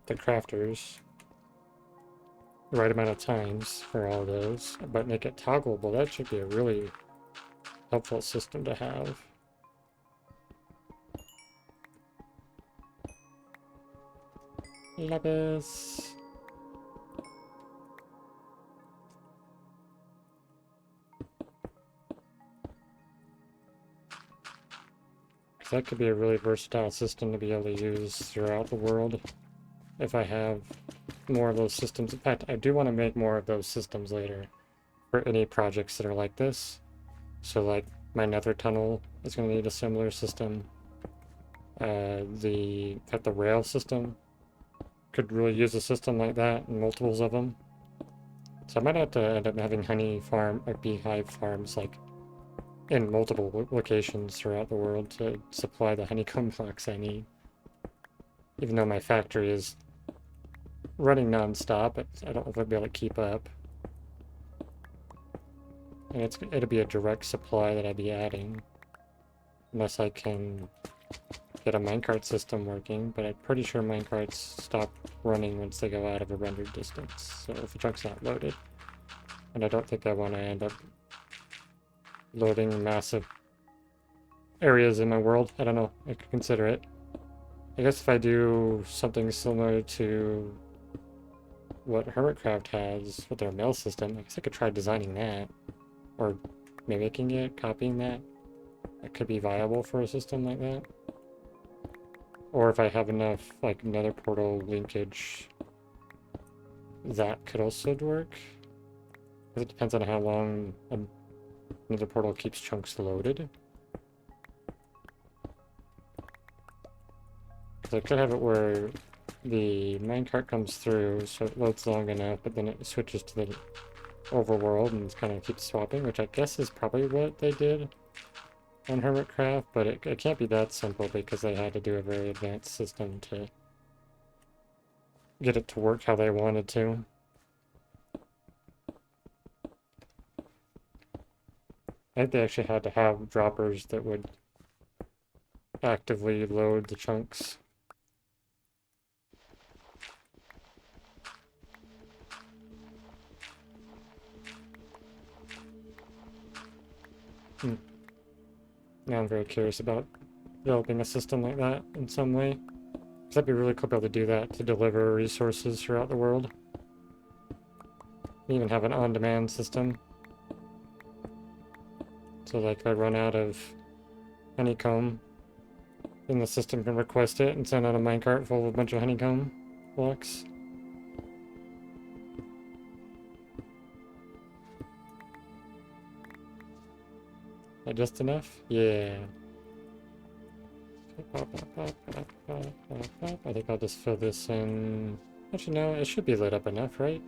the crafters the right amount of times for all those, but make it toggleable, that should be a really helpful system to have. Lapis. That could be a really versatile system to be able to use throughout the world if I have more of those systems. In fact, I do want to make more of those systems later for any projects that are like this. So like my Nether tunnel is going to need a similar system. The rail system could really use a system like that and multiples of them. So I might have to end up having honey farm or beehive farms like in multiple locations throughout the world to supply the honeycomb blocks I need. Even though my factory is running non-stop, I don't know if I'll be able to keep up. And it'll be a direct supply that I'd be adding. Unless I can get a minecart system working, but I'm pretty sure minecarts stop running once they go out of a rendered distance. So if the truck's not loaded. And I don't think I want to end up loading massive areas in my world. I don't know. I could consider it. I guess if I do something similar to what Hermitcraft has with their mail system, I guess I could try designing that. Or mimicking it, copying that. That could be viable for a system like that. Or if I have enough, like, nether portal linkage that could also work. It depends on how long another portal keeps chunks loaded. Because I could have it where the minecart comes through, so it loads long enough, but then it switches to the overworld and kind of keeps swapping, which I guess is probably what they did on Hermitcraft, but it can't be that simple because they had to do a very advanced system to get it to work how they wanted to. I think they actually had to have droppers that would actively load the chunks. Now I'm very curious about developing a system like that in some way. Because that'd be really cool to be able to do that, to deliver resources throughout the world. Even have an on-demand system. So like if I run out of honeycomb, then the system can request it and send out a minecart full of a bunch of honeycomb blocks. That just enough? Yeah. I think I'll just fill this in. Actually, no, it should be lit up enough, right?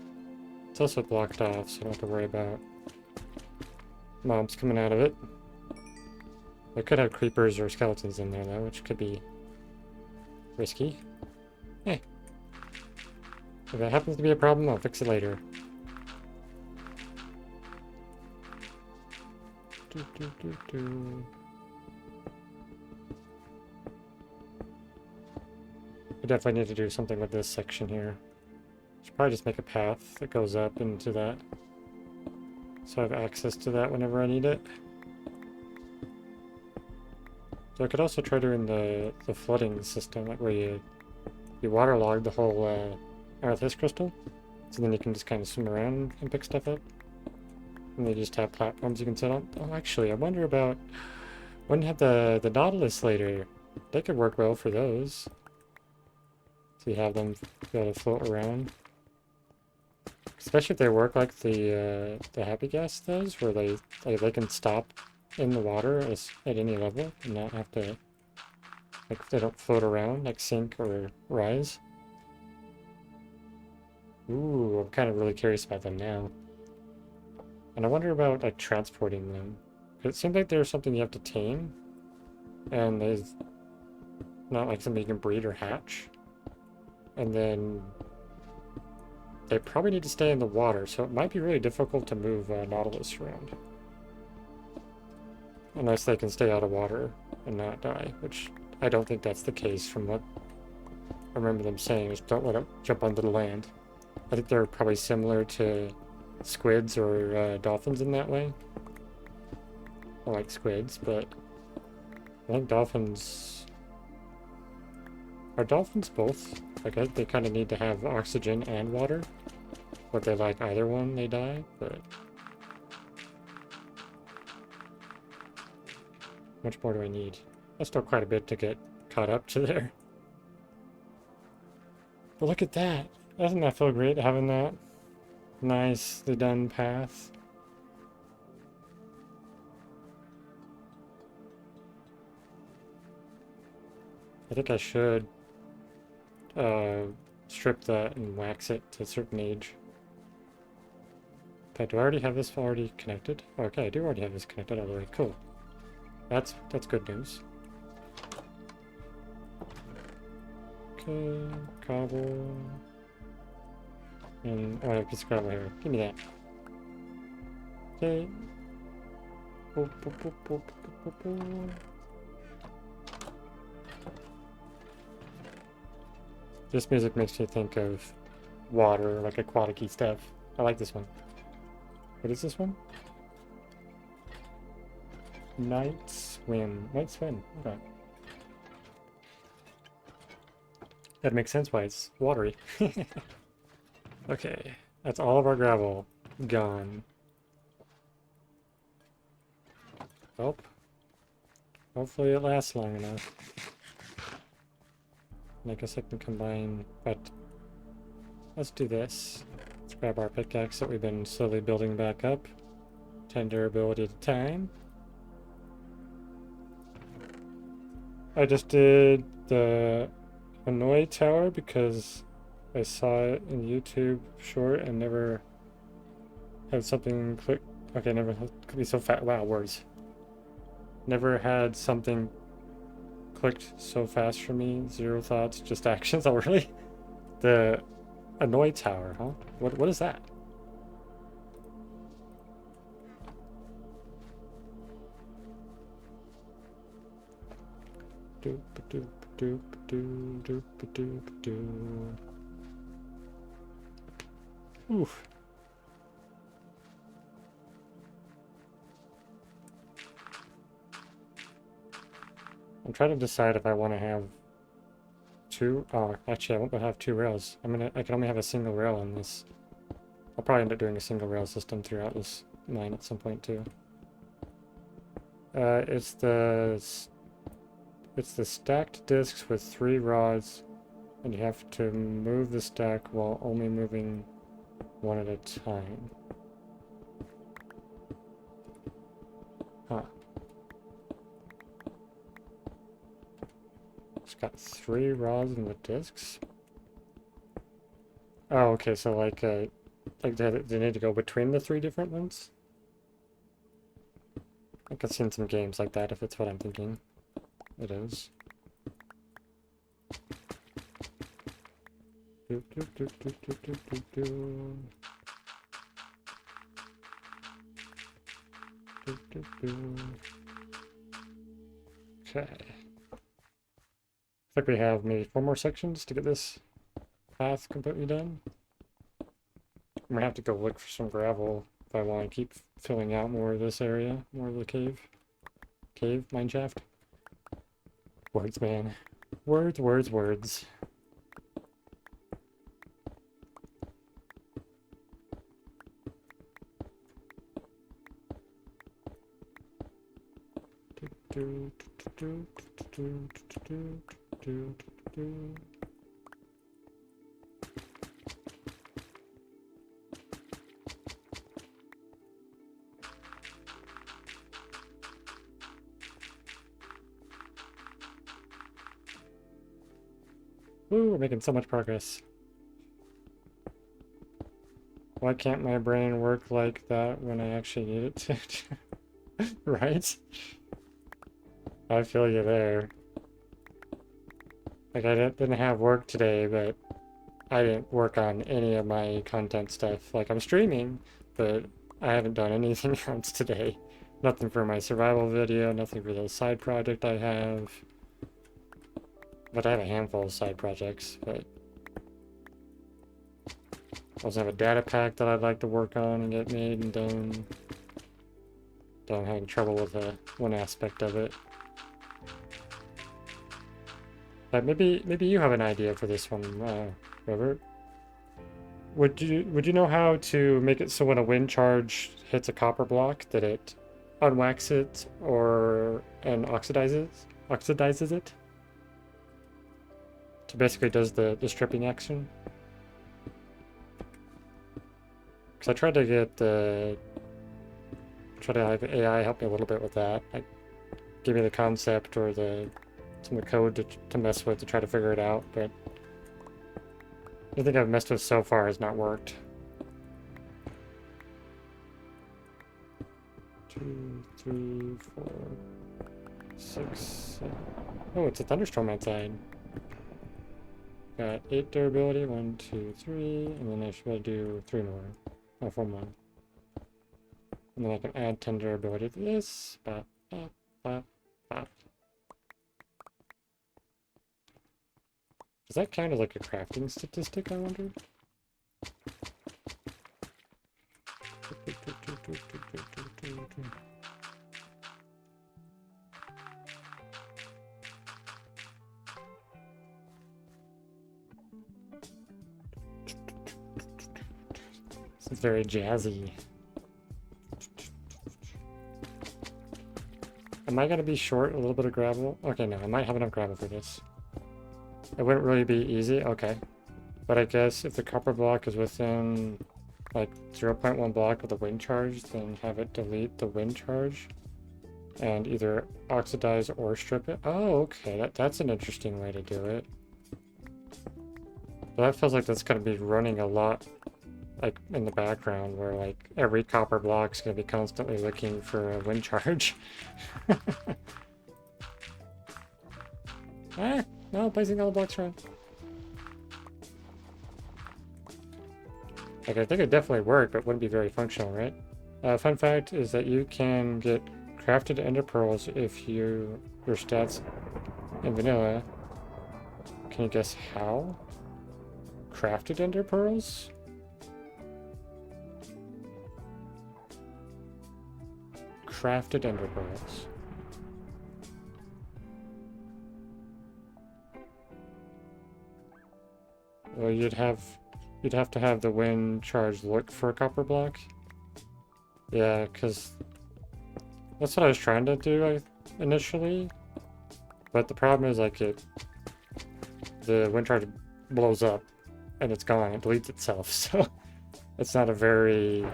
It's also blocked off, so I don't have to worry about mobs coming out of it. I could have creepers or skeletons in there, though, which could be risky. Hey. If that happens to be a problem, I'll fix it later. I definitely need to do something with this section here. Should probably just make a path that goes up into that, so I have access to that whenever I need it. So I could also try doing the flooding system, like where you waterlog the whole amethyst crystal, so then you can just kind of swim around and pick stuff up. And they just have platforms you can sit on. Oh, actually, I wonder about... When you have the Nautilus later, they could work well for those. So you have them be able to float around. Especially if they work like the Happy Gas does, where they can stop in the water at any level and not have to... Like, they don't float around, like sink or rise. Ooh, I'm kind of really curious about them now. And I wonder about, like, transporting them. It seems like there's something you have to tame. And there's not like something you can breed or hatch. And then they probably need to stay in the water, so it might be really difficult to move Nautilus around. Unless they can stay out of water and not die, which I don't think that's the case from what I remember them saying, is don't let it jump onto the land. I think they're probably similar to squids or dolphins in that way. I like squids, but I think dolphins... Are dolphins both? Like, I think they kind of need to have oxygen and water. But they like either one, they die, but... How much more do I need? That's still quite a bit to get caught up to there. But look at that! Doesn't that feel great, having that nicely done path? I think I should strip that and wax it to a certain age. Okay, do I already have this already connected? Okay, I do already have this connected all the way. Cool. That's good news. Okay, cobble. And I have a piece of gravel here. Give me that. Okay. Boop, boop, boop, boop, boop, boop, boop. This music makes me think of water, like aquatic-y stuff. I like this one. What is this one? Night swim. Night swim. Okay. That makes sense why it's watery. Okay, that's all of our gravel gone. Well, hopefully it lasts long enough. And I guess I can combine, but let's do this. Let's grab our pickaxe that we've been slowly building back up. 10 durability at a time. I just did the Hanoi Tower because I saw it in YouTube short and never had something click. Okay, never could be so fast. Wow, words. Never had something clicked so fast for me. Zero thoughts, just actions. Oh, really? The Hanoi Tower, huh? What is that? Doop doop doop doop doop doop doop. Oof. I'm trying to decide if I want to have two. Oh, actually, I won't have two rails. I can only have a single rail on this. I'll probably end up doing a single rail system throughout this mine at some point too. It's the stacked discs with 3 rods, and you have to move the stack while only moving one at a time. Huh. It's got 3 rods in the discs. Oh, okay, so like they need to go between the 3 different ones? I could see in some games like that if it's what I'm thinking. It is. Do, do, do, do, do, do, do, do. Do, do, do. Okay. Looks like we have maybe 4 more sections to get this path completely done. I'm gonna have to go look for some gravel if I want to keep filling out more of this area, more of the cave. Mine shaft. Words, man. Words, words, words. Woo, we're making so much progress. Why can't my brain work like that when I actually need it to? Right? I feel you there. Like, I didn't have work today, but I didn't work on any of my content stuff. Like, I'm streaming, but I haven't done anything else today. Nothing for my survival video, nothing for the side project I have. But I have a handful of side projects, but I also have a data pack that I'd like to work on and get made and done. Though I'm having trouble with one aspect of it. But maybe you have an idea for this one, Robert. Would you know how to make it so when a wind charge hits a copper block that it unwax it and oxidizes it? So basically does the stripping action. Because I tried to have AI help me a little bit with that. Like, give me the concept or some of the code to mess with to try to figure it out, but everything I've messed with so far has not worked. 2, 3, 4, 6, 7. Oh, it's a thunderstorm outside. Got 8 durability, 1, 2, 3, and then I should be able to do 3 more. Oh, 4 more. And then I can add 10 durability to this. Bop, bop, bop, bop. Does that count as like a crafting statistic, I wonder? This is very jazzy. Am I gonna be short a little bit of gravel? Okay, no, I might have enough gravel for this. It wouldn't really be easy, okay. But I guess if the copper block is within like 0.1 block of the wind charge, then have it delete the wind charge and either oxidize or strip it. Oh, okay, that's an interesting way to do it. But that feels like that's going to be running a lot like in the background, where like every copper block's going to be constantly looking for a wind charge. Ah, no, placing all the blocks around. Like, I think it definitely worked, but wouldn't be very functional, right? Fun fact is that you can get crafted ender pearls if your stats in vanilla. Can you guess how? Crafted ender pearls? Crafted ender pearls. Well, you'd have to have the wind charge look for a copper block. Yeah, because that's what I was trying to do initially. But the problem is, like, the wind charge blows up and it's gone. It deletes itself. So it's not a very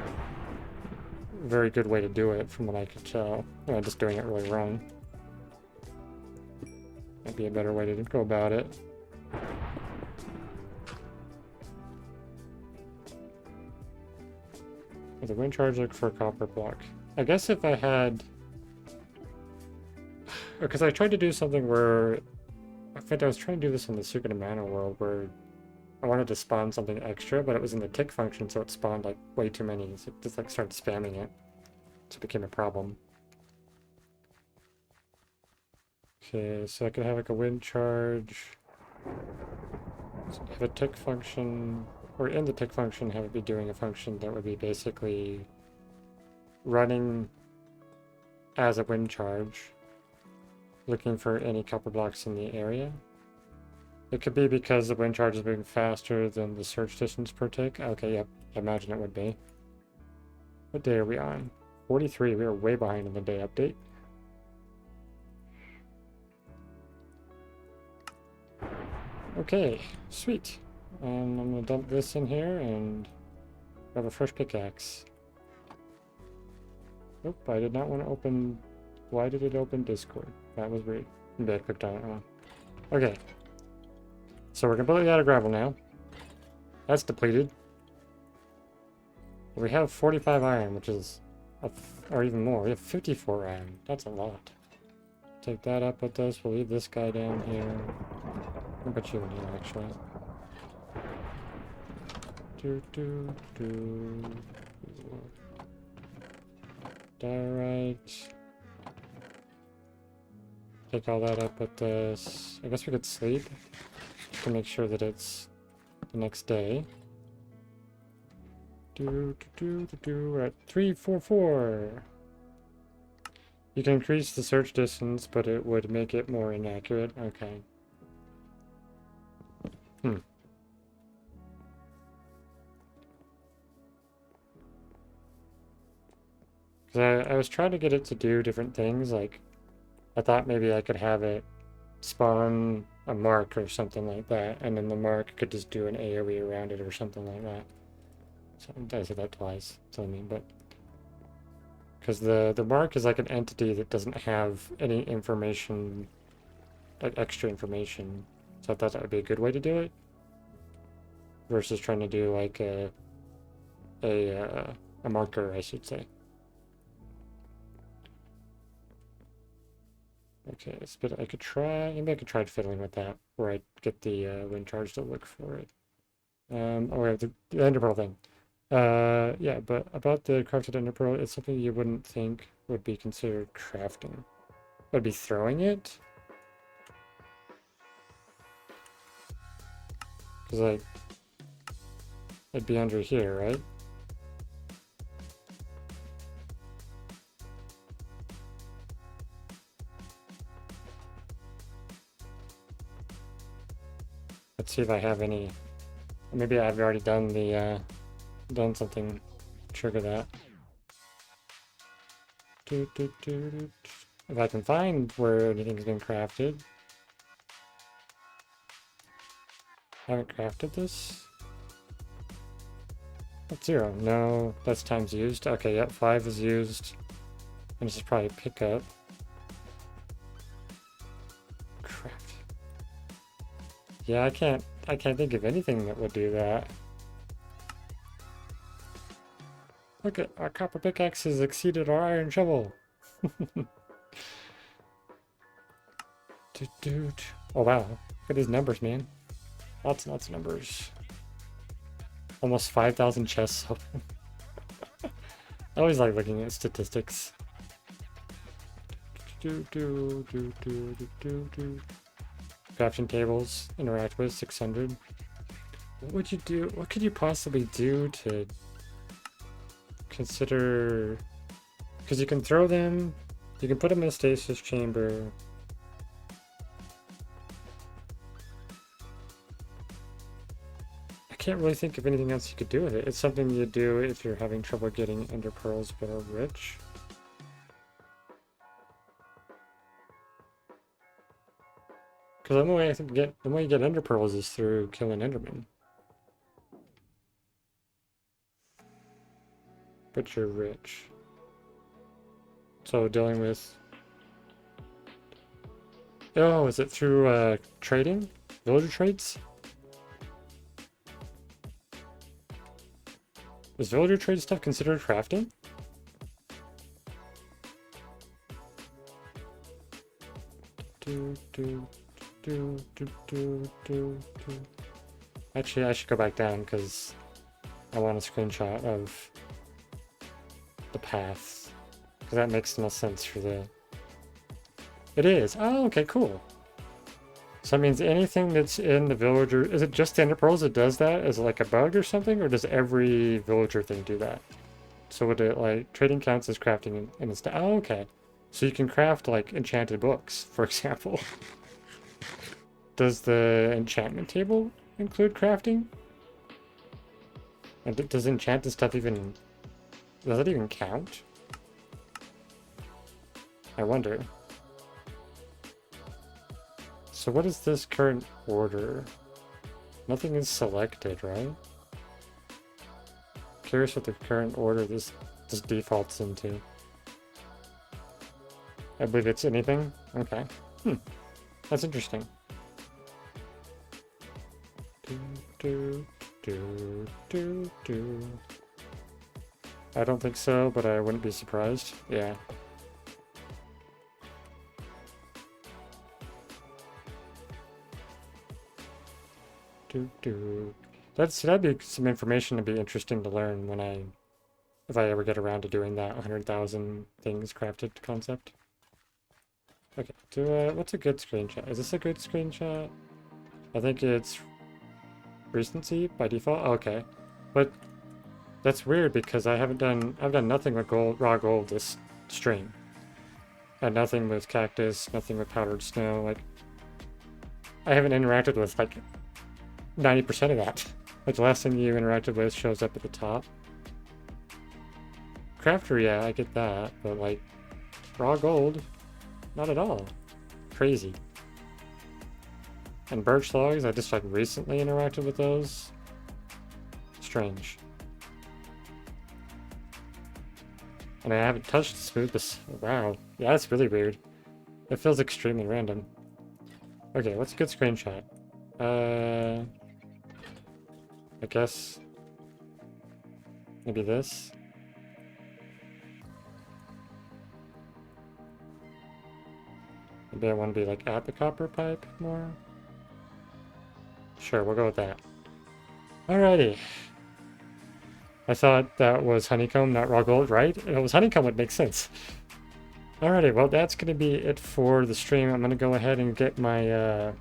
good way to do it, from what I could tell. I'm just doing it really wrong. Might be a better way to go about it. The wind charge look for a copper block. I guess if I had... Because I tried to do something where... In fact, I was trying to do this in the Secret of Mana world, where I wanted to spawn something extra, but it was in the tick function, so it spawned like way too many. So it just like started spamming it. So it became a problem. Okay, so I could have like a wind charge. Have a tick function... Or in the tick function, have it be doing a function that would be basically running as a wind charge, looking for any copper blocks in the area. It could be because the wind charge is moving faster than the search distance per tick. Okay, yep, I imagine it would be. What day are we on? 43, we are way behind in the day update. Okay, sweet. And I'm gonna dump this in here and grab a fresh pickaxe. Nope, I did not want to open... Why did it open Discord? That was weird. Maybe I clicked on it wrong. Okay. So we're completely out of gravel now. That's depleted. We have 45 iron, which is... or even more. We have 54 iron. That's a lot. Take that up with us. We'll leave this guy down here. I'll put you in here, actually. Diorite. Take all that up with this. I guess we could sleep to make sure that it's the next day. We're at 344. You can increase the search distance, but it would make it more inaccurate. Okay. Because I was trying to get it to do different things, like, I thought maybe I could have it spawn a mark or something like that, and then the mark could just do an AoE around it or something like that. So I said that twice, so I mean, but... Because the mark is like an entity that doesn't have any information, like extra information, so I thought that would be a good way to do it. Versus trying to do like a marker, I should say. Okay, but I could try, maybe I could try fiddling with that, where I get the wind charge to look for it. Oh, we have the ender pearl thing. Yeah, but about the crafted ender pearl, it's something you wouldn't think would be considered crafting. Would be throwing it? Because, like, it'd be under here, right? Let's see if I have any. Maybe I've already done the done something to trigger that. If I can find where anything's been crafted. I haven't crafted this. That's 0. No, that's times used. Okay, yep, 5 is used. And this is probably pickup. Crap. Yeah, I can't think of anything that would do that. Look at our copper pickaxe has exceeded our iron shovel. Oh wow, look at these numbers, man. Lots and lots of numbers. Almost 5,000 chests open. I always like looking at statistics. Crafting tables, interact with 600. What would you do? What could you possibly do to consider? Because you can throw them, you can put them in a stasis chamber. I can't really think of anything else you could do with it. It's something you do if you're having trouble getting ender pearls but are rich. Because the only way I think the way you get ender pearls is through killing endermen. But you're rich. So dealing with... Oh, is it through trading? Villager trades? Is villager trade stuff considered crafting? Actually, I should go back down because I want a screenshot of the paths. Because that makes no sense for the... It is! Oh, okay, cool. So that means anything that's in the villager... Is it just the ender pearls that does that? Is it like a bug or something? Or does every villager thing do that? So would it, like, trading counts as crafting in its... Oh, okay. So you can craft, like, enchanted books, for example. Does the enchantment table include crafting? And does enchanted stuff even... Does it even count? I wonder. So what is this current order? Nothing is selected, right? Curious what the current order this defaults into. I believe it's anything? Okay. That's interesting. I don't think so, but I wouldn't be surprised. Yeah. That'd be some information to be interesting to learn when if I ever get around to doing that 100,000 things crafted concept. Okay, what's a good screenshot? Is this a good screenshot? I think it's recency by default. Okay, but that's weird because I've done nothing with raw gold this stream, and nothing with cactus, nothing with powdered snow. Like, I haven't interacted with like 90% of that. Like the last thing you interacted with shows up at the top. Crafter, yeah, I get that, but like raw gold, not at all. Crazy. And birch logs, I just like recently interacted with those. Strange. And I haven't touched smooth this. Wow. Yeah, that's really weird. It feels extremely random. Okay, what's a good screenshot? I guess maybe this. Maybe I want to be like at the copper pipe more. Sure, we'll go with that. Alrighty. I thought that was honeycomb, not raw gold, right? If it was honeycomb, would make sense. Alrighty, well that's going to be it for the stream. I'm going to go ahead and get my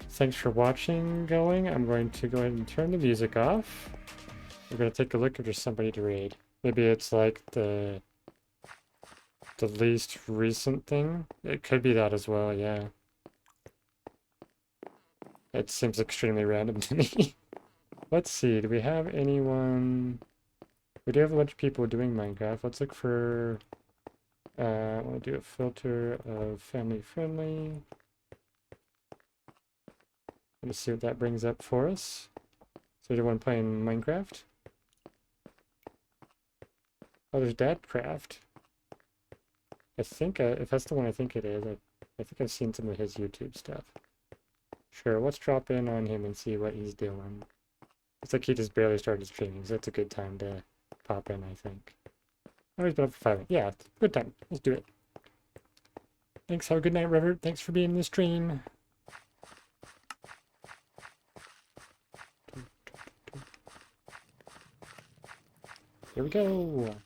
thanks for watching going. I'm going to go ahead and turn the music off. We're going to take a look if there's somebody to raid. Maybe it's like the least recent thing. It could be that as well, yeah. It seems extremely random to me. Let's see, do we have anyone... We do have a bunch of people doing Minecraft. Let's look for... I want to do a filter of family friendly. Let's see what that brings up for us. So anyone playing Minecraft? Oh, there's Dadcraft. I think, if that's the one I think it is, I think I've seen some of his YouTube stuff. Sure, let's drop in on him and see what he's doing. It's like he just barely started streaming, so it's a good time to pop in, I think. Oh, he's been up for 5 minutes. Yeah, good time. Let's do it. Thanks, have a good night, River. Thanks for being in the stream. Here we go.